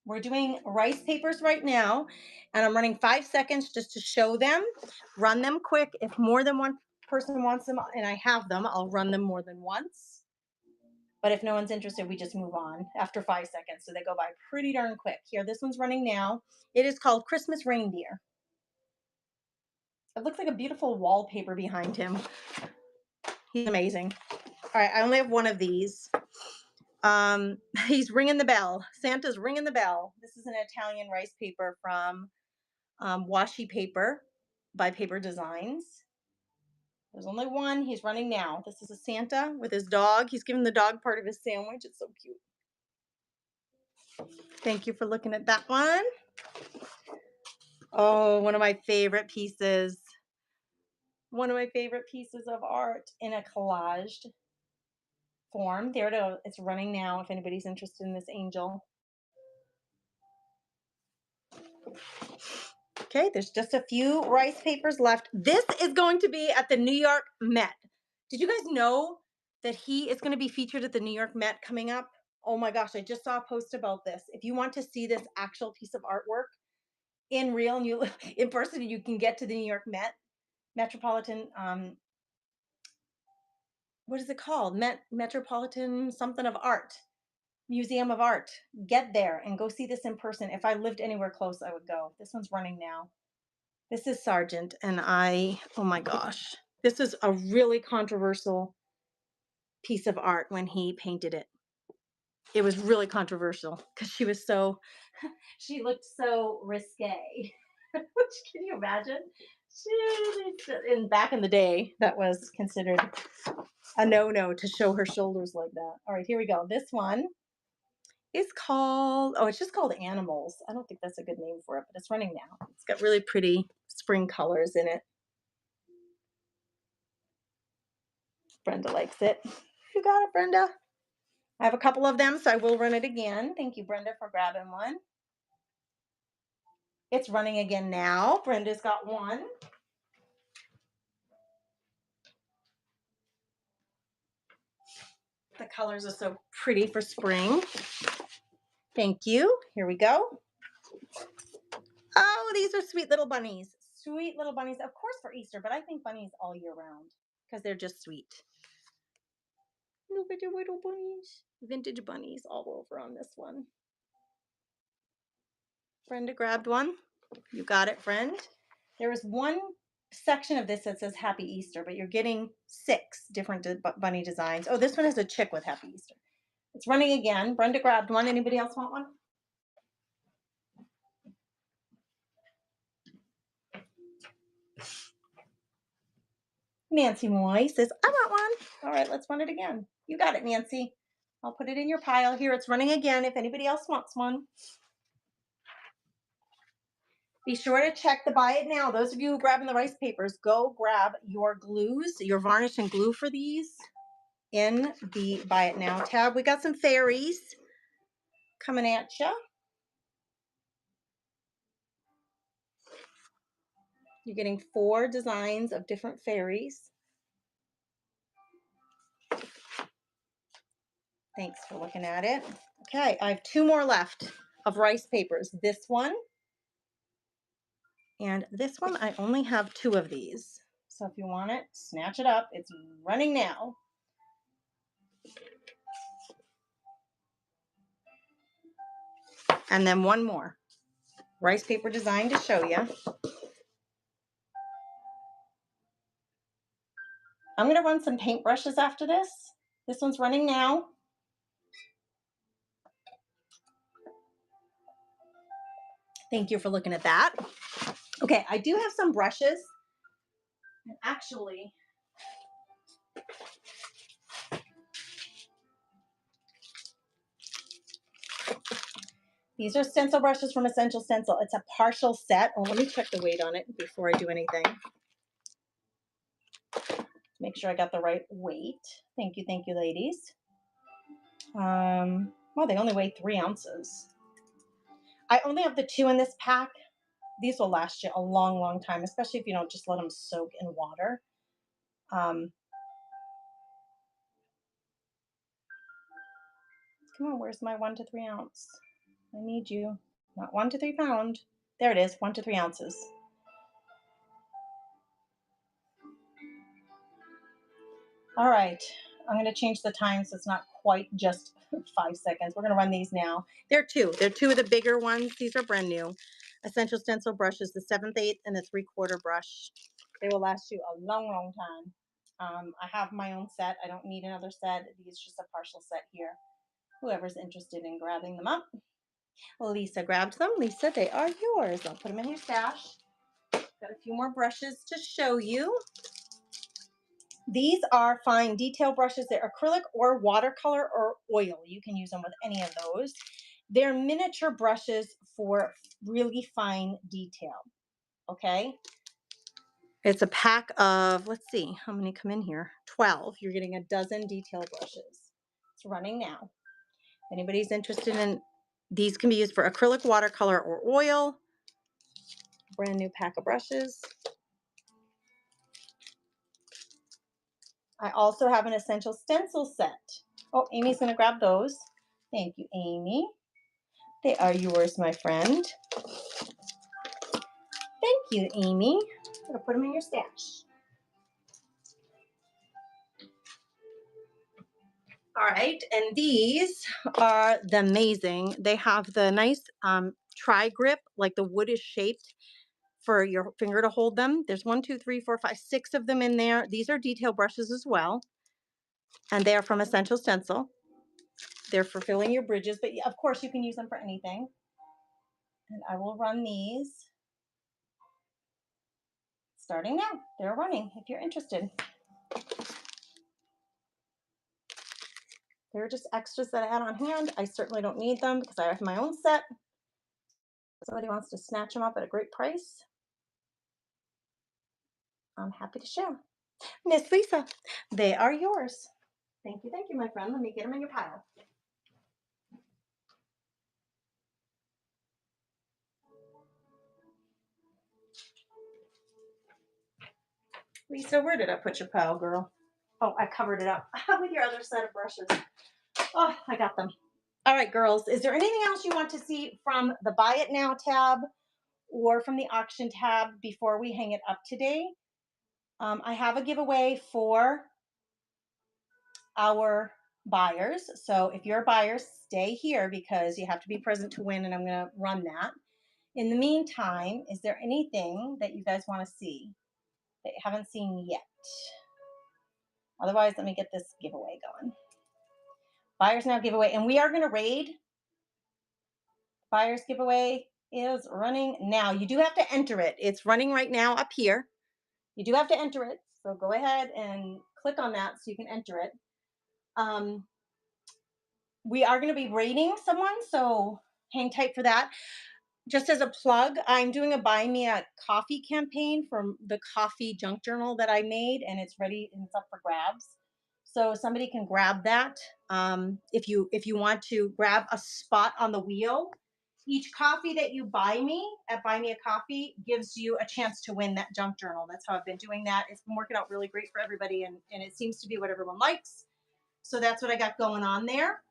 We're doing rice papers right now, and I'm running 5 seconds just to show them. Run them quick. If more than one person wants them and I have them, I'll run them more than once. But if no one's interested, we just move on after 5 seconds. So they go by pretty darn quick. Here, this one's running now. It is called Christmas Reindeer. It looks like a beautiful wallpaper behind him. He's amazing. All right, I only have one of these. He's ringing the bell. Santa's ringing the bell. This is an Italian rice paper from Washi Paper by Paper Designs. There's only one. He's running now. This is a Santa with his dog. He's giving the dog part of his sandwich. It's so cute. Thank you for looking at that one. Oh, one of my favorite pieces. One of my favorite pieces of art in a collaged form. There it is. It's running now if anybody's interested in this angel. Okay, there's just a few rice papers left. This is going to be at the New York Met. Did you guys know that he is going to be featured at the New York Met coming up? Oh my gosh, I just saw a post about this. If you want to see this actual piece of artwork in real and you in person, you can get to the New York Met, Metropolitan, what is it called? Metropolitan something of art, Museum of Art. Get there and go see this in person. If I lived anywhere close, I would go. This one's running now. This is Sargent, and oh my gosh, this is a really controversial piece of art when he painted it. It was really controversial because she looked so risque. Can you imagine? Back in the day, that was considered a no-no to show her shoulders like that. All right, here we go. This one is called, it's just called Animals. I don't think that's a good name for it, but it's running now. It's got really pretty spring colors in it. Brenda likes it. You got it, Brenda. I have a couple of them, so I will run it again. Thank you, Brenda, for grabbing one. It's running again now. Brenda's got one. The colors are so pretty for spring. Thank you. Here we go. Oh, these are sweet little bunnies. Sweet little bunnies, of course, for Easter, but I think bunnies all year round because they're just sweet. Look at your little bunnies. Vintage bunnies all over on this one. Brenda grabbed one. You got it, friend. There is one section of this that says Happy Easter, but you're getting 6 different bunny designs. Oh, this one is a chick with Happy Easter. It's running again. Brenda grabbed one. Anybody else want one? Nancy Moy says, I want one. All right, let's run it again. You got it, Nancy. I'll put it in your pile here. It's running again if anybody else wants one. Be sure to check the buy it now. Those of you who are grabbing the rice papers, go grab your glues, your varnish and glue for these in the buy it now tab. We got some fairies coming at you. You're getting 4 designs of different fairies. Thanks for looking at it. Okay, I have 2 more left of rice papers. This one and this one. I only have 2 of these. So if you want it, snatch it up. It's running now. And then one more rice paper design to show you. I'm going to run some paintbrushes after this. This one's running now. Thank you for looking at that. Okay, I do have some brushes. And actually, these are stencil brushes from Essential Stencil. It's a partial set. Oh, let me check the weight on it before I do anything. Make sure I got the right weight. Thank you, ladies. Well, they only weigh 3 ounces. I only have the 2 in this pack. These will last you a long, long time, especially if you don't just let them soak in water. Come on, where's my 1 to 3 ounce? I need you. Not 1 to 3 pound. There it is, 1 to 3 ounces. All right, I'm going to change the time so it's not quite just 5 seconds. We're going to run these now. They're 2. They're 2 of the bigger ones. These are brand new. Essential Stencil brushes, the 7/8 and the 3/4 brush. They will last you a long, long time. I have my own set. I don't need another set. These just a partial set here. Whoever's interested in grabbing them up. Well, Lisa grabbed them. Lisa, they are yours. I'll put them in your stash. Got a few more brushes to show you. These are fine detail brushes. They're acrylic or watercolor or oil. You can use them with any of those. They're miniature brushes for really fine detail. Okay. It's a pack of, let's see, how many come in here? 12. You're getting a dozen detail brushes. It's running now. If anybody's interested in, these can be used for acrylic, watercolor, or oil. Brand new pack of brushes. I also have an Essential Stencil set. Oh, Amy's going to grab those. Thank you, Amy. They are yours, my friend. Thank you, Amy. I'm going to put them in your stash. All right, and these are the amazing. They have the nice tri-grip, like the wood is shaped for your finger to hold them. There's 1, 2, 3, 4, 5, 6 of them in there. These are detail brushes as well, and they are from Essential Stencil. They're for filling your bridges, but of course you can use them for anything. And I will run these starting now. They're running if you're interested. They're just extras that I had on hand. I certainly don't need them because I have my own set. If somebody wants to snatch them up at a great price, I'm happy to share. Miss Lisa, they are yours. Thank you, my friend. Let me get them in your pile. Lisa, where did I put your pile, girl? Oh, I covered it up with your other set of brushes. Oh, I got them. All right, girls, is there anything else you want to see from the Buy It Now tab or from the auction tab before we hang it up today? I have a giveaway for our buyers. So if you're a buyer, stay here because you have to be present to win, and I'm going to run that. In the meantime, is there anything that you guys want to see that you haven't seen yet? Otherwise, let me get this giveaway going. Buyers Now giveaway, and we are going to raid. Buyers giveaway is running now. You do have to enter it. It's running right now up here. You do have to enter it. So go ahead and click on that so you can enter it. We are going to be rating someone, so hang tight for that. just as a plug, I'm doing a buy me a coffee campaign from the coffee junk journal that I made, and it's ready and it's up for grabs. So somebody can grab that. If you want to grab a spot on the wheel, each coffee that you buy me at Buy Me a Coffee gives you a chance to win that junk journal. That's how I've been doing that. It's been working out really great for everybody, and it seems to be what everyone likes. So that's what I got going on there.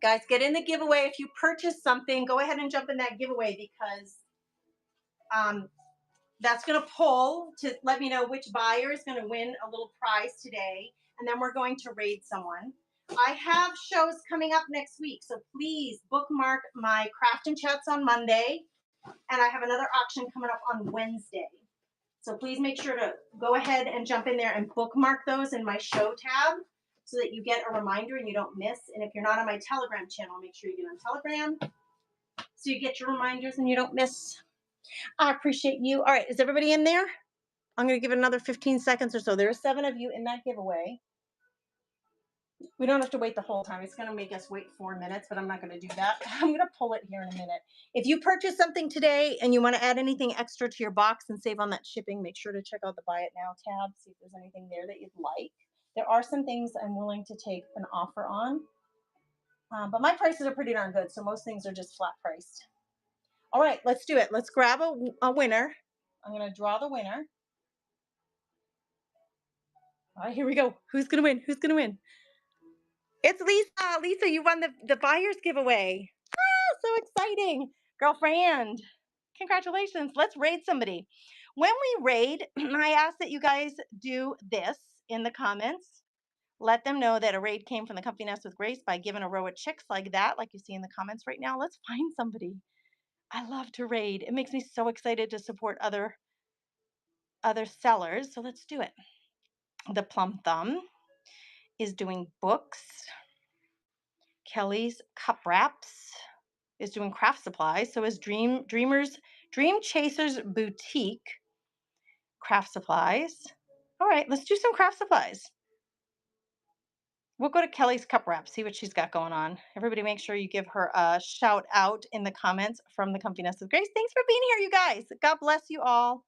Guys, get in the giveaway. If you purchase something, go ahead and jump in that giveaway because um, that's going to pull to let me know which buyer is going to win a little prize today. And then we're going to raid someone. I have shows coming up next week. So please bookmark my craft and chats on Monday. And I have another auction coming up on Wednesday. So please make sure to go ahead and jump in there and bookmark those in my show tab so that you get a reminder and you don't miss. And if you're not on my Telegram channel, make sure you get on Telegram so you get your reminders and you don't miss. I appreciate you. All right, is everybody in there? I'm going to give it another 15 seconds or so. There are 7 of you in that giveaway. We don't have to wait the whole time. It's going to make us wait 4 minutes, but I'm not going to do that. I'm going to pull it here in a minute. If you purchase something today and you want to add anything extra to your box and save on that shipping, make sure to check out the Buy It Now tab, see if there's anything there that you'd like. There are some things I'm willing to take an offer on, but my prices are pretty darn good, so most things are just flat priced. All right, let's do it. Let's grab a winner. I'm going to draw the winner. All right, here we go. Who's going to win? Who's going to win? It's Lisa. Lisa, you won the buyer's giveaway. Ah, so exciting. Girlfriend, congratulations. Let's raid somebody. When we raid, I ask that you guys do this in the comments. Let them know that a raid came from the Comfy Nest with Grace by giving a row of chicks like that, like you see in the comments right now. Let's find somebody. I love to raid. It makes me so excited to support other sellers. So let's do it. The Plum Thumb is doing books. Kelly's Cup Wraps is doing craft supplies. So is Dream Chasers Boutique craft supplies. All right, let's do some craft supplies. We'll go to Kelly's Cup Wrap, see what she's got going on. Everybody make sure you give her a shout out in the comments from the Comfy Nest of Grace. Thanks for being here, you guys. God bless you all.